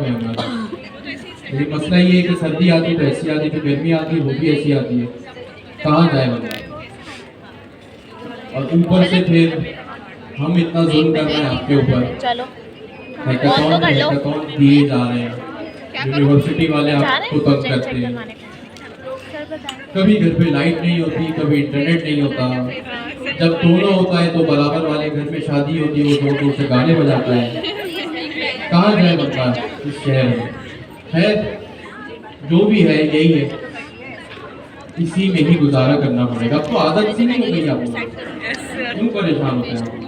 में हमारा। लेकिन मसला ये है कि सर्दी आती है तो ऐसी आती है, तो गर्मी आती है वो भी ऐसी आती है, कहाँ जाए बंदा। और ऊपर से फिर हम इतना जुल्म कर रहे हैं आपके ऊपर, चलो हैकाथॉन दिए जा रहे हैं, यूनिवर्सिटी वाले आपको तंग करते हैं, कभी घर पे लाइट नहीं होती, कभी इंटरनेट नहीं होता, जब दोनों होता है तो बराबर वाले घर में शादी होती है, वो जोर जोर से गाने बजाता है, कहाँ जाए बंदा इस शहर में। खैर जो भी है यही है, इसी में ही गुजारा करना पड़ेगा। अब तो आदत सी नहीं हो गई आपको, क्यों परेशान होते हैं?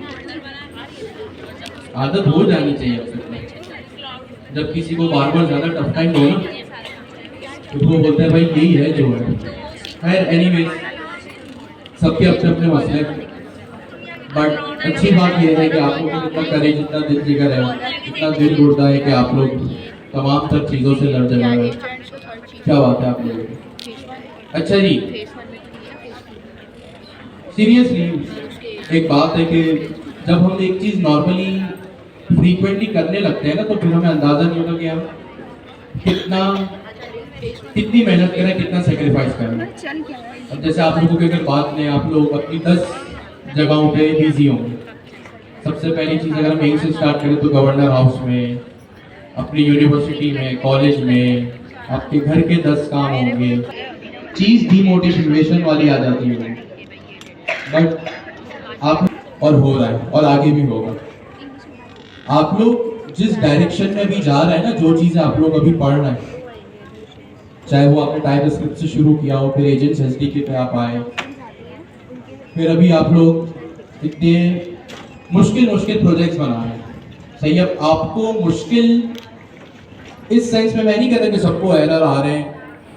आदत हो जानी चाहिए अब तक। जब किसी को बार बार ज्यादा टफ टाइम हो ना तो वो बोलते हैं भाई यही है जो है। खैर एनीवेज, सबके अपने अपने मसले, बट अच्छी बात यह है कि आप लोगों को इतना करेज, इतना दिल जिगर है, इतना दिल उड़ता है कि आप लोग तमाम सब चीज़ों से लड़ जा रहे हैं। क्या बात है आप लोगों की। अच्छा जी, सीरियसली एक बात है कि जब हम एक चीज़ नॉर्मली फ्रीक्वेंटली करने लगते हैं ना, तो फिर हमें अंदाज़ा नहीं होता कि हम कितनी मेहनत करें, कितना सेक्रीफाइस करें। अब जैसे आप लोगों की अगर बात लें, आप लोग अपनी 10 जगहों पे बिजी होंगे। सबसे पहली चीज़ अगर हम यहीं से स्टार्ट करें तो गवर्नर हाउस में, अपनी यूनिवर्सिटी में, कॉलेज में, आपके घर के 10 काम होंगे। चीज़ डिमोटिवेशन वाली आ जाती है, बट आप और हो रहा है और आगे भी होगा। आप लोग जिस डायरेक्शन में अभी जा रहे हैं ना, जो चीज़ें आप लोग अभी पढ़ रहे हैं, चाहे वो आपने टाइपस्क्रिप्ट से शुरू किया हो, फिर एजेंट्स एसडीके पे आप आए, फिर अभी आप लोग इतने मुश्किल मुश्किल प्रोजेक्ट्स बना रहे हैं। सही, अब आपको मुश्किल इस सेंस में मैं नहीं कहता कि सबको एरर आ रहे हैं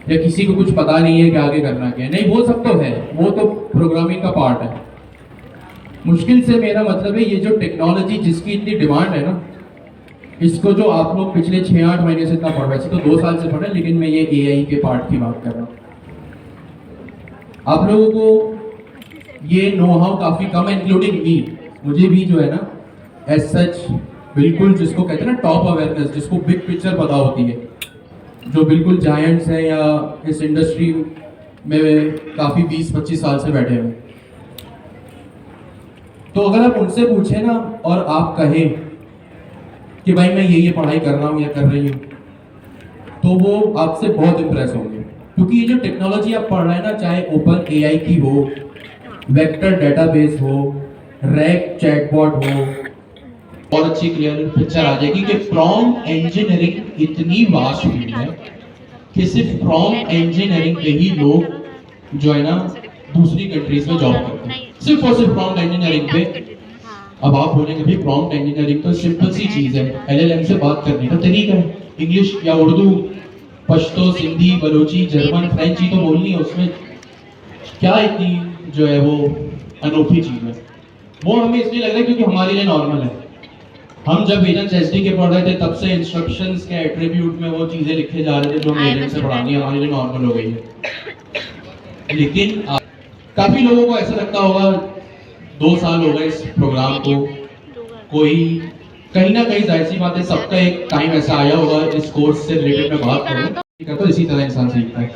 या किसी को कुछ पता नहीं है कि आगे करना क्या है, नहीं, वो सब तो है, वो तो प्रोग्रामिंग का पार्ट है। मुश्किल से मेरा मतलब है ये जो टेक्नोलॉजी जिसकी इतनी डिमांड है ना, इसको जो आप लोग पिछले 6-8 महीने से इतना पढ़ रहे, वैसे तो 2 साल से पढ़ रहे, लेकिन मैं ये एआई के पार्ट की बात कर रहा हूँ। आप लोगों को ये नो हाउ काफ़ी कम, इंक्लूडिंग मी, मुझे भी जो है ना एज सच बिल्कुल, जिसको कहते हैं ना टॉप अवेयरनेस, जिसको बिग पिक्चर पता होती है, जो बिल्कुल जायंट्स हैं या इस इंडस्ट्री में काफ़ी 20-25 साल से बैठे हैं, तो अगर आप उनसे पूछे ना और आप कहें कि भाई मैं ये पढ़ाई कर रहा हूँ या कर रही हूँ, तो वो आपसे बहुत इंप्रेस होंगे। क्योंकि ये जो टेक्नोलॉजी आप पढ़ रहे हैं ना, चाहे ओपन एआई की हो, वेक्टर डेटाबेस हो, रैक चैटबॉट हो, और अच्छी क्लियर पिक्चर आ जाएगी कि प्रॉम्प्ट इंजीनियरिंग इतनी वास्ट फील्ड है कि सिर्फ प्रॉम्प्ट इंजीनियरिंग पे ही लोग जो है ना दूसरी कंट्रीज में जॉब करते हैं, सिर्फ और सिर्फ प्रॉम्प्ट इंजीनियरिंग पे। अब आप बोलेंगे भाई प्रॉम्प्ट इंजीनियरिंग तो सिंपल सी चीज है, एलएलएम से बात करने का तरीका है, इंग्लिश या उर्दू, पश्तो, सिंधी, बलोची, जर्मन, फ्रेंच ही तो बोलनी है, उसमें क्या इतनी जो है वो अनोखी चीज है। वो हमें इसलिए लग रहा है क्योंकि हमारे लिए नॉर्मल है। हम जब एजेंट्स एसडी के पढ़ रहे थे तब से इंस्ट्रक्शंस के एट्रीब्यूट में वो चीजें लिखे जा रहे थे जो हमें एजेंट से पढ़ानी है, हमारे लिए नॉर्मल हो गई है। लेकिन काफी लोगों को ऐसा लगता होगा 2 साल हो गए इस प्रोग्राम को, कोई कहीं ना कहीं जाहिर सी बात है सबका एक टाइम ऐसा आया होगा इस कोर्स से रिलेटेड मैं बात करूँ तो इसी तरह इंसान सीखता है।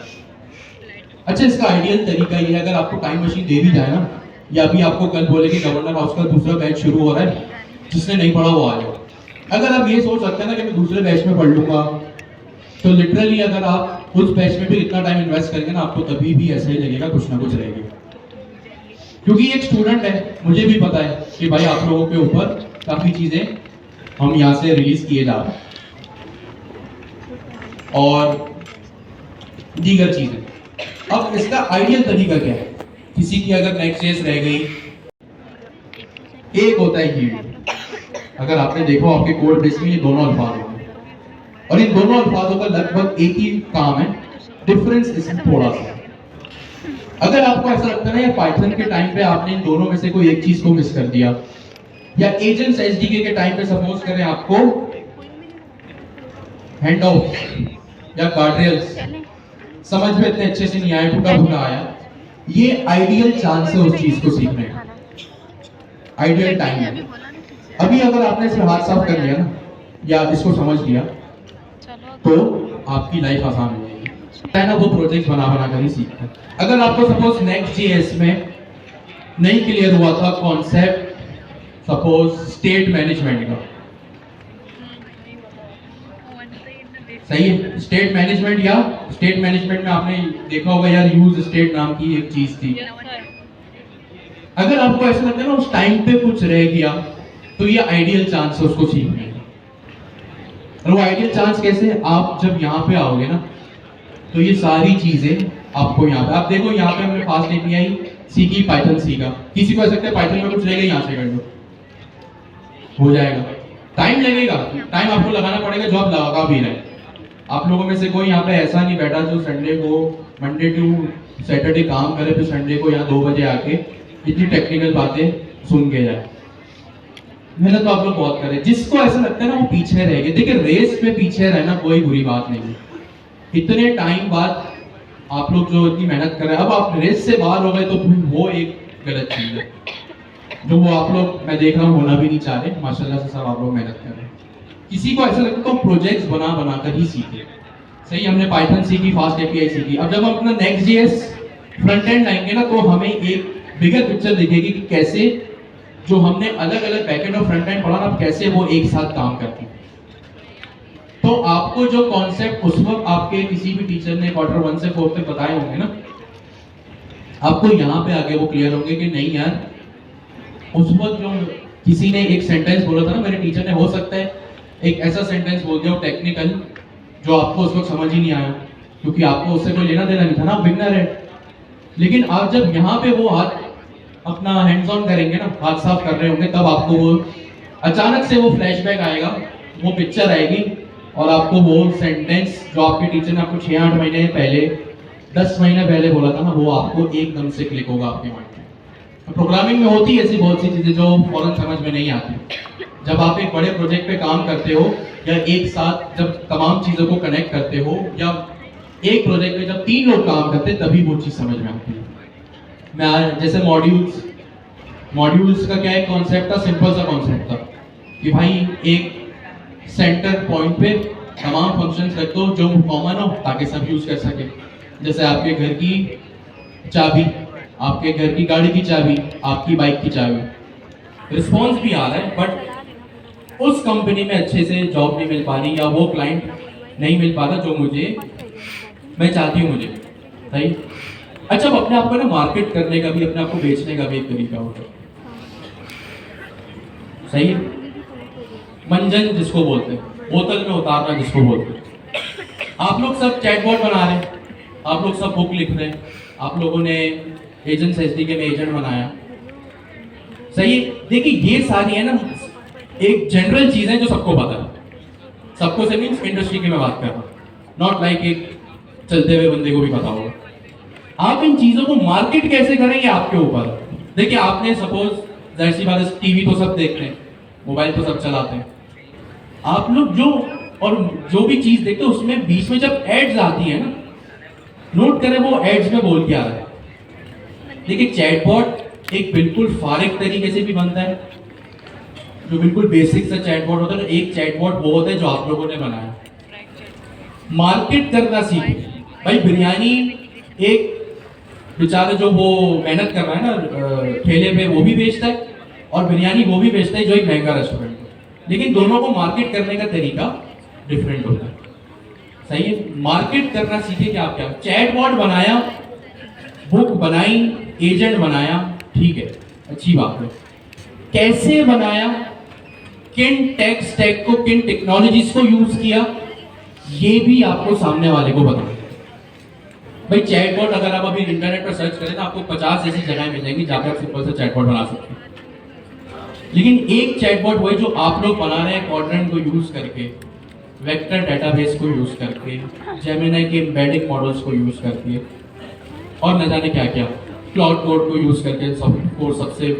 अच्छा, इसका आइडियल तरीका ये है, अगर आपको टाइम मशीन दे दी जाए ना, या अभी आपको कल बोले कि गवर्नर हाउस का दूसरा बैच शुरू हो रहा है, जिसने नहीं पढ़ा वो आ जाए, अगर आप ये सोच सकते हैं ना कि मैं दूसरे बैच में पढ़ लूंगा, तो लिटरली अगर आप उस बैच में भी इतना टाइम इन्वेस्ट करेंगे ना, आपको तभी भी ऐसा ही लगेगा कुछ ना कुछ रहेगा। क्योंकि एक स्टूडेंट है, मुझे भी पता है कि भाई आप लोगों के ऊपर काफी चीजें हम यहाँ से रिलीज किए जा रहे हैं और दीगर चीजें। अब इसका आइडियल तरीका क्या है? किसी की अगर नेक चेस रह गई, एक होता है हीट, अगर आपने देखो आपके कोड बेस में ये दोनों अल्फाज होंगे और इन दोनों अल्फाजों का लगभग एक ही काम है, डिफरेंस इसमें थोड़ा सा। अगर आपको ऐसा लगता है ना या पाइथन के टाइम पे आपने इन दोनों में से कोई एक चीज को मिस कर दिया, या एजेंट्स एसडीके के टाइम पे सपोज करें आपको हैंड ऑफ या गार्डरेल्स समझ में इतने अच्छे से नहीं आया, टूटा फूटा आया, ये आइडियल चांस है उस चीज को सीखने का, आइडियल टाइम है। अभी अगर आपने इसमें हाथ साफ कर लिया ना या इसको समझ लिया, तो आपकी लाइफ आसान हो जाएगी। है ना, वो प्रोजेक्ट बना बना कर ही सीखते हैं। अगर आपको सपोज नेक्स्ट जीएस में नहीं क्लियर हुआ था कॉन्सेप्ट सपोज स्टेट मैनेजमेंट का, सही है, स्टेट मैनेजमेंट, या स्टेट मैनेजमेंट में आपने देखा होगा यार यूज स्टेट नाम की एक चीज थी। अगर आपको ऐसा लगता है ना उस टाइम पे कुछ रह गया, तो ये आइडियल चांस है उसको सीखने का। और वो आइडियल चांस कैसे, आप जब यहाँ पे आओगे ना तो ये सारी चीजें आपको यहाँ पे, आप देखो यहाँ पे हमने फास्ट एपीआई सीखी, पाइथन सीखा। किसी को ऐसा लगता है पाइथन में कुछ रह गया, यहाँ से कर लो, हो जाएगा। टाइम लगेगा, टाइम आपको लगाना पड़ेगा जो आप लगा भी रहे। आप लोगों में से कोई यहाँ पे ऐसा नहीं बैठा जो संडे को, मंडे टू सैटरडे काम करे, फिर संडे को यहाँ 2 बजे आके इतनी टेक्निकल बातें सुन के जाए। मेहनत तो आप लोग बहुत करें। जिसको ऐसा लगता है ना वो पीछे रह गए, देखिए रेस में पीछे रहना कोई बुरी बात नहीं है। इतने टाइम बाद आप लोग जो इतनी मेहनत कर रहे हैं, अब आप रेस से बाहर हो गए तो वो एक गलत चीज है, जो वो आप लोग, मैं देख रहा हूँ, होना भी नहीं चाह रहे। माशाल्लाह से सब आप लोग मेहनत कर रहे हैं। किसी को ऐसा लगता है तो प्रोजेक्ट्स बना बना कर ही सीखे। सही, हमने पाइथन सीखी, फास्ट एपीआई सीखी। अब जब हम अपना नेक्स्ट जीएस फ्रंट एंड लाएंगे ना, तो हमें एक बिगर पिक्चर दिखेगी कि कैसे जो हमने अलग अलग बैकएंड और फ्रंट एंड पढ़ा ना, कैसे वो एक साथ काम करती है। तो आपको जो कॉन्सेप्ट उस वक्त आपके किसी भी टीचर ने क्वार्टर 1 से 4 तक बताए होंगे ना, आपको यहाँ पे आगे वो क्लियर होंगे कि नहीं यार, उस वक्त जो किसी ने एक सेंटेंस बोला था ना, मेरे टीचर ने, हो सकता है एक ऐसा सेंटेंस बोल दिया टेक्निकल जो आपको उस वक्त समझ ही नहीं आया, क्योंकि आपको उससे कोई लेना देना नहीं था ना, आप बिगनर है। लेकिन आप जब यहाँ पे वो हाथ अपना हैंड्स ऑन करेंगे ना, हाथ साफ कर रहे होंगे, तब आपको वो अचानक से वो फ्लैशबैक आएगा, वो पिक्चर आएगी, और आपको वो सेंटेंस जो आपके टीचर ने आपको 6-8 महीने पहले, 10 महीने पहले बोला था ना, वो आपको एकदम से क्लिक होगा आपके माइंड में। प्रोग्रामिंग में होती है ऐसी बहुत सी चीजें जो फौरन समझ में नहीं आती। जब आप एक बड़े प्रोजेक्ट पे काम करते हो, या एक साथ जब तमाम चीजों को कनेक्ट करते हो, या एक प्रोजेक्ट में जब 3 लोग काम करते हैं, तभी वो चीज समझ में आती है। मैं आज जैसे मॉड्यूल्स का क्या एक कॉन्सेप्ट था, सिंपल सा कॉन्सेप्ट था कि भाई एक सेंटर पॉइंट पे तमाम फंक्शंस रख दो जो कॉमन हो, ताकि सब यूज कर सके। जैसे आपके घर की चाबी, आपके घर की गाड़ी की चाबी, आपकी बाइक की चाबी। रिस्पॉन्स भी आ रहा है, बट उस कंपनी में अच्छे से जॉब नहीं मिल पा रही, या वो क्लाइंट नहीं मिल पा रहा जो मैं चाहती हूँ मुझे। सही। अच्छा, अब अपने आप को ना मार्केट करने का भी, अपने आप को बेचने का भी एक तरीका होता है। सही है। मंजन जिसको बोलते हैं, बोतल में उतारना जिसको बोलते हैं। आप लोग सब चैटबॉट बना रहे हैं, आप लोग सब बुक लिख रहे हैं, आप लोगों ने एजेंट्स एसडीके में एजेंट बनाया। सही। देखिए ये सारी है ना एक जनरल चीज है जो सबको पता है। सबको से मीन्स इंडस्ट्री की मैं बात कर रहा हूँ, नॉट लाइक एक चलते हुए बंदे को भी पता होगा। आप इन चीजों को मार्केट कैसे करेंगे आपके ऊपर। देखिए आपने सपोज, जाहिर सी बात है, टीवी तो सब देखते हैं, मोबाइल तो सब चलाते हैं। आप लोग जो भी चीज देखते हो उसमें बीच में जब एड्स आती है ना, नोट करें वो एड्स में बोल के आ रहा है। देखिए चैटबॉट एक बिल्कुल फारिग तरीके से भी बनता है, जो बिल्कुल बेसिक सा चैटबॉट होता है ना, एक चैटबॉट वो होता है जो आप लोगों ने बनाया। मार्केट करना सीखे भाई। बिरयानी एक बेचारा जो वो मेहनत कर रहा है ना ठेले पे, वो भी बेचता है, और बिरयानी वो भी बेचता है जो एक महंगा रेस्टोरेंट है, लेकिन दोनों को मार्केट करने का तरीका डिफरेंट होता है। सही है। मार्केट करना सीखे कि आप क्या, चैटबॉट बनाया, बुक बनाई, एजेंट बनाया, ठीक है, अच्छी बात है। कैसे बनाया, किन टेक स्टैक को, किन टेक्नोलॉजीज को यूज किया, ये भी आपको सामने वाले को बताना। भाई चैटबॉट अगर आप अभी इंटरनेट पर सर्च करें तो आपको 50 ऐसी जगह मिल जाएंगी जहाँ पे आप सिंपल से चैटबॉट बना सकते हैं। लेकिन एक चैटबॉट वही जो आप लोग बना रहे हैं, क्वाड्रेंट को यूज करके, वेक्टर डेटाबेस को यूज करके, जेमिनी के एम्बेडिंग मॉडल्स को यूज करके, और न जाने क्या क्या, क्लाउड कोड को यूज करके, सबसे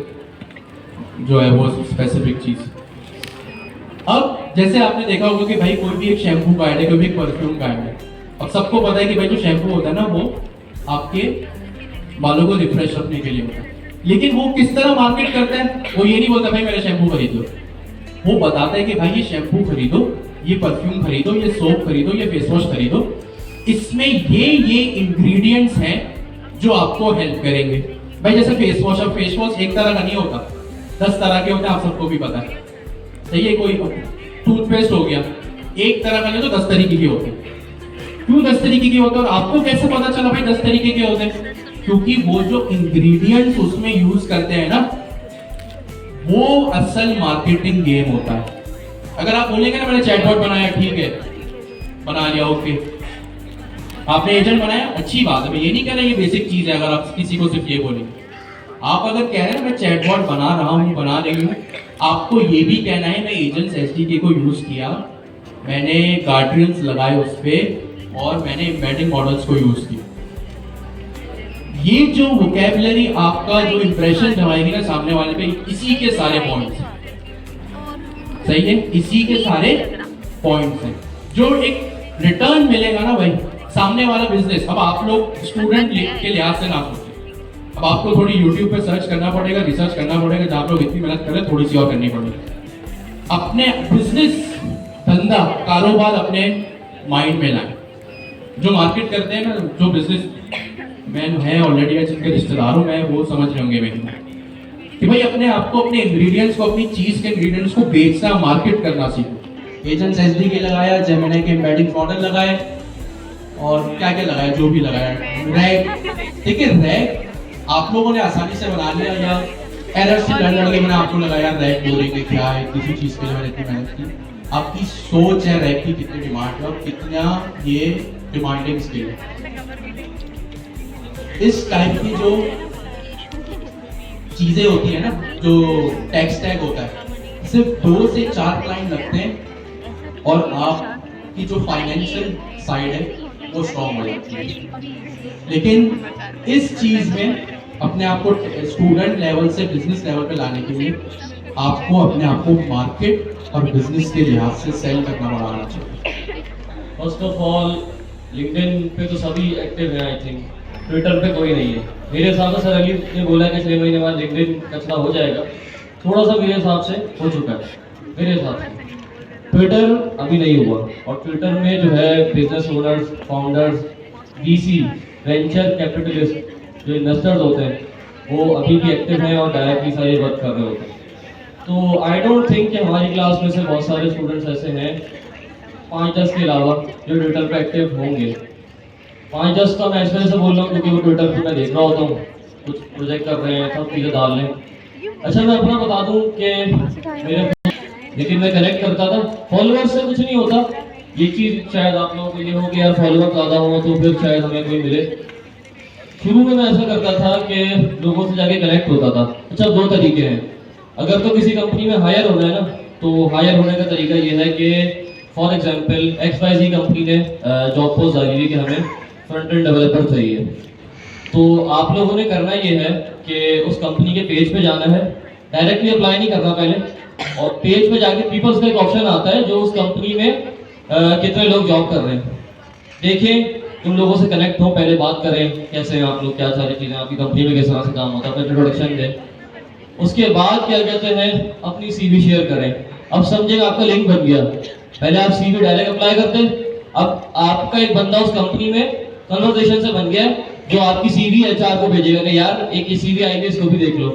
जो है वो स्पेसिफिक चीज। अब जैसे आपने देखा होगा कि भाई कोई भी एक शैम्पू का ऐड है, कोई भी एक परफ्यूम का ऐड है। अब सबको पता है कि भाई जो शैम्पू होता है ना, वो आपके बालों को रिफ्रेश रखने के लिए होता है। लेकिन वो किस तरह मार्केट करता है, वो ये नहीं बोलता भाई मेरा शैम्पू खरीदो, वो बताता है कि भाई ये शैम्पू खरीदो, ये परफ्यूम खरीदो, ये सोप खरीदो, ये फेस वॉश खरीदो, इसमें ये इंग्रेडिएंट्स हैं जो आपको हेल्प करेंगे। भाई जैसे फेस वॉश, अब फेस वॉश एक तरह का नहीं होता, 10 तरह के होते हैं, आप सबको भी पता है, सही है। कोई टूथपेस्ट हो गया, एक तरह का नहीं तो 10 तरीके के होते हैं। क्यों 10 तरीके के होते हैं? और आपको कैसे पता चला भाई 10 तरीके के होते हैं? क्योंकि वो जो इंग्रेडिएंट्स उसमें यूज करते हैं ना, वो असल मार्केटिंग गेम होता है। अगर आप बोलेंगे ना मैंने चैटबॉट बनाया, ठीक है, बना लिया, ओके, आपने एजेंट बनाया, अच्छी बात है, मैं ये नहीं कह रहा ये बेसिक चीज है। अगर आप किसी को सिर्फ ये बोलेंगे, आप अगर कह रहे हैं मैं चैटबॉट बना रहा हूँ, बना रही हूँ, आपको ये भी कहना है मैं एजेंट्स एसडीके को यूज किया, मैंने गार्ड्रेल्स लगाए उस पर, और मैंने एम्बेडिंग मॉडल्स को यूज किया। ये जो वोकैबुलरी आपका जो इंप्रेशन जमाएगी ना सामने वाले पे, इसी के सारे पॉइंट्स हैं, सही है, इसी के सारे पॉइंट्स हैं। जो एक रिटर्न मिलेगा ना भाई सामने वाला बिजनेस, अब आप लोग स्टूडेंट के लिहाज से ना सोचें, अब आपको थोड़ी यूट्यूब पे सर्च करना पड़ेगा, रिसर्च करना पड़ेगा, जहाँ आप लोग इतनी मेहनत करें थोड़ी सी और करनी पड़ेगी। अपने बिजनेस, धंधा, कारोबार अपने माइंड में लाएं। जो मार्केट करते हैं ना, जो बिजनेस मैन है ऑलरेडी या जिनके रिश्तेदार हूं मैं, वो समझ रहे होंगे मैं कि भाई अपने आप को, अपने इंग्रेडिएंट्स को, अपनी चीज के इंग्रेडिएंट्स को बेचना, मार्केट करना सीखो। एजेंट्स एसडीके लगाया, जेमिनी के एम्बेडिंग मॉडल लगाए, और क्या क्या लगाया, जो भी लगाया, रैग। देखिए रैग आप लोगों ने आसानी से बना लिया, या एरर से लड़ के मैंने आपको लगाया रैग बोलेंगे क्या है, किसी चीज के लिए मैंने इतनी मेहनत की। आपकी सोच है रैग की कितनी डिमांड है और कितना ये डिमांडिंग स्किल है। इस टाइप की जो चीजें होती है ना, जो टेक्स्ट टैग होता है, सिर्फ 2 से 4 क्लाइंट लगते हैं और आपकी जो फाइनेंशियल साइड है वो स्ट्रॉन्ग हो जाती है। लेकिन इस चीज में अपने आप को स्टूडेंट लेवल से बिजनेस लेवल पे लाने के लिए आपको अपने आप को मार्केट और बिजनेस के लिहाज से सेल करना बढ़ाना चाहिए। फर्स्ट ऑफ ऑल लिंक्डइन पे तो सभी एक्टिव हैं, आई थिंक ट्विटर पे कोई नहीं है। मेरे हिसाब से सर अली ने बोला कि 6 महीने बाद लिंक्डइन कचरा हो जाएगा, थोड़ा सा मेरे हिसाब से हो चुका है। मेरे हिसाब से ट्विटर अभी नहीं हुआ, और ट्विटर में जो है business owners, founders, VC, venture capitalist जो इन्वेस्टर्स होते हैं, वो अभी भी एक्टिव हैं और डायरेक्टली सारे वर्क कर रहे होते हैं। तो आई डोंट थिंक कि हमारी क्लास में से बहुत सारे स्टूडेंट्स ऐसे हैं 5-10 के अलावा जो ट्विटर पे एक्टिव होंगे। 5-10 का मैं इस वजह से बोल रहा हूँ क्योंकि वो ट्विटर पे मैं देख रहा होता हूँ, कुछ प्रोजेक्ट कर रहे हैं, सब चीज़ें डाल रहे हैं। अच्छा मैं अपना बता दूँ कि मेरे, लेकिन मैं कनेक्ट करता था, फॉलोअर्स से कुछ नहीं होता। ये चीज़ शायद आप लोगों को ये हो कि यार फॉलोअर ज़्यादा हो तो फिर शायद हमें कोई मिले। शुरू में मैं ऐसा करता था कि लोगों से जाके कनेक्ट होता था। अच्छा 2 तरीके हैं, अगर तो किसी कंपनी में हायर होना है ना, तो हायर होने का तरीका ये है कि फॉर एग्जांपल XYZ कंपनी ने जॉब पोस्ट डाली है कि हमें फ्रंट एंड डेवलपर चाहिए, तो आप लोगों ने करना ये है कि उस कंपनी के पेज पे जाना है, डायरेक्टली अप्लाई नहीं करना पहले, और पेज पे जाके पीपल्स का एक ऑप्शन आता है जो उस कंपनी में कितने लोग जॉब कर रहे हैं, देखें, उन लोगों से कनेक्ट हो, पहले बात करें कैसे हैं आप लोग, क्या सारी चीज़ें आपकी कंपनी में किस तरह से काम होता है, अपना इंट्रोडक्शन दें। उसके बाद क्या कहते हैं, अपनी CV शेयर करें। अब समझेगा आपका लिंक बन गया, पहले आप CV डायरेक्ट अप्लाई करते, अब आपका एक बंदा उस कंपनी में कन्वर्सेशन से बन गया जो आपकी CV HR को भेजेगा कि यार एक ये CV आई है, इसको भी देख लो।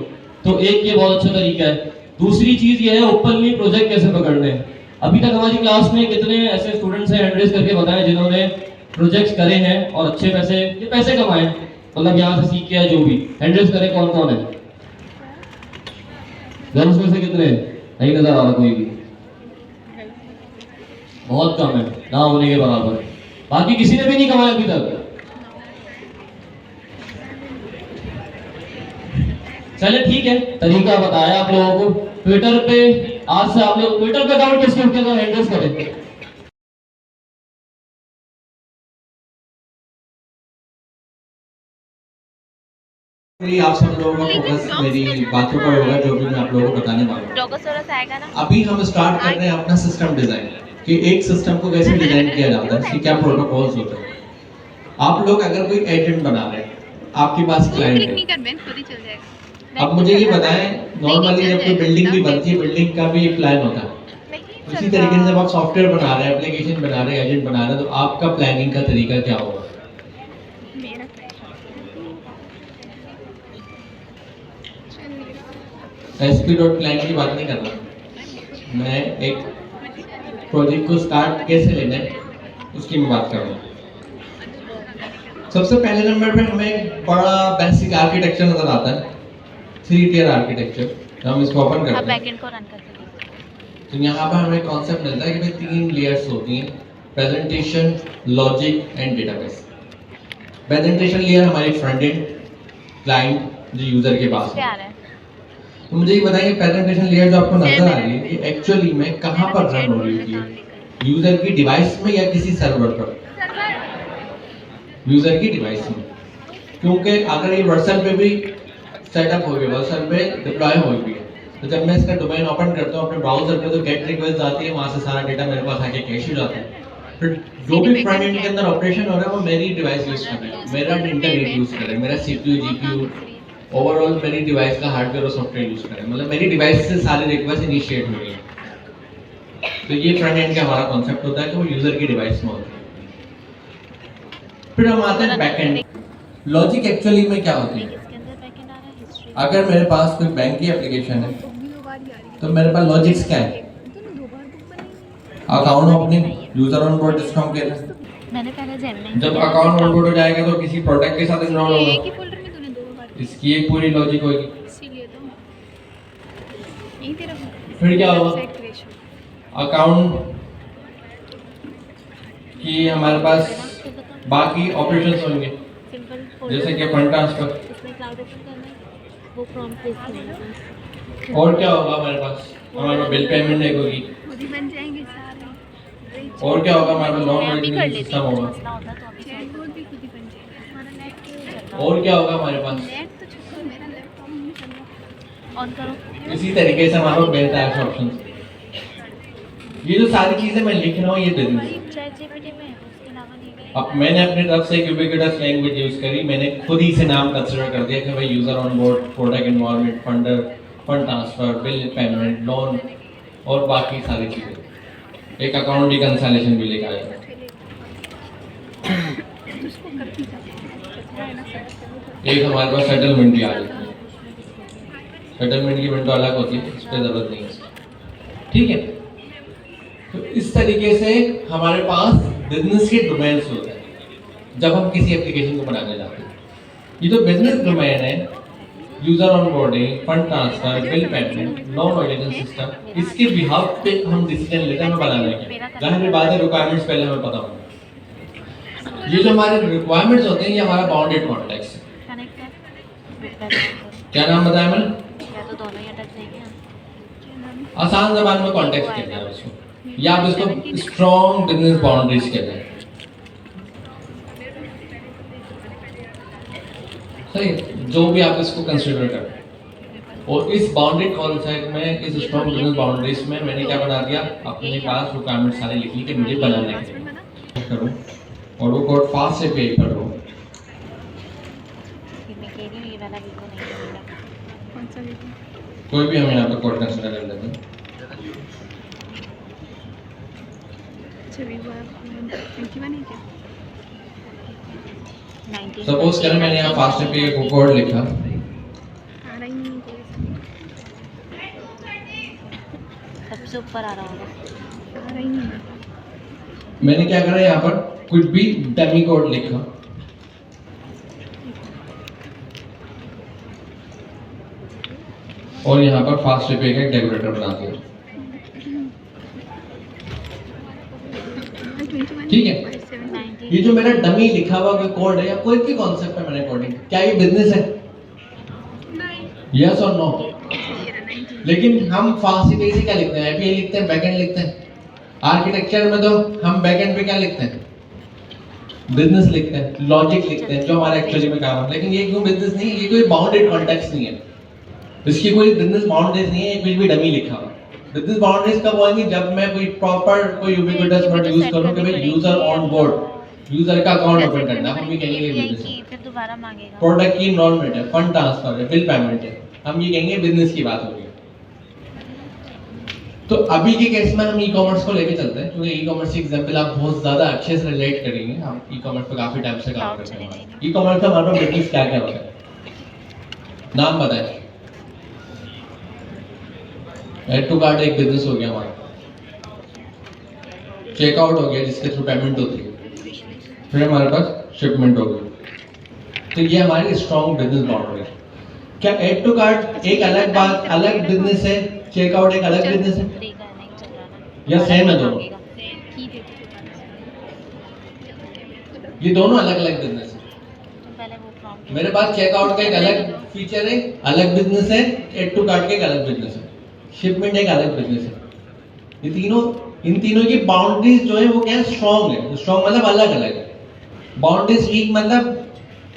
तो एक ये बहुत अच्छा तरीका है। दूसरी चीज़ ये है ओपनली प्रोजेक्ट कैसे पकड़ने हैं। अभी तक हमारी क्लास में कितने ऐसे स्टूडेंट्स हैं, हैंड रेज करके बताएं, जिन्होंने प्रोजेक्ट्स करे हैं और अच्छे पैसे कमाए, मतलब यहाँ से सीख के जो भी हैंड रेज करे, कौन कौन है? गर्ल्स में से कितने नहीं नजर आ रहा कोई भी? बहुत कम है, ना होने के बराबर। बाकी किसी ने भी नहीं कमाया अभी तक। चले ठीक है, तरीका बताया आप लोगों को। ट्विटर पे आज से आप लोग ट्विटर पे अकाउंट किसके उठके तो हैंडल्स करें। आप सब लोगों का फोकस मेरी बातों पर होगा जो भी मैं आप लोगों को बताने वाला हूँ। अभी हम स्टार्ट कर रहे हैं अपना सिस्टम डिजाइन, कि एक सिस्टम को कैसे डिजाइन किया जाता है, इसके क्या प्रोटोकॉल्स होते हैं। आप लोग अगर कोई एजेंट बना रहे हैं, आपके पास क्लाइंट है, अब मुझे ये बताएं, नॉर्मली जब कोई बिल्डिंग भी बनती है, बिल्डिंग का भी एक प्लान होता है, उसी तरीके से जब आप सॉफ्टवेयर बना रहे हैं, एप्लीकेशन बना रहे हैं, एजेंट बना रहे हैं, तो आपका प्लानिंग का तरीका क्या होगा? एसपी डॉट प्लान की बात नहीं कर रहा मैं, एक प्रोजेक्ट को स्टार्ट कैसे लेना है उसकी मैं बात कर रहा हूँ। सबसे पहले नंबर पे हमें एक बड़ा बेसिक आर्किटेक्चर नजर आता है, 3 टियर आर्किटेक्चर। हम इसको ओपन करते हैं तो यहाँ पर हमें कॉन्सेप्ट मिलता है कि भाई 3 लेयर्स होती हैं, presentation, logic and database. Presentation layer हमारी फ्रंट एंड क्लाइंट जो यूजर के पास है। तो मुझे ये बताइए प्रेजेंटेशन लेयर जो आपको नजर आ रही है ये एक्चुअली में कहाँ पर रन हो रही है? यूजर की डिवाइस में या किसी सर्वर पर? यूजर की डिवाइस में, क्योंकि अगर ये वर्सल पे भी सेटअप हो गया, वर्सल पे डिप्लॉय हो गई है, तो जब मैं इसका डोमेन ओपन करता हूँ अपने ब्राउजर पे तो गेट रिक्वेस्ट आती है, वहां से सारा डेटा मेरे पास आके कैश हो जाता है। फिर जो भी फ्रंट एंड के अंदर ऑपरेशन हो रहा है वो मेरी डिवाइस यूज कर रहा है, मेरा इंटरनेट यूज कर रहा है, मेरा सीपीयू जीपीयू ओवरऑल मेरी डिवाइस का हार्डवेयर और सॉफ्टवेयर यूज कर रहा है, मतलब मेरी डिवाइस से सारे रिक्वेस्ट इनिशिएट हो रही है। तो ये फ्रंट एंड का हमारा कॉन्सेप्ट होता है कि वो यूजर की डिवाइस में होता है। फिर हम आते हैं बैक एंड। लॉजिक एक्चुअली में क्या होती है? अगर मेरे पास कोई बैंक की एप्लीकेशन है तो मेरे पास लॉजिक्स क्या है? Account opening, user on board जिसको हम कहते हैं। मैंने पहले जब अकाउंट ऑन बोर्ड हो जाएगा तो किसी प्रोडक्ट के साथ इनरोल होगा, इसकी एक पूरी लॉजिक होगी। फिर क्या होगा? अकाउंट की हमारे पास बाकी ऑपरेशंस होंगे जैसे कि फंड ट्रांसफर। और क्या होगा हमारे पास? हमारे पास बिल पेमेंट एक होगी। और क्या होगा हमारे पास? लोन मैनेजमेंट सिस्टम होगा। और क्या होगा हमारे पास? इसी तरीके से हमारे पास बेहतर है ऑप्शन। ये जो सारी चीजें मैं लिख रहा हूँ ये बिजनेस। अब मैंने अपनी तरफ से एक यूबिक्विटस लैंग्वेज यूज करी, मैंने खुद ही से नाम कंसीडर कर दिया कि भाई user on board, product environment, funder, fund transfer, bill payment, loan और बाकी सारी चीजें। एक अकाउंट रिकंसिलिएशन भी लेकर आएगा। एक हमारे पास सेटलमेंट भी आ जाती है। सेटलमेंट की विंडो अलग होती है, इस पर जरूरत नहीं है। ठीक है, तो इस तरीके से हमारे पास बिजनेस के डोमेन्स होते हैं जब हम किसी एप्लीकेशन को बनाने जाते हैं। ये जो बिजनेस डोमेन है, user onboarding, fund transfer, bill payment, loan validation system, इसके बिहाफ पे हम डिसीजन लेते हैं हमें बनाने के। जाहिर बात है रिक्वायरमेंट्स पहले हमें पता होगा। ये जो हमारे रिक्वायरमेंट्स होते हैं ये हमारा बाउंडेड कॉन्टेक्स्ट है। क्या नाम बताया मैंने? आसान ज़बान में कॉन्टेक्स्ट कहते हैं उसको, या आप इसको स्ट्रॉन्ग बिजनेस बाउंड्रीज कहते हैं। सही, जो भी आप इसको कंसीडर करें। और इस बाउंड्री कॉन्सेप्ट में, इस स्ट्रॉन्ग बिजनेस बाउंड्रीज में मैंने क्या बना दिया, अपने पास रिक्वायरमेंट सारे लिख ली कि मुझे बनाने के करूँ और वो कोड फास्ट से पे करो। कोई भी हम यहाँ पे कोड कंसीडर कर लेते हैं। सपोज करें मैंने यहाँ फास्ट पे को कोड लिखा, सबसे ऊपर आ रहा होगा। मैंने क्या करा यहाँ पर कुछ भी डमी कोड लिखा, और यहाँ पर फास्ट पे का एक डेकोरेटर बना दिया। ठीक है, ये जो मेरा डमी लिखा हुआ कोई कोड है या कोई भी कॉन्सेप्ट है मैंने कोडिंग, क्या ये बिजनेस है? यस और नो? लेकिन हम फास्ट पे से क्या लिखते हैं? एपीआई लिखते हैं, बैकएंड लिखते हैं। आर्किटेक्चर में तो हम बैकएंड पे क्या लिखते हैं? बिजनेस लिखते हैं, लॉजिक लिखते हैं, जो हमारा एक्चुअली में काम है। लेकिन ये क्यों बिजनेस नहीं है? ये कोई बाउंडेड कॉन्टेक्स्ट नहीं है, इसकी कोई बिजनेस बाउंड्रीज नहीं है, कुछ भी डमी लिखा हुआ। बिजनेस बाउंड्रीज कब होंगी? जब मैं कोई प्रॉपर कोई यूबिक्विटस वर्ड यूज करूं कि भाई यूजर ऑन बोर्ड, यूजर का अकाउंट ओपन करना, हम भी कहेंगे बिजनेस है। फिर दोबारा मांगेगा। प्रोडक्ट की इनरोलमेंट है, फंड ट्रांसफर है, बिल पेमेंट है, हम ये कहेंगे बिजनेस की बात हो रही है। तो अभी के केस में हम ई कॉमर्स को लेके चलते हैं, क्योंकि ई कॉमर्स की एग्जाम्पल आप बहुत ज़्यादा अच्छे से रिलेट करेंगे। हम ई कॉमर्स पे काफ़ी टाइम से काम करते हैं। ई कॉमर्स का हमारा बिजनेस क्या क्या होता है, नाम बताएं। एड टू कार्ट एक बिजनेस हो गया हमारा, चेकआउट हो गया जिसके थ्रू पेमेंट होती है, फिर हमारे पास शिपमेंट हो गई। तो ये हमारी स्ट्रॉन्ग बिजनेस मॉडल है। क्या एड टू कार्ट एक अलग बात, अलग बिजनेस है, चेकआउट एक अलग बिजनेस है, या सेम है दोनों? ये दोनों अलग अलग बिजनेस है। मेरे पास चेकआउट का एक अलग फीचर है, अलग बिजनेस है, एड टू कार्ट का एक अलग बिजनेस है, शिपमेंट एक अलग बिजनेस है। ये तीनों, इन तीनों की बाउंड्रीज जो है वो क्या है, स्ट्रॉन्ग है। स्ट्रॉन्ग मतलब अलग अलग है। बाउंड्रीज वीक मतलब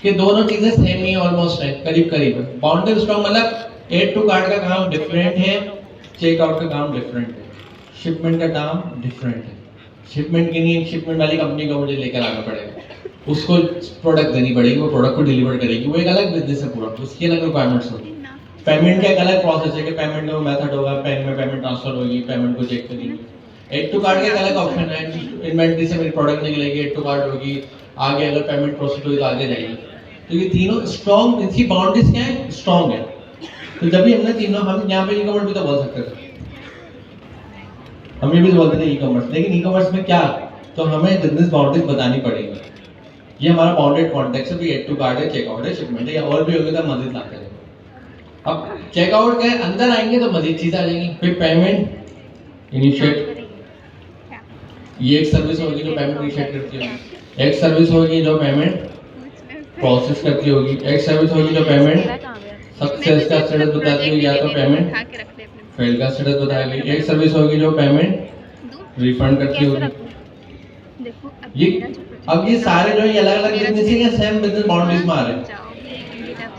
कि दोनों चीजें सेम ही ऑलमोस्ट है, करीब करीब है। बाउंड्री स्ट्रॉन्ग मतलब एड टू कार्ट का काम डिफरेंट है, चेकआउट का काम डिफरेंट है, शिपमेंट का काम डिफरेंट है। शिपमेंट के लिए शिपमेंट वाली कंपनी को मुझे लेकर आना पड़ेगा, उसको प्रोडक्ट देनी पड़ेगी, वो प्रोडक्ट को डिलीवर करेगी, वो एक अलग बिजनेस है पूरा, उसकी अलग रिक्वायरमेंट्स होगी। पेमेंट का एक अलग प्रोसेस है कि पेमेंट का मेथड होगा, पेन में पेमेंट ट्रांसफर होगी, पेमेंट को चेक करेंगे। एड टू कार्ट का एक अलग ऑप्शन है, इन्वेंटरी से मेरी प्रोडक्ट निकलेगी, एड टू कार्ट होगी, आगे अगर पेमेंट प्रोसेस होगी तो आगे जाएगी। तो ये तीनों स्ट्रॉन्ग, इनकी बाउंड्रीज क्या है, स्ट्रॉन्ग है। तो जब भी हमने तीनों, हम यहाँ पे ई कॉमर्स भी तो बोल सकते थे, हम ये भी बोलते थे ई कॉमर्स, लेकिन ई कॉमर्स में क्या, तो हमें बिजनेस बाउंड्रीज बतानी पड़ेगी। ये हमारा बाउंडेड कॉन्टेक्स्ट है, भी एड टू कार्ट है, चेकआउट है, शिपमेंट है, या और भी होगी तो मजीद लाते हैं। अब चेकआउट के अंदर आएंगे तो मजीद चीज़ आ जाएंगी। फिर पेमेंट इनिशिएट, ये एक सर्विस होगी जो पेमेंट इनिशिएट करती होगी, एक सर्विस होगी जो पेमेंट प्रोसेस करती होगी, एक सर्विस होगी जो पेमेंट सक्सेस का स्टेटस बताती होगी या तो पेमेंट फेल का स्टेटस बताएगी, एक सर्विस होगी जो पेमेंट रिफंड करती होगी। ये अब ये सारे जो है अलग अलग बिजनेस है या सेम बिजनेस बाउंड्रीज में आ रहे हैं,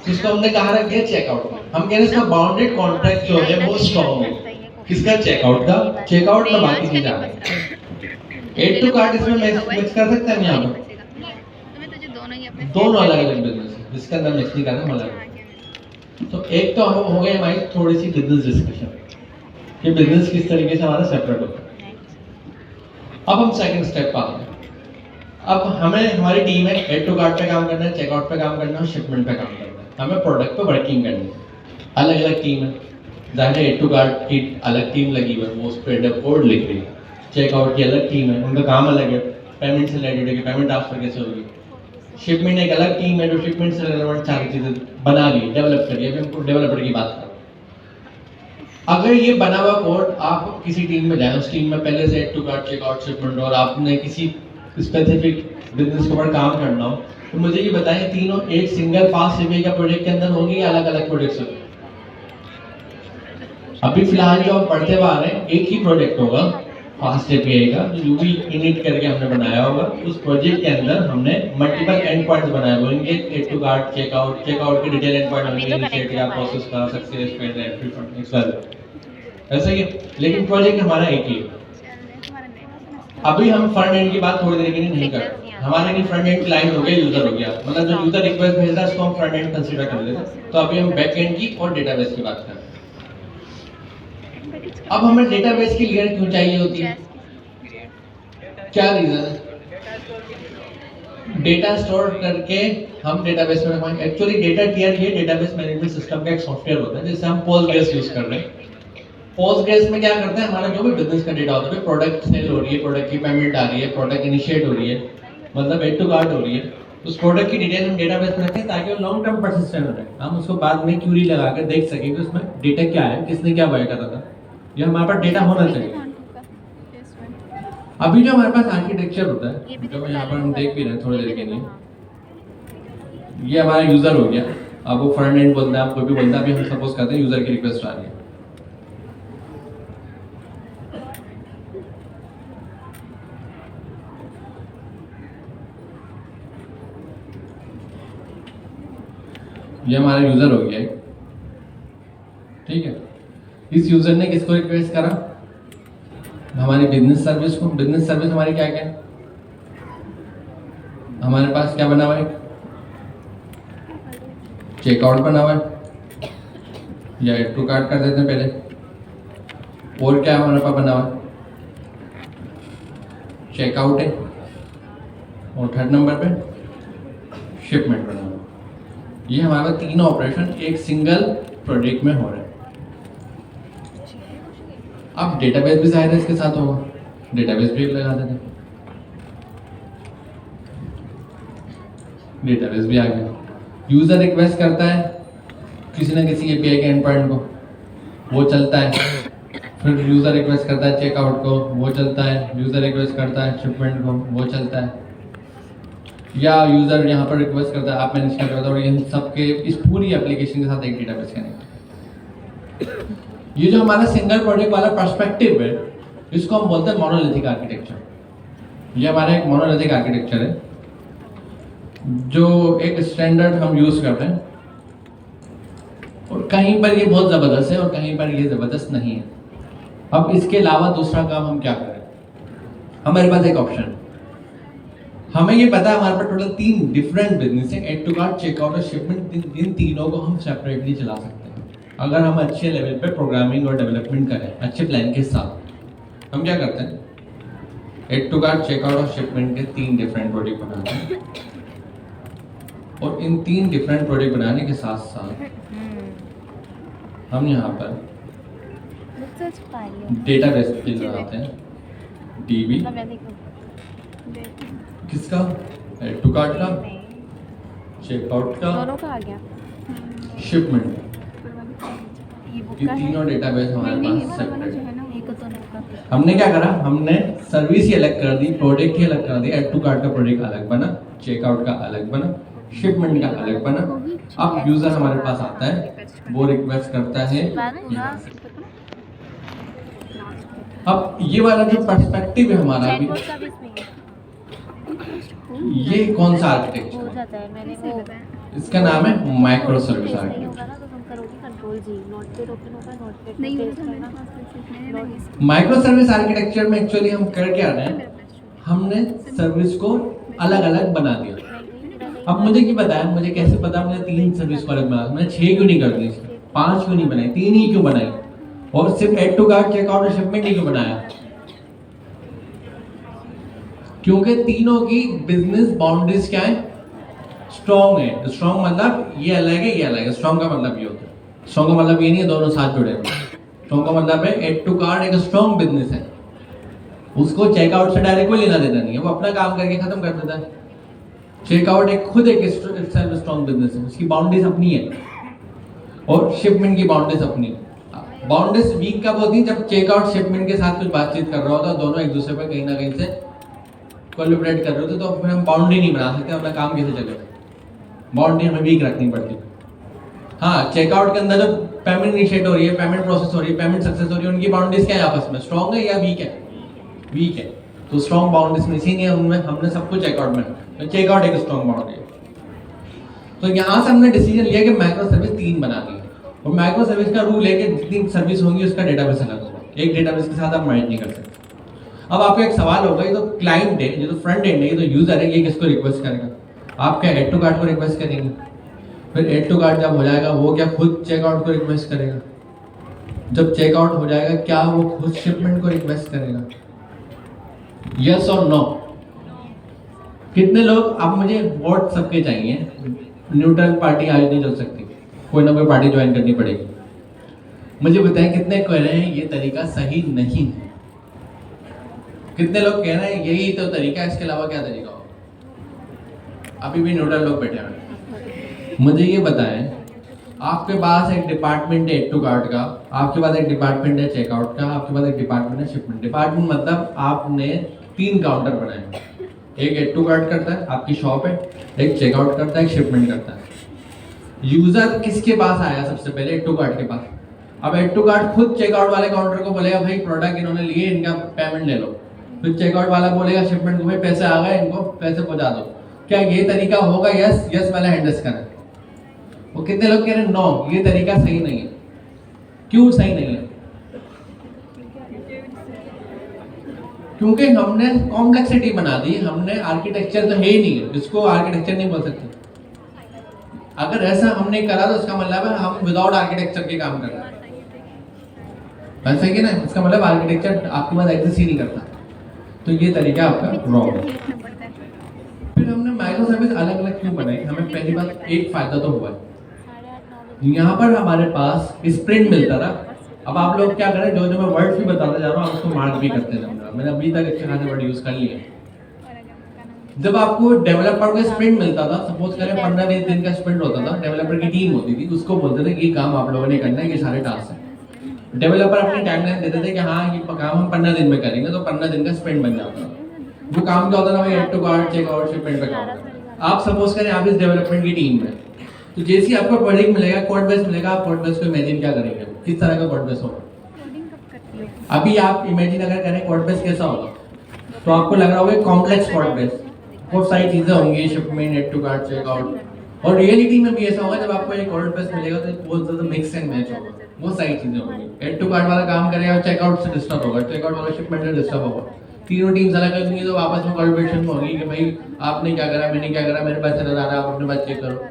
जिसको हमने कहा रख दिया चेकआउट। हम कह रहे हैं इसका बाउंडेड कॉन्ट्रैक्ट जो है वो स्ट्रॉन्ग हो, किसका, चेकआउट का। चेकआउट में बाकी चीजें आ रही। एड टू कार्ट इसमें मिक्स कर सकते हैं हम यहाँ पर, दोनों अलग अलग बिजनेस है, जिसके अंदर मिक्स नहीं करना अलग। तो एक तो हम हो गए हमारी थोड़ी सी बिजनेस डिस्कशन कि बिजनेस किस तरीके से हमारा सेपरेट होता है। अब हम सेकंड स्टेप पर आते हैं। अब हमें, हमारी टीम है, एड टू कार्ट पे काम करना है, चेकआउट पे काम करना है, शिपमेंट पे काम करना है, हमें प्रोडक्ट पे वर्किंग करनी है। अलग अलग टीम है, जाहिर है एड टू कार्ट की अलग टीम लगी हुई है, वो उस पर कोड लिख रही है, चेकआउट की अलग टीम है, उनका काम अलग है, पेमेंट से रिलेटेड है कि पेमेंट ट्रांसफर कैसे होगी। शिपमेंट एक अलग टीम है जो शिपमेंट से रिलेवेंट सारी चीजें बना ली, डेवलप करी। अभी हम डेवलपर की बात करें, अगर ये बना हुआ कोड आप किसी टीम में जाए, उस टीम में पहले से add to cart, checkout, shipment और आपने किसी स्पेसिफिक बिजनेस के ऊपर काम करना हो, तो मुझे ये बताएं तीनों एक सिंगल फास्ट एपीआई का प्रोजेक्ट के अंदर होंगे या अलग अलग प्रोजेक्ट्स होंगे? अभी फिलहाल जो हम पढ़ते हुए आ रहे हैं, एक ही प्रोजेक्ट होगा फास्ट एपीआई का, जो यूवी इनिट करके हमने बनाया होगा। उस प्रोजेक्ट के अंदर हमने मल्टीपल एंड पॉइंट्स बनाए होंगे, add to cart, checkout, checkout के डिटेल एंड पॉइंट होंगे, इनिशिएट या प्रोसेस का, success, paid, entry, fund, expense, ऐसा ही। लेकिन प्रोजेक्ट हमारा एक ही है। अभी हम फ्रंट एंड की बात थोड़ी देर के लिए नहीं करते, हमारे लिए फ्रंट एंड क्लाइंट हो गया, यूजर हो गया, मतलब जो यूजर रिक्वेस्ट भेजता है उसको हम फ्रंट एंड कंसीडर कर लेते। तो अभी हम बैक एंड की और डेटाबेस की बात करें। अब हमें डेटाबेस की लेयर क्यों चाहिए होती है, क्या रीजन है? डेटा स्टोर करके हम डेटाबेस में रखेंगे। एक्चुअली डेटा टियर ये डेटाबेस मैनेजमेंट सिस्टम का एक सॉफ्टवेयर होता है जिसे हम पोस्टग्रेस यूज कर रहे हैं। पोस्टग्रेस में क्या करते हैं, हमारा जो भी बिजनेस का डेटा होता है, प्रोडक्ट सेल हो रही है, प्रोडक्ट की पेमेंट आ रही है, प्रोडक्ट इनिशिएट हो रही है, मतलब एड टू कार्ट हो रही है, उस प्रोडक्ट की डिटेल हम डेटाबेस में रखते हैं ताकि वो लॉन्ग टर्म परसिस्टेंट रहे। हम उसको बाद में क्यूरी लगा कर देख सकें कि उसमें डेटा क्या है, किसने क्या बाय करा था, ये हमारे पास डेटा होना चाहिए। अभी जो हमारे पास आर्किटेक्चर होता है, जो यहाँ पर हम देख भी रहे हैं थोड़ी देर के लिए, ये हमारा यूजर हो गया। अब वो फ्रंट एंड बोलता है, आप कोई भी बोलता है, अभी हम सपोज करते हैं यूजर की रिक्वेस्ट आ रही है, ये हमारा यूजर हो गया, ठीक है। इस यूजर ने किसको रिक्वेस्ट करा, हमारी बिजनेस सर्विस को। बिजनेस सर्विस हमारी क्या क्या है, हमारे पास क्या बना हुआ है, चेकआउट बना हुआ है, या एड टू कार्ट कर देते हैं पहले, और क्या हमारे पास बना हुआ है, चेकआउट है, और थर्ड नंबर पे शिपमेंट बना हुआ है। ये हमारा तीनों ऑपरेशन एक सिंगल प्रोजेक्ट में हो रहा है। अब डेटाबेस भी जाहिर है इसके साथ होगा, डेटाबेस भी लगा देते हैं, डेटाबेस भी आ गया। यूजर रिक्वेस्ट करता है किसी ना किसी एपीआई के एंड पॉइंट को, वो चलता है। फिर यूजर रिक्वेस्ट करता है चेकआउट को, वो चलता है। यूजर रिक्वेस्ट करता है शिपमेंट को, वो चलता है। या यूजर यहाँ पर रिक्वेस्ट करता है आप मैनेज कर रहे हो, और इन सबके इस पूरी एप्लीकेशन के साथ एक डेटाबेस कनेक्ट। ये जो हमारा सिंगल प्रोजेक्ट वाला पर्सपेक्टिव है, इसको हम बोलते हैं मोनोलिथिक आर्किटेक्चर। ये हमारा एक मोनोलिथिक आर्किटेक्चर है जो एक स्टैंडर्ड हम यूज करते हैं, और कहीं पर ये बहुत ज़बरदस्त है और कहीं पर ये ज़बरदस्त नहीं है। अब इसके अलावा दूसरा काम हम क्या करें, हमारे पास एक ऑप्शन है। हमें ये पता है हमारे पास टोटल 3 डिफरेंट बिजनेस है, एड टू कार्ट, चेकआउट और शिपमेंट। इन तीनों को हम सेपरेटली चला सकते हैं अगर हम अच्छे लेवल पे प्रोग्रामिंग और डेवलपमेंट करें अच्छे प्लान के साथ। हम क्या करते हैं, एड टू कार्ट, चेकआउट और शिपमेंट के 3 डिफरेंट प्रोजेक्ट बनाते हैं, और इन 3 डिफरेंट प्रोजेक्ट बनाने के साथ साथ हम यहाँ पर डेटाबेस भी लगाते हैं, डीबी किसका, एड टू कार्ट का, चेकआउट का, दोनों का आ गया। शिपमेंट का। ये तीनों डेटाबेस हमारे पास सेपरेट है। हमने क्या करा, हमने सर्विस ही अलग कर दी, प्रोजेक्ट ही अलग कर दी। एड टू कार्ट का प्रोजेक्ट अलग बना, चेकआउट का अलग बना, शिपमेंट का अलग बना। अब यूजर हमारे पास आता है, वो रिक्वेस्ट करता है यहाँ से। अब ये वाला जो पर्सपेक्टिव है हमारा अभी, ये कौन सा आर्किटेक्चर हो है, जाता है। मैंने वो इसका नाम है माइक्रो सर्विस नहीं आर्किटेक्चर। होगा ना तो तुम करोगी कंट्रोल जी, नोटपैड ओपन होगा, नोटपैड नहीं होगा। माइक्रो सर्विस आर्किटेक्चर में एक्चुअली हम कर क्या रहे हैं, हमने सर्विस को अलग अलग बना दिया। अब मुझे क्या पता है, मुझे कैसे पता मुझे 3 सर्विस को अलग बना, मैंने 6 क्यों नहीं कर दी, 5 क्यों नहीं बनाई, 3 ही क्यों बनाई, और सिर्फ एड टू कार्ट, चेकआउट और शिपमेंट ही क्यों बनाया? क्योंकि तीनों की बिजनेस बाउंड्रीज क्या है, स्ट्रॉन्ग है। स्ट्रॉन्ग मतलब ये अलग है, ये अलग है। स्ट्रॉन्ग का मतलब ये होता है, स्ट्रॉन्ग का मतलब ये नहीं है दोनों साथ जुड़े हुए। स्ट्रॉन्ग का मतलब है एड टू कार्ट एक स्ट्रॉन्ग बिजनेस है, उसको चेकआउट से डायरेक्ट कोई लेना देना नहीं है, वो अपना काम करके खत्म कर देता है। चेकआउट एक खुद एक स्ट्रॉन्ग बिजनेस है, उसकी बाउंड्रीज अपनी है, और शिपमेंट की बाउंड्रीज अपनी है। बाउंड्रीज वीक कब होती है, जब चेकआउट शिपमेंट के साथ कुछ बातचीत कर रहा होता है, दोनों एक दूसरे पर कहीं ना कहीं से कोलैबोरेट कर रहे होते, तो फिर हम बाउंड्री नहीं बना सकते, अपना काम कैसे चलेगा, बाउंड्री हमें वीक रखनी पड़ती है। हाँ, चेकआउट के अंदर जो पेमेंट इनिशिएट हो रही है, पेमेंट प्रोसेस हो रही है, पेमेंट सक्सेस हो रही है, उनकी बाउंड्रीज क्या है आपस में, स्ट्रॉन्ग है या वीक है? वीक है। तो स्ट्रॉन्ग बाउंड्रीज में इसी नहीं है, उनमें हमने सब कुछ चेकआउट में, तो चेकआउट एक स्ट्रॉन्ग बाउंड्री है। तो यहाँ से हमने डिसीजन लिया कि माइक्रो सर्विस 3 बना दी, और माइक्रो सर्विस का रूल है कि जितनी सर्विस होंगी उसका डेटाबेस अलग होगा, एक डेटाबेस के साथ आप मर्ज नहीं कर सकते। अब आपका एक सवाल होगा, ये तो क्लाइंट है, ये तो फ्रंट एंड है, ये तो यूजर है, ये किसको रिक्वेस्ट करेगा? आप क्या एड टू कार्ट को रिक्वेस्ट करेंगे? फिर एड टू कार्ट जब हो जाएगा, वो क्या खुद चेकआउट को रिक्वेस्ट करेगा? जब चेकआउट हो जाएगा, क्या वो खुद शिपमेंट को रिक्वेस्ट करेगा? यस और नो? कितने लोग, आप मुझे वोट सबके चाहिए, न्यूट्रल पार्टी आज नहीं चल सकती, कोई ना कोई पार्टी ज्वाइन करनी पड़ेगी। मुझे बताएं कितने कह रहे हैं ये तरीका सही नहीं है? कितने लोग कह रहे हैं यही तो तरीका है, इसके अलावा क्या तरीका होगा? अभी भी न्यूट्रल लोग बैठे हैं। मुझे ये बताएं, आपके पास एक डिपार्टमेंट है एड टू कार्ट का, आपके पास एक डिपार्टमेंट है चेकआउट का, आपके पास एक डिपार्टमेंट है शिपमेंट। डिपार्टमेंट मतलब आपने 3 काउंटर बनाए, एक एड टू कार्ट करता है, आपकी शॉप है, एक चेकआउट करता है, एक शिपमेंट करता है। यूजर किसके पास आया सबसे पहले? एड टू कार्ट के पास। अब एड टू कार्ट खुद चेकआउट वाले काउंटर को बोलेगा भाई प्रोडक्ट इन्होंने लिए, इनका पेमेंट ले लो। फिर चेकआउट वाला बोलेगा शिपमेंट को भाई पैसे आ गए, इनको पैसे पहुंचा दो। क्या ये तरीका होगा? यस, यस वाला हैंडल्स करें। वो कितने लोग कह रहे हैं नो, ये तरीका सही नहीं है। क्यों सही नहीं है? क्योंकि हमने कॉम्प्लेक्सिटी बना दी, हमने आर्किटेक्चर तो है ही नहीं है, इसको आर्किटेक्चर नहीं बोल सकते। अगर ऐसा हमने करा तो उसका मतलब है हम विदाउट आर्किटेक्चर के काम कर रहे हैं। वैसे कि ना, इसका मतलब आर्किटेक्चर आपके पास एग्जिस्ट ही नहीं करता, तो ये तरीका आपका रॉन्ग है। फिर हमने माइक्रो सर्विस अलग अलग क्यों बनाई? हमें पहली बात एक फायदा तो हुआ है, यहाँ पर हमारे पास स्प्रिंट मिलता था। अब आप लोग क्या करें, जो जो मैं वर्ड भी बताता जा रहा हूँ, आप उसको मार्क भी करते जाऊंगा। मैंने अभी तक अच्छे खासे वर्ड यूज कर लिए। जब आपको डेवलपर को स्प्रिंट मिलता था, सपोज करें 15-20 दिन का स्प्रिंट होता था, डेवलपर की टीम होती थी, उसको बोलते थे कि ये काम आप लोगों ने करना है, ये सारे टास्क हैं। डेवलपर अपनी टाइमलाइन देते थे कि हाँ ये काम हम 15 दिन में करेंगे, तो 15 दिन का स्प्रिंट बन जाता था। वो काम क्या होता था भाई, add to cart, checkout, shipment पे काम करना। आप सपोज करें आप इस डेवलपमेंट की टीम में, तो जैसे ही आपको प्रोजेक्ट मिलेगा, कोड बेस मिलेगा, आप कोड बेस को इमेजिन क्या करेंगे, किस तरह का कोड बेस होगा। अभी आप इमेजिन अगर करें कोड बेस कैसा होगा, तो आपको लग रहा होगा कॉम्प्लेक्स कोड बेस, बहुत सारी चीजें होंगी, shipment, add to cart, checkout. और रियलिटी में भी ऐसा होगा, जब आपको एक कोड बेस मिलेगा तो बहुत ज्यादा मिक्स एंड मैच होगा, बहुत सारी चीजें होंगी। एड टू कार्ड वाला काम करेगा, चेकआउट से डिस्टर्ब होगा, चेकआउट वाला शिपमेंट से डिस्टर्ब होगा। तीनों टीम्स अलग अलग होंगी, तो आपस में कोलैबोरेशन होगी कि भाई आपने क्या करा, मैंने क्या करा, मेरे पास चला जा रहा है, आप अपने पास चेक करो।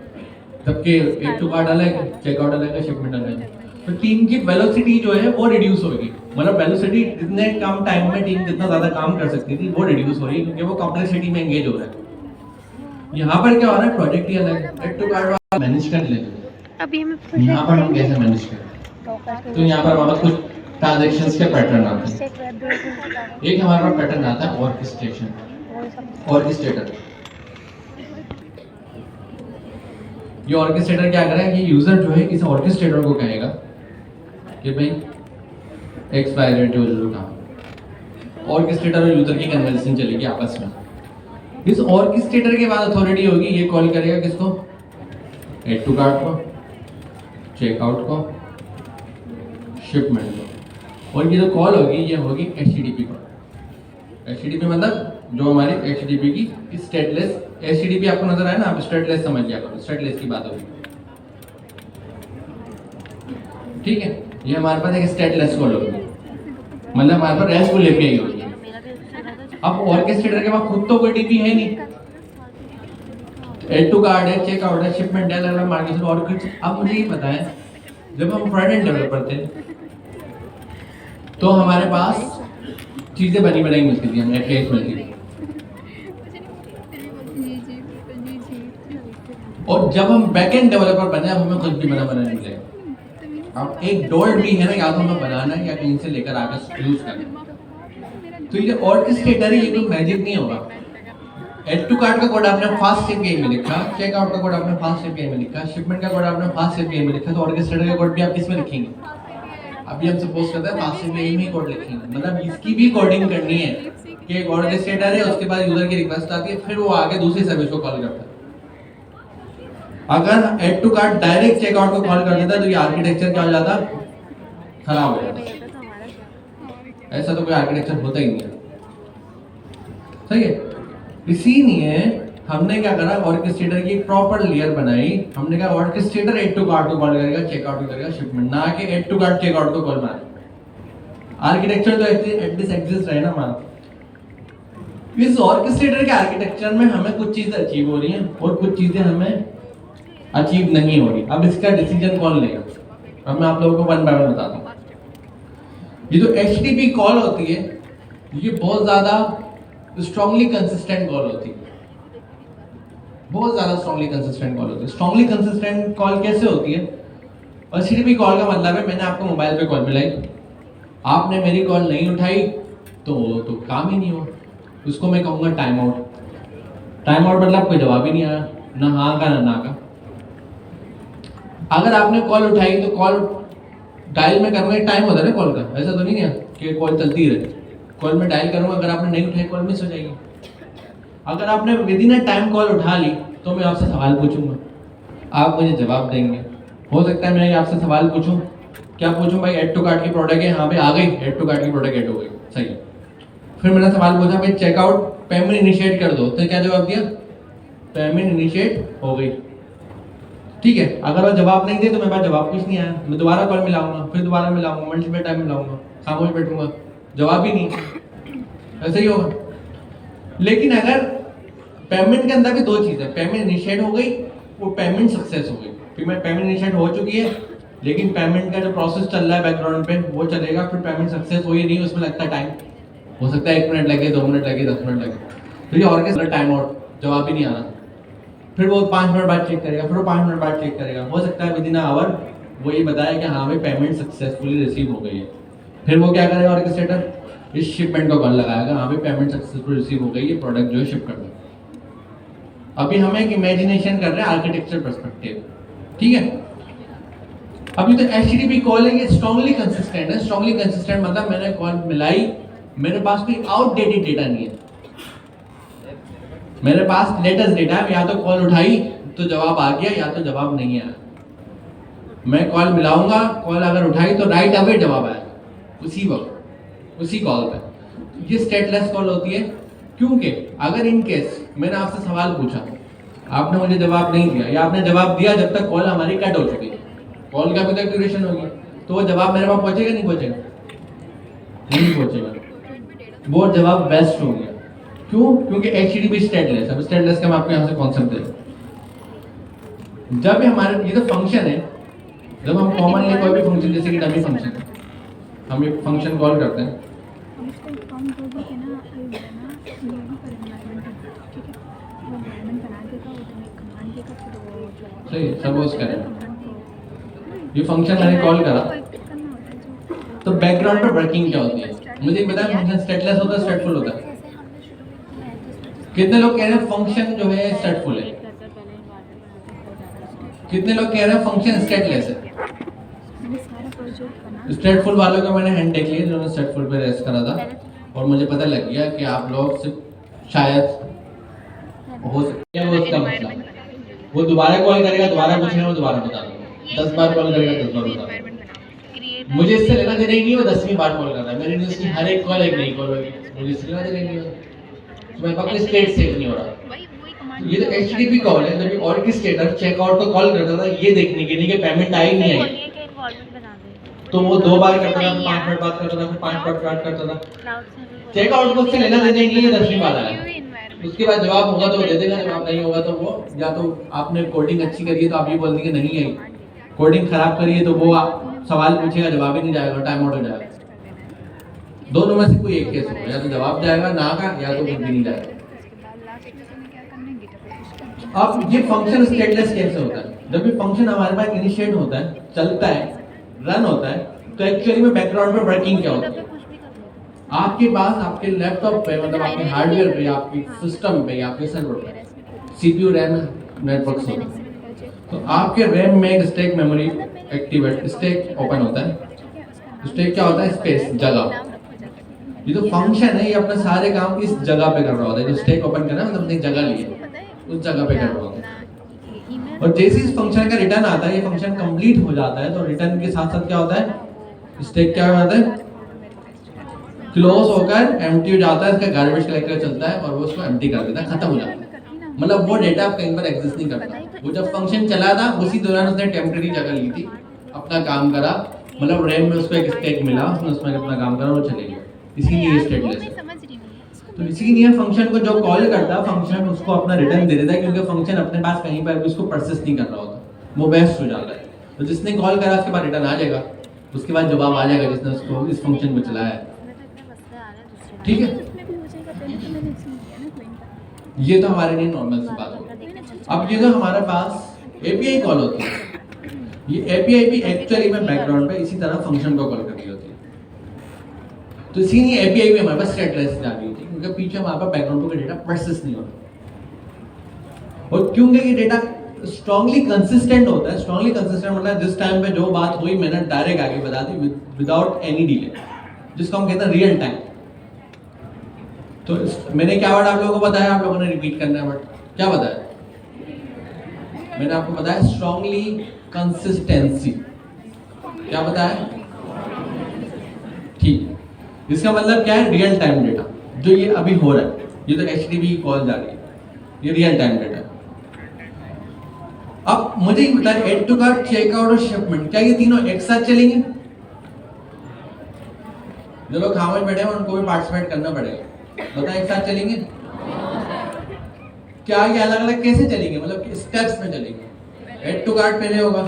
सबके एड टू कार्ड अलग है, चेकआउट अलग है, शिपमेंट अलग है। तो टीम की वेलोसिटी जो है वो रिड्यूस होगी, मतलब वेलोसिटी जितने कम टाइम में टीम जितना ज्यादा काम कर सकती थी वो रिड्यूस हो रही है, क्योंकि वो कॉम्प्लेक्सिटी में एंगेज हो रहा है। यहाँ पर क्या हो रहा है, प्रोजेक्ट ही अलग है, एड टू कार्ड वाला मैनेज कर लेते अभी हमें हैं, यहाँ पर हम कैसे मैनेज करें। तो यहाँ पर हमारे कुछ ट्रांजैक्शंस के पैटर्न आते हैं। एक हमारे पास पैटर्न आता है ऑर्केस्ट्रेशन, ऑर्केस्ट्रेटर। ये ऑर्केस्ट्रेटर क्या करेगा, ये यूजर जो है किसी ऑर्केस्ट्रेटर को कहेगा कि भाई एक्स वाई जेड जो काम, ऑर्केस्ट्रेटर और यूजर की कन्वर्सेशन चलेगी आपस में। इस ऑर्केस्ट्रेटर के बाद अथॉरिटी होगी, ये कॉल करेगा किसको, एड टू कार्ड को, चेकआउट को, शिपमेंट को। और ये जो कॉल होगी ये होगी HTTP कॉल। HTTP मतलब जो हमारी HTTP की स्टेटलेस, HTTP आपको नजर आया ना, आप स्टेटलेस समझ लिया करो, स्टेटलेस की बात होगी, ठीक है। ये हमारे पास एक स्टेटलेस कॉल होगी, मतलब हमारे पास रेस्टफुल एपीआई होगी। अब ऑर्केस्ट्रेटर के पास खुद तो कोई डीपी है नहीं, एड टू कार्ड है, चेकआउट है, शिपमेंट है, अलग अलग मार्केट और कुछ। अब मुझे ये पता है, जब हम फ्रंट एंड डेवलपर थे तो हमारे पास चीजें बनी बनाई मिलती थी, हमें एपीआई मिलती थी। और जब हम बैकएंड डेवलपर बने, अब हमें कुछ भी बना नहीं मिलेगा। अब एक डॉट भी है ना, या तो हमें बनाना है या कहीं से लेकर आकर यूज करना। तो ये ऑर्केस्ट्रेटर है, ये कोई मैजिक नहीं होगा। एड टू कार्ड का कोड आपने फास्ट एपीआई में लिखा, चेकआउट का कोड आपने फास्ट एपीआई में लिखा, शिपमेंट का कोड आपने फास्ट एपीआई में लिखा, तो ऑर्केस्ट्रेटर का कोड भी आप किस में लिखेंगे? अभी हम सपोज करते हैं फास्ट एपीआई में ही कोड लिखेंगे, मतलब इसकी भी कोडिंग करनी है कि एक ऑर्केस्ट्रेटर है, उसके बाद यूजर की रिक्वेस्ट आती है, फिर वो आगे दूसरी सर्विस को कॉल करता है। अगर add to cart direct checkout को कॉल कर देता तो ये आर्किटेक्चर क्या हो जाता, खराब हो जाता। ऐसा तो कोई आर्किटेक्चर होता ही नहीं है, सही है। इसीलिए हमने क्या करा, ऑर्केस्ट्रेटर की एक प्रॉपर लेयर बनाई। हमने कहा ऑर्केस्ट्रेटर एड टू कार्ड को कॉल करेगा, चेकआउट को करेगा, शिपमेंट, ना कि एड टू कार्ड चेकआउट को कॉल मारे। आर्किटेक्चर तो एटलीस्ट एग्जिस्ट रहे ना हमारा। इस ऑर्केस्ट्रेटर के आर्किटेक्चर में हमें कुछ चीजें अचीव हो रही हैं और कुछ चीजें हमें अचीव नहीं हो रही। अब इसका डिसीजन कौन लेगा? अब मैं आप लोगों को वन बाय वन बताता हूँ। ये जो HTTP कॉल होती है, ये बहुत ज्यादा स्ट्रांगली कंसिस्टेंट कॉल होती है, बहुत ज्यादा स्ट्रांगली कंसिस्टेंट कॉल होती है। स्ट्रांगली कंसिस्टेंट कॉल कैसे होती है? HTTP कॉल का मतलब है मैंने आपको मोबाइल पे कॉल मिलाई, आपने मेरी कॉल नहीं उठाई तो काम ही नहीं हुआ। उसको मैं कहूँगा टाइम आउट। टाइम आउट मतलब कोई जवाब ही नहीं आया, ना हाँ का ना का। अगर आपने कॉल उठाई तो कॉल डायल में करूँगा, टाइम होता है ना कॉल का, ऐसा तो नहीं है कि कॉल चलती रहे। कॉल में डायल करूँगा, अगर आपने नहीं उठाई कॉल मिस हो जाएगी। अगर आपने with in a time call उठा ली तो मैं आपसे सवाल पूछूंगा, आप मुझे जवाब देंगे। हो सकता है मैं आपसे सवाल पूछूं, क्या पूछूं भाई, एड टू कार्ट की प्रोडक्ट है, हाँ भाई आ गई, एड टू कार्ट की प्रोडक्ट ऐड हो गई, सही है। फिर मैंने सवाल पूछा भाई चेकआउट पेमेंट इनिशिएट कर दो, तो क्या जवाब दिया? पेमेंट इनिशिएट हो गई, ठीक है। अगर वो जवाब नहीं दे तो मेरे पास जवाब कुछ नहीं आया, मैं दोबारा कॉल मिलाऊंगा, फिर दोबारा मिलाऊंगा, मल्टीपल टाइम मिलाऊंगा, खामोश बैठूंगा, जवाब ही नहीं, ऐसे ही होगा। लेकिन अगर पेमेंट के अंदर भी दो चीज़ है, पेमेंट इनिशिएट हो गई, वो पेमेंट सक्सेस हो गई, पेमेंट इनिशिएट हो चुकी है, लेकिन पेमेंट का जो प्रोसेस चल रहा है बैकग्राउंड पे वो चलेगा, फिर पेमेंट सक्सेस हुई नहीं, उसमें लगता है टाइम, हो सकता है 1 मिनट लगे, 2 मिनट लगे, 10 मिनट लगे, तो ये ऑर्केस्ट्रा टाइम आउट, जवाब ही नहीं आ रहा, फिर वो 5 मिनट बाद चेक करेगा, फिर वो 5 मिनट बाद चेक करेगा, हो सकता है विदिन आवर वो ये बताया कि हाँ भाई पेमेंट सक्सेसफुली रिसीव हो गई है, फिर वो क्या करेगा ऑर्केस्ट्रेटर, इस शिपमेंट का कॉल लगाएगा, हाँ भाई पेमेंट सक्सेसफुल रिसीव हो गई है, प्रोडक्ट जो है शिप करना है। अभी हम एक इमेजिनेशन कर रहे हैं आर्किटेक्चर पर्सपेक्टिव, ठीक है। अभी तो HTTP कॉल है, ये स्ट्रांगली कंसिस्टेंट है। स्ट्रांगली कंसिस्टेंट मतलब मैंने कॉल मिलाई, मेरे पास कोई आउटडेटेड डेटा नहीं है, मेरे पास लेटेस्ट डेटा है, या तो कॉल उठाई तो जवाब आ गया, या तो जवाब नहीं आया। मैं कॉल मिलाऊंगा, कॉल अगर उठाई तो राइट अवे जवाब आएगा, उसी वक्त उसी कॉल पे। ये स्टेटलेस कॉल होती है, क्योंकि अगर इन केस मैंने आपसे सवाल पूछा, आपने मुझे जवाब नहीं दिया, या आपने जवाब दिया जब तक कॉल हमारी कट हो चुकी है, कॉल का भी तक ड्यूरेशन होगी, तो वो जवाब मेरे पास पहुंचेगा नहीं पहुंचेगा, नहीं पहुंचेगा, वो जवाब बेस्ट हो गया। क्यों? क्योंकि HTTP स्टेटलेस है। स्टेटलेस का मैं आपको यहाँ से कॉन्सेप्ट दे, जब भी हमारे ये तो फंक्शन है, जब हम कॉमनली कोई भी फंक्शन, जैसे कि डमी फंक्शन, हम एक फंक्शन कॉल करते हैं, सही सपोज करें ये फंक्शन मैंने कॉल करा, तो बैकग्राउंड पर वर्किंग क्या होती है मुझे बताया, फंक्शन स्टेटलेस होता है स्टेटफुल होता है? कितने लोग कह रहे हैं फंक्शन जो है स्टेटफुल है? कितने लोग कह रहे हैं फंक्शन स्टेटलेस है? स्टेटफुल वालों का मैंने हैंड देख लिया जिन्होंने स्टेटफुल पे रेस्ट करा था, और मुझे पता लग गया कि आप लोग सिर्फ शायद हो सकता है वो उसका मसला, वो दोबारा कॉल करेगा, दोबारा पूछेगा, वो दोबारा बता दूंगा, 10 बार कॉल करेगा 10 बार बता दूंगा, मुझे इससे लेना देना ही नहीं, वो 10वीं बार कॉल कर रहा है, मेरे लिए उसकी हर एक कॉल एक नई कॉल होगी, मुझे इससे लेना देना ही नहीं होगा, तो मेरे पास कोई स्टेट सेव नहीं हो रहा। ये तो HTTP कॉल है, जब ऑर्केस्ट्रेटर चेकआउट को कॉल करता था ये देखने के लिए कि पेमेंट आई नहीं आई, तो वो 2 बार करता था, 5 मिनट बात करता था, फिर 5 मिनट बात करता था, चेकआउट को उससे लेना देना ही नहीं है, 10वीं बार आया, उसके बाद जवाब होगा तो वो दे देगा, जवाब नहीं होगा तो वो, या तो आपने कोडिंग अच्छी करी है तो आप ये बोल देंगे नहीं आई, कोडिंग खराब करी है तो वो सवाल पूछेगा, जवाब ही नहीं जाएगा, टाइम आउट हो जाएगा। दोनों में से कोई एक केस होगा, या तो जवाब जाएगा ना का, या तो कुछ भी नहीं जाएगा। अब ये फंक्शन स्टेटलेस कैसे होता है? जब ये फंक्शन हमारे पास इनिशिएट होता है, चलता है, रन होता है, तो एक्चुअली में बैकग्राउंड पे वर्किंग क्या होती है? आपके पास आपके लैपटॉप पे, मतलब आपके हार्डवेयर पे, आपके सिस्टम पे, आपके सर्वर पे CPU रैम नेटवर्क होता है, तो आपके रैम में एक stack memory activate, stack open होता है। स्टैक क्या होता है? स्पेस, जगह। ये तो फंक्शन है, ये अपने सारे काम इस जगह पे कर रहा होता है, जो स्टैक ओपन करना है मतलब अपनी जगह ली है, उस जगह पे कर रहा होता है। और जैसे इस फंक्शन का रिटर्न आता है, ये फंक्शन कंप्लीट हो जाता है, तो रिटर्न के साथ साथ क्या होता है? स्टैक क्या होता है? क्लोज होकर एम्प्टी हो जाता है, इसका गार्बेज कलेक्टर चलता है और वो उसको एम्प्टी कर देता है, खत्म हो जाता है। मतलब वो डेटा अब कहीं पर एग्जिस्ट नहीं करता। वो जब फंक्शन चला था उसी दौरान उसने टेम्परेरी जगह ली थी, अपना काम करा, मतलब रैम में उसको एक स्टैक मिला, उसने उसमें अपना काम करा, वो चले गया, इसीलिए स्टेटलेस है। तो इसीलिए फंक्शन को जो कॉल करता है, फंक्शन उसको अपना रिटर्न दे देता है, क्योंकि फंक्शन अपने पास कहीं पर भी उसको प्रोसेस नहीं कर रहा होता, वो बेस्ट हो जाता है। तो जिसने कॉल करा उसके बाद रिटर्न आ जाएगा, उसके बाद जवाब आ जाएगा जिसने उसको इस फंक्शन को चलाया है। ठीक है, ये तो हमारे लिए नॉर्मल सी बात होगी। अब ये जो हमारे पास API कॉल होती है, ये API भी एक्चुअली में बैकग्राउंड पे इसी तरह फंक्शन को कॉल कर रही होती है। तो इसीलिए API भी हमारे पास स्टेटलेस डाली होती है, क्योंकि पीछे हमारे पास बैकग्राउंड पे डेटा प्रोसेस नहीं होता। और क्योंकि ये डेटा स्ट्रांगली कंसिस्टेंट होता है, स्ट्रांगली कंसिस्टेंट मतलब जिस टाइम पे जो बात हुई मैंने डायरेक्ट आगे बता दी विदाउट एनी डिले, जिसको हम कहते हैं रियल टाइम। तो मैंने क्या वर्ड आप लोगों को बताया, आप लोगों ने रिपीट करना है वर्ड, क्या बताया मैंने आपको? बताया स्ट्रांगली कंसिस्टेंसी। क्या बताया? ठीक, इसका मतलब क्या है? रियल टाइम डेटा जो ये अभी हो रहा है, ये तो HTTP कॉल जा रही है, ये रियल टाइम डेटा है। अब मुझे ये बताएं, एड टू कार्ट, चेकआउट और शिपमेंट, क्या ये तीनों एक साथ चलेंगे? जो लोग खामोश बैठे हैं उनको भी पार्टिसिपेट करना पड़ेगा, बताएं एक साथ चलेंगे? क्या ये अलग अलग कैसे चलेंगे, मतलब स्टेप्स में चलेंगे? एड टू कार्ट पहले होगा,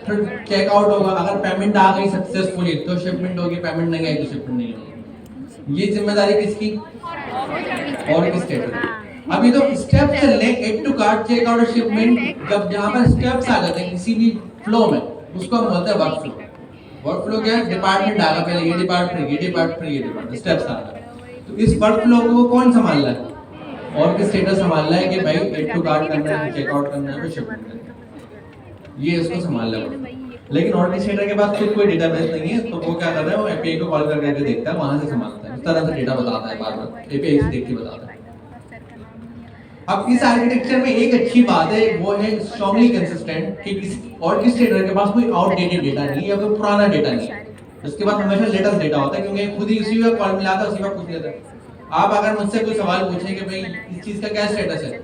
फिर चेकआउट होगा, अगर पेमेंट आ गई सक्सेसफुली तो शिपमेंट होगी, पेमेंट नहीं आई तो शिपमेंट नहीं होगी। ये जिम्मेदारी किसकी? ऑर्केस्ट्रेटर। अभी तो स्टेप चल रहे हैं, एड टू कार्ट, चेकआउट और शिपमेंट। जब जहां पर स्टेप्स आ जाते हैं किसी भी फ्लो में, उसको हम बोलते हैं वर्क फ्लो। वर्क फ्लो क्या है? डिपार्टमेंट आएगा, पहले ये डिपार्टमेंट, ये डिपार्टमेंट, ये डिपार्टमेंट, स्टेप्स आ रहा है। तो इस वर्क फ्लो को कौन संभाल रहा है? ऑर्केस्ट्रेटर संभाल रहा है कि भाई एड टू कार्ट करना है, चेकआउट करना है, शिपमेंट करना है, ये इसको संभाल रहा है। लेकिन ऑर्केस्ट्रेटर के पास खुद कोई डेटाबेस नहीं है, तो वो क्या कर रहा है? वो एपीआई को कॉल करके देखता है, वहां से संभालता है, इस तरह से डेटा बताता है, बार-बार एपीआई से देख के बताता है। अब इस आर्किटेक्चर में एक अच्छी बात है, वो है स्ट्रांगली कंसिस्टेंट, कि किसी ऑर्केस्ट्रेटर के पास कोई आउटडेटेड डेटा नहीं है या कोई पुराना डेटा नहीं है। उसके पास हमेशा लेटेस्ट डेटा होता है, क्योंकि खुद ही उसी वक्त कॉल मिलाता है, उसी वक्त पूछ लेता है। आप अगर मुझसे कोई सवाल पूछें कि भाई इस चीज का क्या स्टेटस है,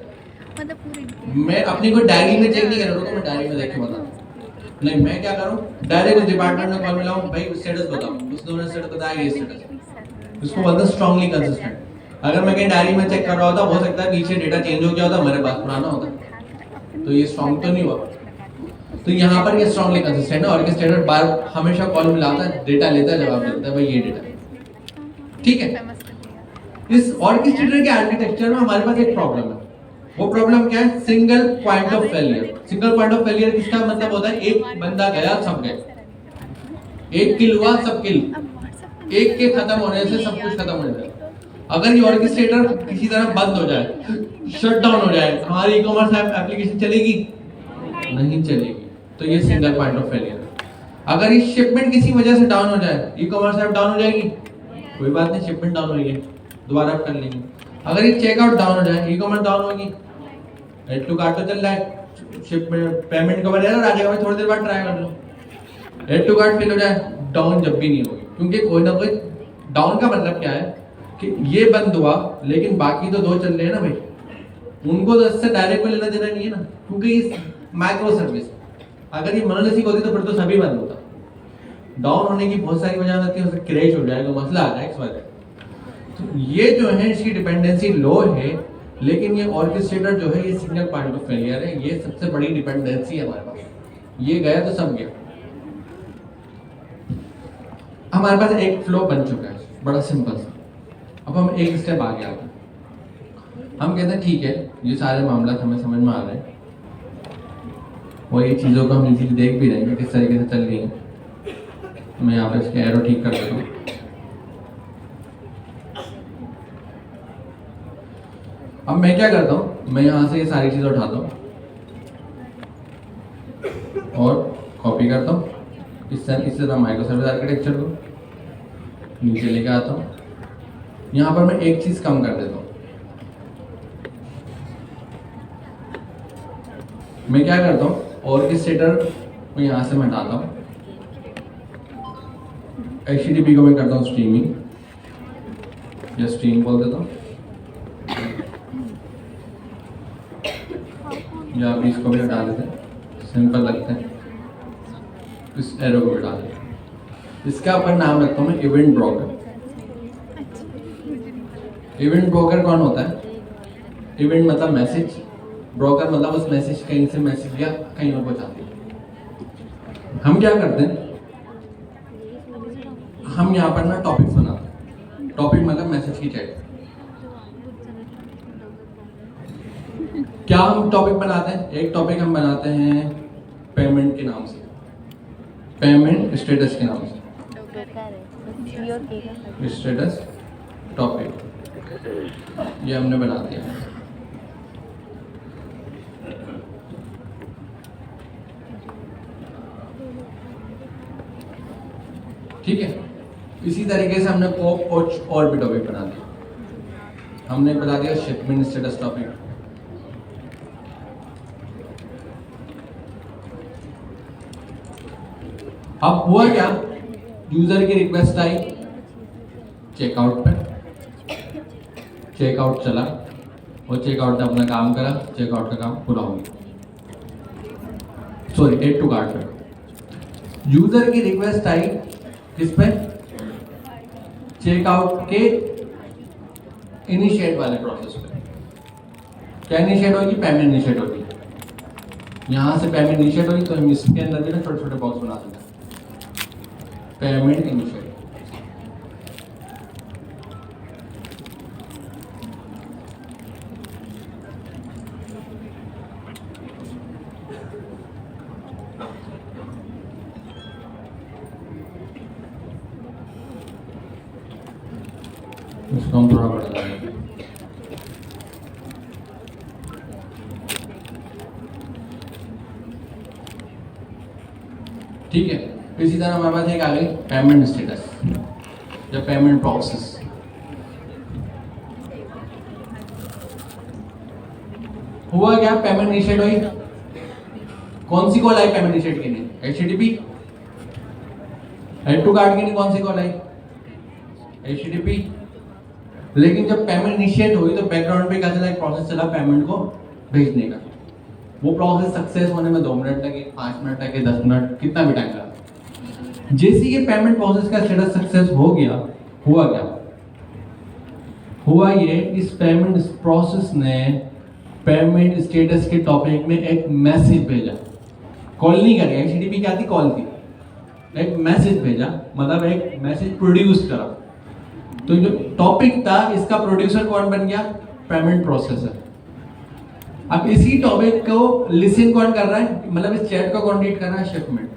मैं अपनी कोई डायरी में चेक नहीं कर रहा हूं, मैं डायरी में देख के बताऊं नहीं, मैं क्या करूं? डायरेक्ट उस डिपार्टमेंट में कॉल मिलाऊं, भाई स्टेटस बताओ, उसने उन्हें स्टेटस बताया, ये स्टेटस। इसको बोलते हैं स्ट्रांगली कंसिस्टेंट। अगर मैं कहीं डायरी में चेक कर रहा होता, हो सकता है पीछे डेटा चेंज हो गया होता, मेरे पास पुराना होता, तो ये स्ट्रांग तो नहीं हुआ। तो यहाँ पर ये स्ट्रांगली कंसिस्टेंट है। ऑर्केस्ट्रेटर बार हमेशा कॉल मिलाता है, डेटा लेता है, जवाब देता है, भाई ये डेटा, ठीक है। इस ऑर्केस्ट्रेटर के आर्किटेक्चर में हमारे पास एक प्रॉब्लम है। वो प्रॉब्लम क्या है? Single point of failure. Single point of failure किसका मतलब होता है? एक बंदा गया, सब गए, एक किल हुआ, सब किल, एक के खत्म होने से सब कुछ खत्म हो जाए। अगर ये ऑर्केस्ट्रेटर किसी तरह बंद हो जाए, शट डाउन हो जाए, हमारी ई कॉमर्स एप्लीकेशन चलेगी नहीं चलेगी, तो ये सिंगल पॉइंट ऑफ फेलियर है। अगर ये शिपमेंट किसी वजह से डाउन हो जाए, ई कॉमर्स ऐप डाउन हो जाएगी, कोई बात नहीं, शिपमेंट डाउन हुई है, दोबारा कर लेंगे। अगर ये चेकआउट डाउन हो जाए, ई कॉमर्स डाउन होगी, एड टू कार्ट तो चल रहा है, शिपमेंट पेमेंट कवर एरर आ जाएगा, थोड़ी देर बाद ट्राई कर लो। एड टू कार्ट फेल हो जाए, डाउन जब भी नहीं होगी, क्योंकि कोई ना कोई डाउन का मतलब क्या है कि ये बंद हुआ लेकिन बाकी तो दो चल रहे हैं ना भाई, उनको तो इससे डायरेक्ट कोई लेना देना नहीं है ना, क्योंकि ये माइक्रो सर्विस, अगर ये मोनोलिथिक होती तो फिर तो सभी बंद होता। डाउन होने की बहुत सारी वजह होती है, उससे क्रैश हो जाएगा, मसला आ जाएगा इस वजह। तो ये जो है इसकी डिपेंडेंसी लो है, लेकिन ये ऑर्केस्ट्रेटर जो है ये सिंगल पॉइंट ऑफ फेलियर है, ये सबसे बड़ी डिपेंडेंसी है हमारे पास। ये गया तो सब गया। हमारे पास एक फ्लो बन चुका है, बड़ा सिंपल सा। अब हम एक स्टेप आगे आते हैं, हम कहते हैं ठीक है, ये सारे मामला हमें समझ में आ रहे हैं और ये चीज़ों को हम इजीली देख भी रहे हैं किस तरीके से चल रही है। मैं यहाँ पर इसके एरो ठीक कर देता हूँ। अब मैं क्या करता हूँ, मैं यहाँ से ये सारी चीज़ें उठाता हूँ और कॉपी करता हूँ, इस तरह माइक्रो सर्विस आर्किटेक्चर को नीचे लेके आता हूँ। यहाँ पर मैं एक चीज़ कम कर देता हूँ। मैं क्या करता हूँ, ऑर्केस्ट्रेटर को यहाँ से मैं हटाता हूँ, HTTP को मैं करता हूँ स्ट्रीमिंग या स्ट्रीम बोल देता हूँ, या अभी इसको भी हटा देते हैं, सिंपल लगता है। इस एरो को हटा देते हैं, इसका अपन नाम रखता हूँ मैं इवेंट ब्रोकर। इवेंट ब्रोकर कौन होता है? इवेंट मतलब मैसेज, ब्रोकर मतलब उस मैसेज कहीं से मैसेज या कहीं और पहुंचाते हैं। हम क्या करते हैं, हम यहाँ पर ना टॉपिक्स बनाते हैं। टॉपिक मतलब मैसेज की चैट। क्या हम टॉपिक बनाते हैं? एक टॉपिक हम बनाते हैं पेमेंट के नाम से, पेमेंट स्टेटस के नाम से, स्टेटस टॉपिक, ये हमने बना दिया। ठीक है, इसी तरीके से हमने कुछ और भी टॉपिक बना दिया। हमने बना दिया शिपमेंट स्टेटस टॉपिक। अब हुआ क्या, यूजर की रिक्वेस्ट आई चेकआउट पे, चेकआउट चला और चेकआउट ने अपना काम करा, चेकआउट का काम पूरा हो गया। सॉरी, एड टू कार्ट पे यूजर की रिक्वेस्ट आई किस पे, चेकआउट के इनिशिएट वाले प्रोसेस पे। क्या इनिशिएट होगी? पेमेंट इनिशिएट होगी। यहाँ से पेमेंट इनिशिएट हुई तो हम इसके अंदर भी ना छोटे छोटे बॉक्स बना देते हैं, पेमेंट इनिशिएट। इसको हम थोड़ा बढ़ा देंगे। ठीक है, इसी तरह हमारे पास एक आ गई पेमेंट स्टेटस या पेमेंट प्रोसेस। हुआ क्या, पेमेंट इनिशिएट हुई, कौन सी कॉल आई पेमेंट इनिशिएट के लिए? HTTP। ऐड टू कार्ड के लिए कौन सी कॉल आई? HTTP। लेकिन जब पेमेंट इनिशिएट हुई तो बैकग्राउंड पे क्या चला, एक प्रोसेस चला पेमेंट को भेजने का। वो प्रोसेस सक्सेस होने में 2 मिनट लगे, 5 मिनट लगे, 10 मिनट, कितना भी टाइम लगा। जैसे ये पेमेंट प्रोसेस का स्टेटस सक्सेस हो गया, हुआ क्या, हुआ ये, इस पेमेंट प्रोसेस ने पेमेंट स्टेटस के टॉपिक में एक मैसेज भेजा। कॉल नहीं करी, HTTP क्या थी, कॉल थी। एक मैसेज भेजा, मतलब एक मैसेज प्रोड्यूस करा। तो जो टॉपिक था इसका प्रोड्यूसर कौन बन गया? Payment processor. अब इसी टॉपिक को लिसन कौन कर रहा है, मतलब इस चैट को कौन रीड कर रहा है? शिपमेंट।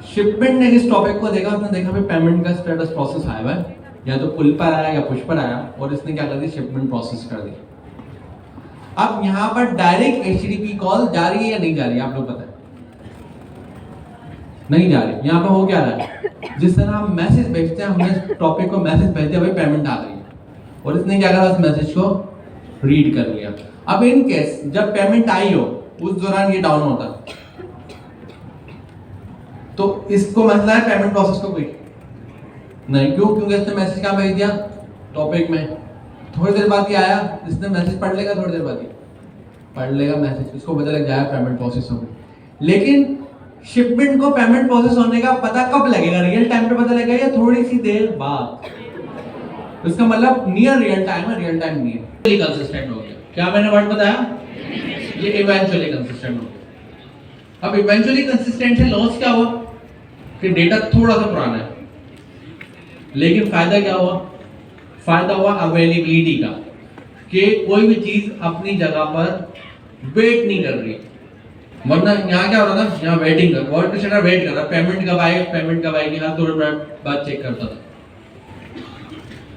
शिपमेंट ने इस टॉपिक को देखा, उसने देखा भाई पेमेंट का स्टेटस प्रोसेस आया हुआ है, या तो पुल पर आया या पुश पर आया, और इसने क्या कर दिया, शिपमेंट प्रोसेस कर दी। अब यहाँ पर डायरेक्ट HTTP कॉल जा रही है या नहीं जा रही है, आप लोग बताएं। नहीं जा रही। यहाँ पर हो क्या रहा है, जिस तरह हम मैसेज भेजते हैं, हमने टॉपिक को मैसेज भेजते हैं भाई पेमेंट आ गई है, और इसने क्या करा, उस मैसेज को रीड कर लिया। अब इन केस जब पेमेंट आई हो उस दौरान ये डाउन होता, तो इसको मसला है पेमेंट प्रोसेस को कोई नहीं। क्यों? क्योंकि इसने मैसेज कहाँ भेज दिया, टॉपिक में। थोड़ी देर बाद ये आया, इसने मैसेज पढ़ लेगा, थोड़ी देर बाद ये पढ़ लेगा मैसेज, इसको पता लग जाएगा पेमेंट प्रोसेस हो गई। लेकिन शिपमेंट को पेमेंट प्रोसेस होने का पता कब लगेगा, रियल टाइम पे पता लगेगा या थोड़ी सी देर बाद? इसका मतलब नियर रियल टाइम है, रियल टाइम नहीं है। कंसिस्टेंट हो गया, क्या मैंने वर्ड बताया, ये इवेंचुअली कंसिस्टेंट हो गया। अब इवेंचुअली कंसिस्टेंट से लॉस क्या हुआ कि डेटा थोड़ा सा पुराना है, लेकिन फायदा क्या हुआ, फायदा हुआ अवेलेबिलिटी का, कि कोई भी चीज अपनी जगह पर वेट नहीं कर रही। वरना यहाँ क्या हो रहा था, यहाँ वेटिंग कर, वर्ड स्टेटस वेट कर रहा, पेमेंट कब आए, पेमेंट कब आएगी, हर 2 मिनट बाद चेक करता था।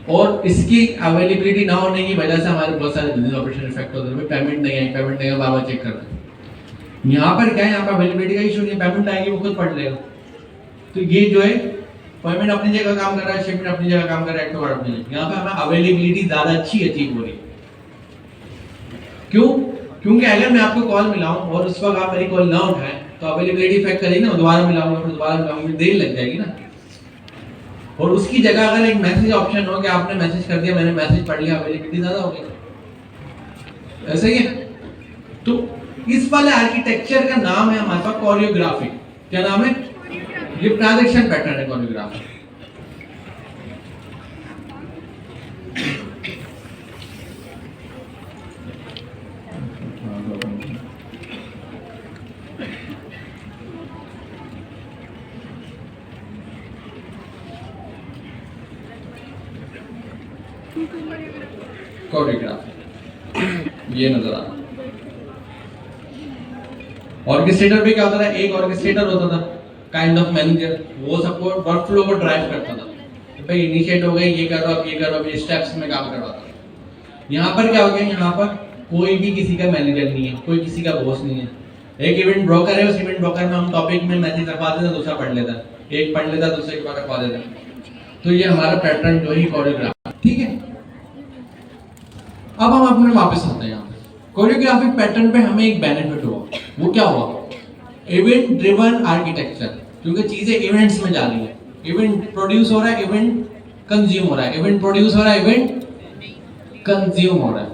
और इसकी अवेलेबिलिटी ना होने की वजह से हमारे बहुत सारे बिजनेस ऑपरेशन इफेक्ट होते हैं, पेमेंट नहीं आई, पेमेंट नहीं आई, बार-बार चेक करते हैं। यहाँ पर क्या है, यहाँ पर अवेलेबिलिटी का इशू नहीं, पेमेंट आएगी वो खुद पढ़ लेगा। तो ये जो है पेमेंट अपनी जगह काम कर रहा है, शिपमेंट अपनी जगह काम कर रहा है, एक्टिव अपनी जगह। यहाँ पे हमें अवेलेबिलिटी ज्यादा अच्छी अचीव हो रही है। क्यों? क्योंकि अगर मैं आपको कॉल मिलाऊं और उस वक्त आप मेरी कॉल ना उठाएं तो अवेलेबिलिटी इफेक्ट करेगी ना, दोबारा मिलाऊंगा, फिर दोबारा मिलाऊंगा, देर लग जाएगी ना। और उसकी जगह अगर एक मैसेज ऑप्शन हो कि आपने मैसेज कर दिया, मैंने मैसेज पढ़ लिया, अवेलेबिलिटी ज्यादा होगी। ऐसा ही है। तो इस वाले आर्किटेक्चर का नाम है हमारे पास कोरियोग्राफिक। क्या नाम है? ये ट्रांजैक्शन पैटर्न है कोरियोग्राफिक। कोरियोग्राफी ये नजर आ रहा। ऑर्केस्ट्रेटर भी क्या होता था, एक ऑर्केस्ट्रेटर होता था, काइंड ऑफ मैनेजर, वो सबको वर्कफ्लो को ड्राइव करता था कि भाई इनिशिएट हो गई, ये करो, अब ये करो, अब ये स्टेप्स में काम करवाता। यहाँ पर क्या हो गया, यहाँ पर कोई भी किसी का मैनेजर नहीं है, कोई किसी का बॉस नहीं है। एक इवेंट ब्रोकर है, उस इवेंट ब्रोकर में हम टॉपिक में मैसेज रखवा देते हैं, दूसरा पढ़ लेता है, एक पढ़ लेता है, दूसरे के बाद रखवा देता है। तो ये हमारा पैटर्न जो है कोरियोग्राफी। ठीक है, अब हम अपने वापस आते हैं यहाँ पे। कोरियोग्राफिक पैटर्न पे हमें एक बेनिफिट हुआ, वो क्या हुआ, इवेंट ड्रिवन आर्किटेक्चर। क्योंकि चीजें इवेंट्स में जा रही है, इवेंट प्रोड्यूस हो रहा है, इवेंट कंज्यूम हो रहा है, इवेंट प्रोड्यूस हो रहा है, इवेंट कंज्यूम हो रहा है।